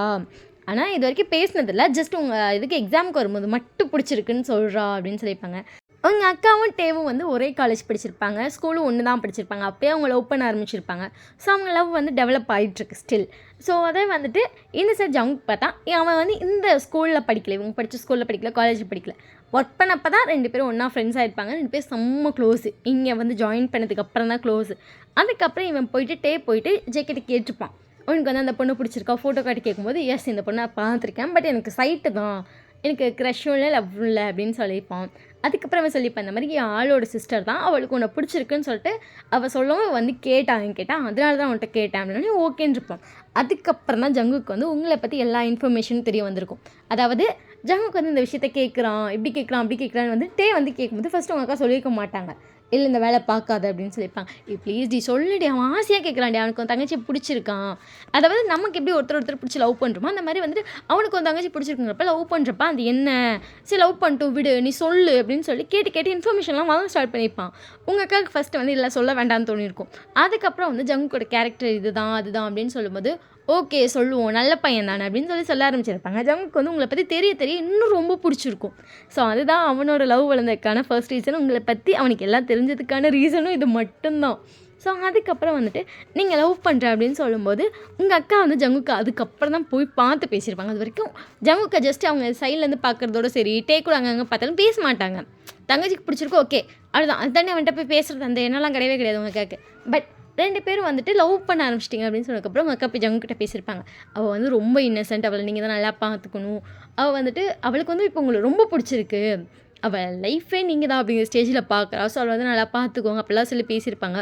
ஆனால் இது வரைக்கும் பேசினதில்ல, ஜஸ்ட் உங்கள் இதுக்கு எக்ஸாமுக்கு வரும்போது மட்டும் பிடிச்சிருக்குன்னு சொல்கிறா அப்படின்னு சொல்லியிருப்பாங்க. அவங்க அக்காவும் டேவும் வந்து ஒரே காலேஜ் படிச்சிருப்பாங்க, ஸ்கூலும் ஒன்று தான் படிச்சிருப்பாங்க. அப்போயே அவங்க லவ் பண்ண ஆரம்பிச்சிருப்பாங்க. ஸோ அவங்க லவ் வந்து டெவலப் ஆகிட்டுருக்கு ஸ்டில். ஸோ அதை வந்துட்டு இந்த சைட் ஜங்க் பார்த்தா அவன் வந்து இந்த ஸ்கூலில் படிக்கல, இவங்க படித்த ஸ்கூலில் படிக்கல, காலேஜில் படிக்கல. ஒர்க் பண்ணப்போ தான் 2 பேரும் ஒன்றா ஃப்ரெண்ட்ஸாக இருப்பாங்க. 2 பேர் செம்ம க்ளோஸு. இங்கே வந்து ஜாயின் பண்ணதுக்கு அப்புறம் தான் க்ளோஸு. அதுக்கப்புறம் இவன் போயிட்டு டே போயிட்டு ஜேக்கிட்ட கேட்டிருப்பான், உனக்கு வந்து அந்த பொண்ணு பிடிச்சிருக்கா? ஃபோட்டோ காட்டி கேட்கும்போது எஸ் இந்த பொண்ணை பார்த்துருக்கேன், பட் எனக்கு சைட்டு தான், எனக்கு க்ரஷ்ஷும் இல்லை லவ்வும் இல்லை அப்படின்னு சொல்லியிருப்பான். அதுக்கப்புறம் அவன் சொல்லியிருப்பான் இந்த மாதிரி என் ஆளோட சிஸ்டர் தான், அவளுக்கு உன்னை பிடிச்சிருக்குன்னு சொல்லிட்டு அவள் சொல்லவும் வந்து கேட்டான். அதனால தான் அவன்கிட்ட கேட்டேன் அப்படின்னா ஓகேன்னு இருப்பான். அதுக்கப்புறம் தான் ஜங்குக்கு வந்து உங்களை பற்றி எல்லா இன்ஃபர்மேஷனும் தெரிய வந்திருக்கும். அதாவது ஜங்குக்கு வந்து இந்த விஷயத்த கேட்குறான், இப்படி கேட்குறான் அப்படி கேட்குறான்னு வந்து டே வந்து கேட்கும்போது ஃபஸ்ட்டு உங்கள் அக்கா சொல்லியிருக்க மாட்டாங்க. இல்லை இந்த வேலை பார்க்காத அப்படின்னு சொல்லியிருப்பாங்க. ப்ளீஸ் டி சொல்லுடி, அவன் ஆசையாக கேட்குறான்டி, அவனுக்கு ஒரு தங்கச்சி பிடிச்சிருக்கான். அதாவது நமக்கு எப்படி ஒருத்தர் பிடிச்சி லவ் பண்ணுறோமோ அந்த மாதிரி வந்துட்டு அவனுக்கு ஒரு தங்கச்சி பிடிச்சிருக்குங்கிறப்ப லவ் பண்ணுறப்ப அது என்ன சரி லவ் பண்ணிட்டு விடு நீ சொல்லு அப்படின்னு சொல்லி கேட்டு இன்ஃபர்மேஷன்லாம் வாங்க ஸ்டார்ட் பண்ணியிருப்பான். உங்கள் அக்காவுக்கு ஃபஸ்ட்டு வந்து இல்லை சொல்ல வேண்டாம்னு தோணியிருக்கும். அதுக்கப்புறம் வந்து ஜங்குக்கோட கேரக்டர் இதுதான் அதுதான் அப்படின்னு சொல்லும்போது ஓகே சொல்லுவோம் நல்ல பையன் தானே அப்படின்னு சொல்ல ஆரம்பிச்சிருப்பாங்க. ஜங்குக்கு வந்து உங்களை பற்றி தெரிய இன்னும் ரொம்ப பிடிச்சிருக்கும். ஸோ அதுதான் அவனோட லவ் வளர்ந்ததுக்கான ஃபர்ஸ்ட் ரீசன். உங்களை பற்றி அவனுக்கு எல்லாம் தெரிஞ்சதுக்கான ரீசனும் இது மட்டும்தான். ஸோ அதுக்கப்புறம் வந்துட்டு நீங்கள் லவ் பண்ணுற அப்படின்னு சொல்லும்போது உங்கள் அக்கா வந்து ஜங்குக்கா அதுக்கப்புறம் தான் போய் பார்த்து பேசியிருப்பாங்க. அது வரைக்கும் ஜங்குக்கா ஜஸ்ட் அவங்க சைட்லேருந்து பார்க்குறதோட சரி டே கூட அங்கங்கே பார்த்தாலும் பேச மாட்டாங்க. தங்கச்சிக்கு பிடிச்சிருக்கோ ஓகே அதுதான் அது தானே அவன்கிட்ட போய் பேசுகிறது அந்த எண்ணெல்லாம் கிடையவே கிடையாது உங்கள் அக்காவுக்கு. பட் 2 பேரும் வந்துட்டு லவ் பண்ண ஆரம்பிச்சிட்டிங்க அப்படின்னு சொன்னதுக்கப்புறம் உங்கள் அக்கா போய் ஜங்குக்கிட்ட பேசியிருப்பாங்க. அவள் வந்து ரொம்ப இன்னசென்ட், அவளை நீங்கள் தான் நல்லா பார்த்துக்கணும், அவள் வந்துட்டு அவளுக்கு வந்து இப்போ உங்களுக்கு ரொம்ப பிடிச்சிருக்கு, அவள் லைஃபே நீங்கள் தான் அப்படிங்கிற ஸ்டேஜில் பார்க்குறா, ஸோ அவளை வந்து நல்லா பார்த்துக்கோங்க அப்படிலாம் சொல்லி பேசியிருப்பாங்க.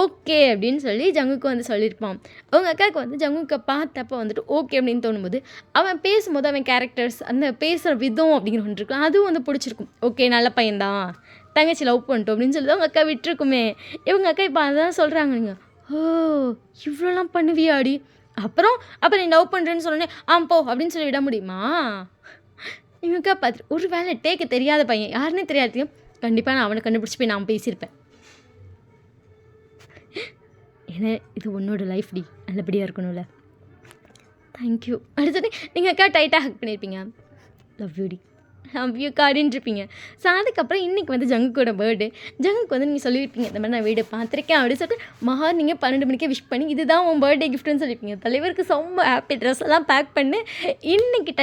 ஓகே அப்படின்னு சொல்லி ஜங்குக்கு வந்து சொல்லியிருப்பான். உங்கள் அக்காவுக்கு வந்து ஜங்குக்கை பார்த்தப்போ வந்துட்டு ஓகே அப்படின்னு தோணும்போது அவன் பேசும்போது அவன் கேரக்டர்ஸ் அந்த பேசுகிற விதம் அப்படிங்கிற ஒன்று இருக்கும், அதுவும் வந்து பிடிச்சிருக்கும். ஓகே நல்ல பையன்தான், தங்கச்சி லவ் பண்ணிட்டோம் அப்படின்னு சொல்லி தான் உங்கள் அக்கா விட்டுருக்குமே. இவங்க அக்கா இப்போ அதான் சொல்கிறாங்க, நீங்கள் ஓ இவ்வளோலாம் பண்ணுவியாடி, அப்புறம் நீ லவ் பண்ணுறேன்னு சொன்னோன்னே போ அப்படின்னு சொல்லி விட முடியுமா? இவங்க அக்கா பார்த்துட்டு ஒரு வேலை டேக்கு தெரியாத பையன் யாருன்னே தெரியாதையும் கண்டிப்பாக நான் அவனை கண்டுபிடிச்சி போய் நான் பேசியிருப்பேன். ஏன்னா இது உன்னோட லைஃப் டி, நல்லபடியாக இருக்கணும்ல, தேங்க்யூ அடுத்தது நீங்கள் அக்கா டைட்டாக ஹக் பண்ணியிருப்பீங்க, லவ் யூ டி, லவ் யூ காடின்னு இருப்பீங்க. ஸோ அதுக்கப்புறம் இன்றைக்கி வந்து ஜங்குக்கோட பர்த்டே. ஜங்குக்கு வந்து நீங்கள் சொல்லியிருப்பீங்க இந்த மாதிரி நான் வீடு பார்த்துருக்கேன் அப்படின்னு சொல்லிட்டு மார்னிங்கே 12 மணிக்கே விஷ் பண்ணி இதுதான் உன் பர்த்டே கிஃப்ட்டுன்னு சொல்லியிருப்பீங்க. தலைவருக்கு ரொம்ப ஹாப்பி, ட்ரெஸ் எல்லாம் பேக் பண்ணு, இன்றைக்கி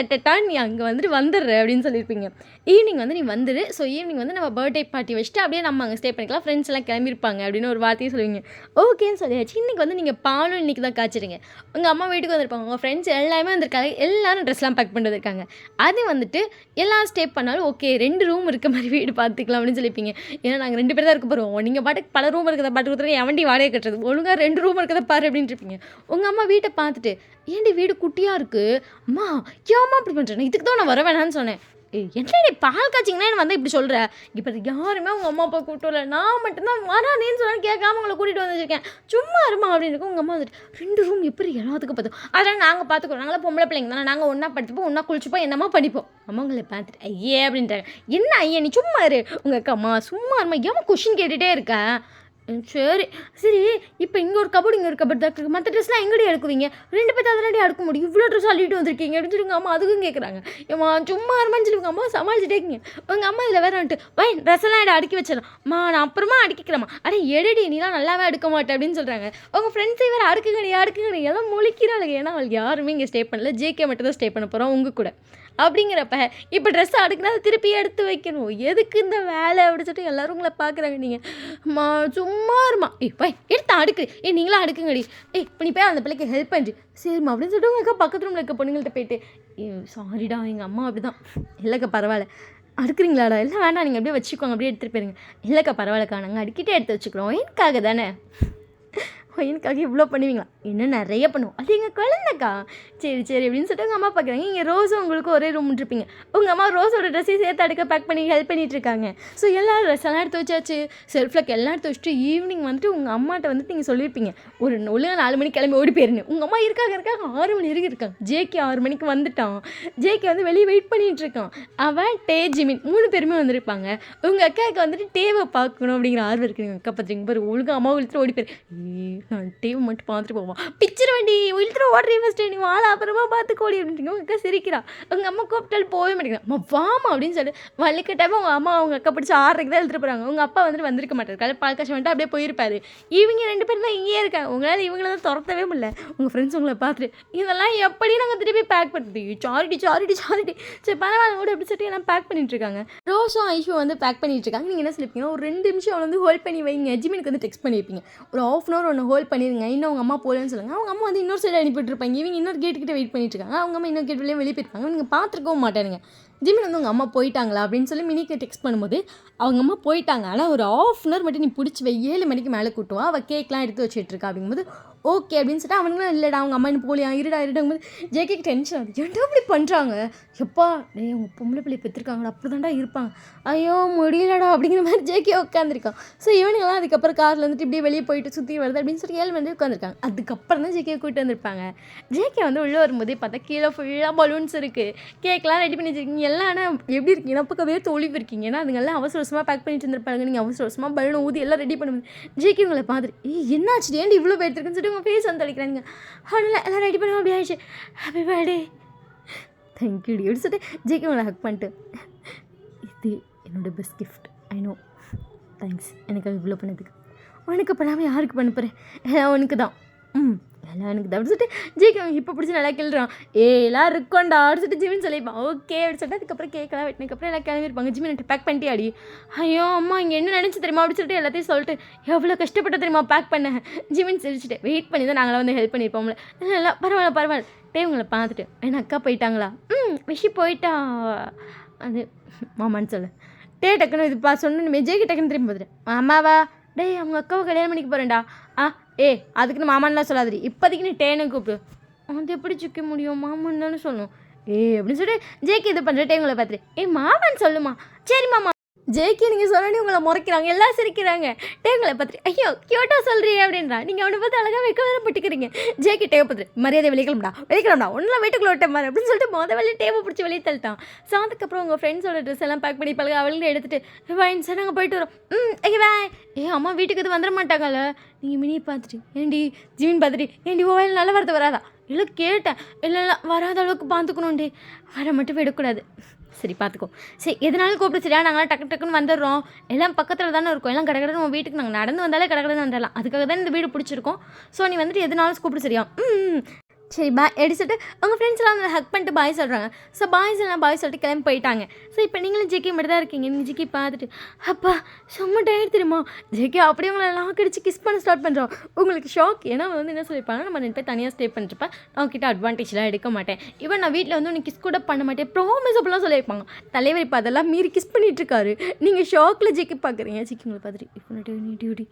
நீ அங்கே வந்துட்டு வந்துடுற அப்படின்னு சொல்லியிருப்பீங்க. ஈவினிங் வந்து நீ வந்துடு, ஸோ ஈவினிங் வந்து நம்ம பர்த்டே பார்ட்டி வச்சுட்டு அப்படியே நம்ம அங்கே ஸ்டே பண்ணிக்கலாம், ஃப்ரெண்ட்ஸ் எல்லாம் கிளம்பியிருப்பாங்க அப்படின்னு ஒரு வார்த்தையும் சொல்லுவீங்க. ஓகேன்னு சொல்லியாச்சு. இன்றைக்கி வந்து நீங்கள் பாலும் இன்றைக்கி தான் காய்ச்சிருங்க. உங்கள் அம்மா வீட்டுக்கு வந்திருப்பாங்க, உங்கள் ஃப்ரெண்ட்ஸ் எல்லாமே வந்திருக்காங்க, எல்லோரும் ட்ரெஸ்லாம் பேக் பண்ணிட்டு வந்திருக்காங்க. அது வந்துட்டு எல்லாம் ஸ்டே பண்ணாலும் ஓகே 2 ரூம் இருக்க மாதிரி வீடு பார்த்துக்கலாம் அப்படின்னு சொல்லியிருப்பீங்க. ஏன்னா நாங்கள் 2 பேர் தான் இருக்க போகிறோம், நீங்கள் பாட்டுக்கு பல ரூம் இருக்கிறத பாட்டு கொடுத்துருங்க, எவண்டி வாடகை கட்டுறது, ஒழுங்காக 2 ரூம் இருக்கிறத பாரு அப்படின்னு இருப்பீங்க. உங்கள் அம்மா வீட்டை பார்த்துட்டு ஏன்டி வீடு குட்டியாக இருக்குது, அம்மா ஏம்மா இப்படி பண்ணுறேன், இதுக்கு தான் நான் வர வேணான்னு சொன்னேன். என்னடி பால் காய்ச்சிங்கன்னா என்ன வந்து இப்படி சொல்கிற, இப்போ யாருமே அவங்க அம்மா அப்பா கூப்பிட்டு வரல, நான் மட்டும்தான் வரானேன்னு சொன்னாலும் கேட்காம உங்களை கூட்டிகிட்டு வந்துருக்கேன், சும்மா இருமா அப்படின்னு இருக்கும். உங்கள் அம்மா வந்துட்டு 2 ரூம் எப்படி எல்லாத்துக்கும் பார்த்தோம், அதெல்லாம் நாங்கள் பார்த்துக்குறோம், நாங்களாம் பொம்பளை பிள்ளைங்க தானே, நாங்கள் ஒன்றா படுத்துப்போம், ஒன்றா குளிச்சுப்போம், என்னம்மா பண்ணிப்போம். அம்மாங்களை பார்த்துட்டு ஐயே அப்படின்ட்டாங்க. என்ன ஐயா நீ சும்மா இரு, உங்கள் அக்கா அம்மா சும்மா இருமா, ஏமா கொஷின் கேட்டுகிட்டே இருக்க, சரி சரி இப்போ இங்கே ஒரு கபோர்டு இங்கே ஒரு கபோர்டு தான் இருக்குது, மற்ற ட்ரெஸ்லாம் எங்கடி எடுக்குவீங்க, 2 பேர் அதனாடி அடுக்க முடியும், இவ்வளோ ட்ரெஸ் அள்ளிட்டு வந்திருக்கீங்க அப்படின்னு சொல்லி உங்கள் அம்மா அதுக்கும் கேட்குறாங்க. ஏம்மா சும்மா இருமான்னு சொல்லி உங்கள் அம்மா சமாளிச்சுட்டே இருக்கீங்க. உங்கள் அம்மா இதில் வேற வந்துட்டு ட்ரெஸ் எல்லாம் அடுக்கி வச்சிடலாம்மா, நான் அப்புறமா அடுக்கிக்கிறேம்மா, அடே எடுடி நீலாம் நல்லாவே அடுக்க மாட்டேன் அப்படின்னு சொல்கிறாங்க. உங்கள் ஃப்ரெண்ட்ஸை வேறு அடுக்குங்கடி எல்லாம் முழிக்கிறாளுங்க. ஏன்னா அவளுக்கு யாருமே இங்கே ஸ்டே பண்ணல, ஜேகே மட்டும் தான் ஸ்டே பண்ண போகிறோம் உங்கள் கூட. அப்படிங்கிறப்ப இப்போ ட்ரெஸ்ஸை அடுக்குனா அதை திருப்பி எடுத்து வைக்கணும், எதுக்கு இந்த வேலை அப்படின்னு சொல்லிட்டு எல்லோரும் உங்களை பார்க்குறாங்க. நீங்கள் அம்மா சும்மா இருமா, எடுத்து அடுக்கு, நீங்களாம் அடுக்குங்கடி, இப்போ நீ போய் அந்த பிள்ளைக்கு ஹெல்ப் பண்ணி சரிம்மா அப்படின்னு சொல்லிட்டு உங்கள் அக்கா பக்கத்து ரூமில் இருக்க பொண்ணுங்கள்ட்ட போயிட்டு சாரிடா எங்கள் அம்மா அப்படி தான், இல்லைக்கா பரவாயில்ல அடுக்குறீங்களாடா, இல்லை வேண்டாம் நீங்கள் அப்படியே வச்சுக்கோங்க அப்படியே எடுத்துகிட்டு போயிருங்க, இல்லைக்கா பரவாயில்லக்கா நாங்கள் அடிக்கிட்டே எடுத்து வச்சுக்கிறோம், எனக்காக தானே, எனக்காக இவ்வளோ பண்ணுவீங்களா, இன்னும் நிறைய பண்ணுவோம், அது எங்கள் குழந்தைக்கா, சரி சரி அப்படின்னு சொல்லிட்டு உங்கள் அம்மா பார்க்குறாங்க. இங்கே ரோஸும் உங்களுக்கு ஒரே ரூம் இருப்பீங்க, உங்கள் அம்மா ரோஸோட ட்ரெஸ்ஸையும் சேர்த்து அடுக்க பேக் பண்ணி ஹெல்ப் பண்ணிகிட்டு இருக்காங்க. ஸோ எல்லாரும் ட்ரெஸ் எல்லாம் எடுத்து வச்சாச்சு, செல்ஃபில் எல்லாம் எடுத்து வச்சுட்டு ஈவினிங் வந்துட்டு உங்கள் அம்மாட்ட வந்துட்டு நீங்கள் சொல்லியிருப்பீங்க ஒரு ஒழுங்காக 4 மணிக்கு கிளம்பி ஓடி போயிருங்க. உங்கள் அம்மா இருக்காங்க 6 மணி வரைக்கும் இருக்காங்க. ஜேகே 6 மணிக்கு வந்துட்டான், ஜேகே வந்து வெளியே வெயிட் பண்ணிகிட்டு இருக்கான், அவன் டே ஜிமின் 3 பேருமே வந்திருப்பாங்க. உங்கள் அக்காவுக்கு வந்துட்டு டேவை பார்க்கணும் அப்படிங்கிற ஆர்வம் இருக்குது. எங்கள் அக்கா பார்த்துருங்க பாரு, ஒழுங்காக அம்மா இழுத்துட்டு ஓடி போயிரு, நான் டேவை மட்டும் பார்த்துட்டு போவான், பிக்சர் வண்டி இழுத்துட்டு ஓடுறீ ஃபஸ்ட்டு நீ வாழ அப்புறமா பார்த்துக்கோடி அப்படின்னு உங்கள் அக்கா சிரிக்கிறா. உங்கள் அம்மா கூப்பிட்டாலும் போகவே மாட்டேங்கிறா, அம்மா வாமா அப்படின்னு சொல்லி வலிக்கட்டாமல் உங்கள் அம்மா அவங்க அக்கா பிடிச்சி 6:30 தான் எழுத்துட்டு போகிறாங்க. உங்கள் அப்பா வந்துட்டு வந்திருக்க மாட்டார், காலையில் பால் காய்ச்சி வந்துட்டு அப்படியே போயிருப்பாரு. இவங்க 2 பேரும் தான் இங்கேயே இருக்காங்க, உங்களால் இவங்கள தான் துரத்தவே முடியல. உங்கள் ஃப்ரெண்ட்ஸ் உங்களை பார்த்துட்டு இதெல்லாம் எப்படி நாங்கள் திருப்பி பேக் பண்ணுறது, சாரிட்டி சரி பரவாயில்ல கூட எப்படி சொல்லிட்டு எல்லாம் பேக் பண்ணிட்டு இருக்காங்க. ரோஸும் ஐஷும் வந்து பேக் பண்ணிட்டு இருக்காங்க. நீங்கள் என்ன சொல்லிப்பீங்க, ஒரு 2 நிமிஷம் அவளை வந்து ஹோல்ட் பண்ணி வைங்க, ஜிமினுக்கு வந்து டெக்ஸ்ட் பண்ணியிருப்பீங்க, ஒரு 1/2 hour ஒன்று ஹோல்ட் பண்ணிடுங்க, இன்னும் அவங்க அம்மா போகலன்னு சொல்லுங்கள். அவங்க அம்மா வந்து இன்னொரு சைடு அனுப்பிட்டுருப்பாங்க, இவங்க இன்னொரு கேட்டுக்கிட்ட வெயிட் பண்ணிட்டு இருக்காங்க. அவங்க அம்மா இன்னொரு கேட் வெளியே போயிருப்பாங்க, நீங்கள் பார்த்துருக்கவும் மாட்டானுங்க. ஜிமின் வந்து உங்கள் அம்மா போயிட்டாங்களா அப்படின்னு சொல்லி மினிக்கு டெக்ஸ்ட் பண்ணும்போது அவங்க அம்மா போயிட்டாங்க, ஆனால் ஒரு 1/2 hour மட்டும் நீ பிடிச்சி 7 மணிக்கு மேலே கூட்டுவா, அவள் கேக்லாம் எடுத்து வச்சுட்ருக்கா அப்படிங்கும்போது ஓகே அப்படின்னு சொல்லிட்டு அவனுங்களும் இல்லைடா அவங்க அம்மா இன்னும் போலியா இருடாங்கும்போது ஜேகேக்கு டென்ஷன் ஆகுது, ஏன்டா இப்படி பண்ணுறாங்க, எப்பா டே அவங்க பொம்பளை பிள்ளை பெற்றிருக்காங்களா அப்படி தான்டா இருப்பாங்க, ஐயோ முடியலடா அப்படிங்கிற மாதிரி ஜேகே உட்காந்துருக்கான். ஸோ இவனுங்களாம் அதுக்கப்புறம் காரில் வந்துட்டு இப்படியே வெளியே போயிட்டு சுற்றி வருது அப்படின்னு சொல்லி 7 மணி உட்காந்துருக்காங்க. அதுக்கப்புறம் தான் ஜேகே கூப்பிட்டு வந்திருப்பாங்க. ஜேகே வந்து உள்ளே வரும்போதே பார்த்தா கீழே ஃபுல்லாக பலூன்ஸ் இருக்குது, கேக்லாம் ரெடி பண்ணி வச்சுருக்கீங்க, எல்லாம் ஆனால் எப்படி இருக்கீங்க பக்கம் வேறு ஒளிவு இருக்கீங்க, ஏன்னா அதுங்கெல்லாம் அவசர அவசரமாக பேக் பண்ணிட்டு இருந்திருப்பாங்க, நீங்கள் அவசர அவசரமாக பலூன் ஊதி எல்லாம் ரெடி பண்ணும்போது ஜேகே உங்களை பார்த்துட்டு என்னாச்சு ஏன்டி இவ்வளோ பேர்த்துருக்குன்னு சொல்லிட்டு உங்கள் ஃபேஸ் வந்து அடிக்கிறாங்க. அதனால் எல்லாம் ரெடி பண்ணுவோம் அப்படி ஆயிடுச்சு, ஹாப்பி பர்த்டே தேங்க்யூ டி அப்படி சொல்லிட்டு ஜேகே உங்களை ஹக் பண்ணிட்டு இது என்னோட best gift, I know thanks எனக்கு இவ்வளோ பண்ணதுக்கு, உனக்கு பண்ணாமல் யாருக்கு பண்ண போகிறேன், உனக்கு தான் எல்லாம் எனக்கு தான் சொல்லிட்டு ஜிகே இப்போ பிடிச்சி நல்லா கிள்றான் எல்லாம் இருக்கோண்டா அப்படின்னு சொல்லிட்டு ஜிமின் சொல்லியிருப்பான் ஓகே அப்படின்னு சொல்லிட்டு அதுக்கப்புறம் கேட்கலாம் வெட்டினதுக்கப்புறம் எல்லாம் கிளம்பிருப்பாங்க ஜிமின் பேக் பண்ணிட்டு அடி ஐயோ அம்மா இங்கே என்ன நினச்சி தெரியுமா அப்படின்னு சொல்லிட்டு எல்லாத்தையும் சொல்லிட்டு எவ்வளோ கஷ்டப்பட்டு தெரியுமா பேக் பண்ணேன் ஜிமின் சிரிச்சுட்டு வெயிட் பண்ணி தான் நாங்களாம் வந்து ஹெல்ப் பண்ணியிருப்போம்ல இல்லை பரவாயில்ல உங்களை பார்த்துட்டு என் அக்கா போயிட்டாங்களா விஷி போயிட்டா அது மாமான்னு சொல்லு டக்குன்னு இது சொன்னு ஜெய்க்கு டக்குன்னு திரும்பி பார்த்துட்டு அம்மாவா டேய் அவங்க அக்காவை கல்யாணம் பண்ணிக்க போகிறேன்டா அதுக்குன்னு மாமான்லாம் சொல்லாதடி இப்போதைக்கு நீ டேன்னு கூப்பிடு அது எப்படி சிக்க முடியும் மாமான்னு தானே சொல்லணும் அப்படின்னு சொல்லிட்டு ஜேக்கு இது பண்ணுற டேங்களை பார்த்துட்டு மாமான்னு சொல்லுமா சரி மாமா ஜேக்கி நீங்கள் சொல்லணும் உங்களை முறைக்கிறாங்க எல்லாம் சிரிக்கிறாங்க டேங்களை பார்த்துட்டு ஐயோ கியூட்டாக சொல்கிறீங்க அப்படின்றா நீங்கள் அவனை பார்த்து அழகாக வைக்க வேறு பட்டுக்கிறீங்க ஜேக்கி டேவை பார்த்துட்டு மரியாதை வெளிக்கிளம்பா ஒன்றும் வீட்டுக்குள்ள விட்ட மாதிரி அப்படின்னு சொல்லிட்டு முதல்ல டேவை பிடிச்சி வெளியே தள்ளிட்டான் ஸோ அதுக்கப்புறம் உங்கள் ஃப்ரெண்ட்ஸோட ட்ரெஸ் எல்லாம் பேக் பண்ணி பழக அவளுக்கு எடுத்துகிட்டு வாயின் சார் நாங்கள் போயிட்டு வரோம் அம்மா வீட்டுக்கு எதுவும் வந்துட மாட்டாங்கல்ல நீங்கள் மினியை பார்த்துட்டு ஏண்டி ஜிமின் பார்த்துட்டு ஏண்டி ஓயில் நல்ல வார்த்தை வராதா இல்லை கேட்டேன் இல்லை வராத அளவுக்கு பார்த்துக்கணும்டி வர மட்டும் விடக்கூடாது சரி பார்த்துக்கோ சரி எதனாலும் கூப்பிட்டு சரியா நாங்களாம் டக்குன்னு வந்துடுறோம் எல்லாம் பக்கத்தில் தானே இருக்கும் எல்லாம் கடை உங்கள் வீட்டுக்கு நாங்கள் நடந்து வந்தாலே கடை வந்துடலாம் அதுக்காக தான் இந்த வீடு பிடிச்சிருக்கோம் ஸோ நீ வந்துட்டு எதனாலும் கூப்பிட்டு சரியா சரி பாய் எடுத்துட்டு அவங்க ஃப்ரெண்ட்ஸ் எல்லாம் வந்து ஹக் பண்ணிட்டு பாய் சொல்கிறாங்க ஸோ பாய்ஸ் எல்லாம் பாய் சொல்லிட்டு கிளம்பி போயிட்டாங்க ஸோ இப்போ நீங்களும் ஜெக்கி மட்டும் தான் இருக்கீங்க நீங்கள் ஜெக்கி பார்த்துட்டு அப்பா செம்ம டயர்ட் தெரியுமா ஜெக்கி அப்படியே உங்களை எல்லாம் கடிச்சு கிஸ் பண்ண ஸ்டார்ட் பண்ணுறோம் உங்களுக்கு ஷாக் ஏன்னா வந்து என்ன சொல்லியிருப்பாங்க நம்ம 2 பேர் தனியாக ஸ்டே பண்ணிருப்பேன் நான் கிட்ட அட்வான்டேஜ்லாம் எடுக்க மாட்டேன் ஈவன் நான் வீட்டில் வந்து உனக்கு கிஸ் கூட பண்ண மாட்டேன் ப்ராமிஸ் அப்படிலாம் சொல்லியிருப்பாங்க தலைவர் இப்போ அதெல்லாம் மீறி கிஸ் பண்ணிட்டு இருக்காரு நீங்கள் ஷாக்கில் ஜெக்கி பார்க்குறீங்க ஜெக்கி உங்களை பார்த்துட்டு இப்போ நீ டியூட்டி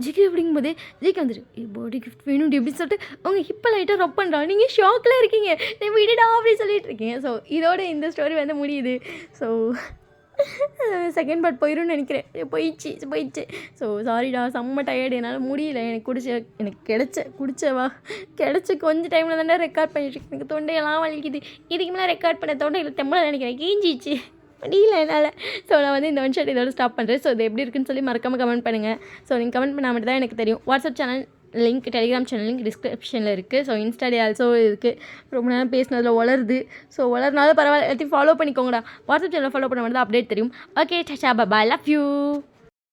ஜெக்கி அப்படிங்கும்போதே ஜெக்கி வந்துட்டு பாடி கிஃப்ட் வேணும் அப்படின்னு சொல்லிட்டு அவங்க இப்போ லைட்டாக ரப் பண்ணுறான் நீங்கள் ஷாக்கில் இருக்கீங்க நீ விடுடா அப்படின்னு சொல்லிட்டு இருக்கீங்க ஸோ இதோட இந்த ஸ்டோரி வந்து முடியுது ஸோ செகண்ட் பார்ட் போயிடும்னு நினைக்கிறேன் போயிடுச்சு ஸோ சாரிடா செம்ம டயர்டு என்னால் முடியல எனக்கு கிடைச்ச கொஞ்சம் டைமில் தானே ரெக்கார்ட் பண்ணிட்டுருக்கு எனக்கு தொண்டையெல்லாம் வலிக்குது இதுக்கு மேலே ரெக்கார்ட் பண்ண தொண்டையில் தெம்பல நினைக்கிறேன் கீஞ்சிச்சு முடியல என்னால் ஸோ நான் வந்து இந்த ஒன் ஷாட் இதோட ஸ்டாப் பண்ணுறேன் ஸோ இது எப்படி இருக்குன்னு சொல்லி மறக்காமல் கமெண்ட் பண்ணுங்கள் ஸோ நீங்கள் கமெண்ட் பண்ணால் மட்டும் தான் எனக்கு தெரியும் WhatsApp channel link Telegram channel link டிஸ்கிரிப்ஷனில் இருக்குது ஸோ இன்ஸ்டாடே ஆல்சோ இருக்குது ரொம்ப நேரம் பேசினதில் வளருது ஸோ வளர்னாலும் பரவாயில்ல எல்லாத்தையும் ஃபாலோ பண்ணிக்கோங்கடா வாட்ஸ்அப் சேனல் ஃபாலோ பண்ண மட்டும் தான் அப்டேட் தெரியும் okay Tata bye love you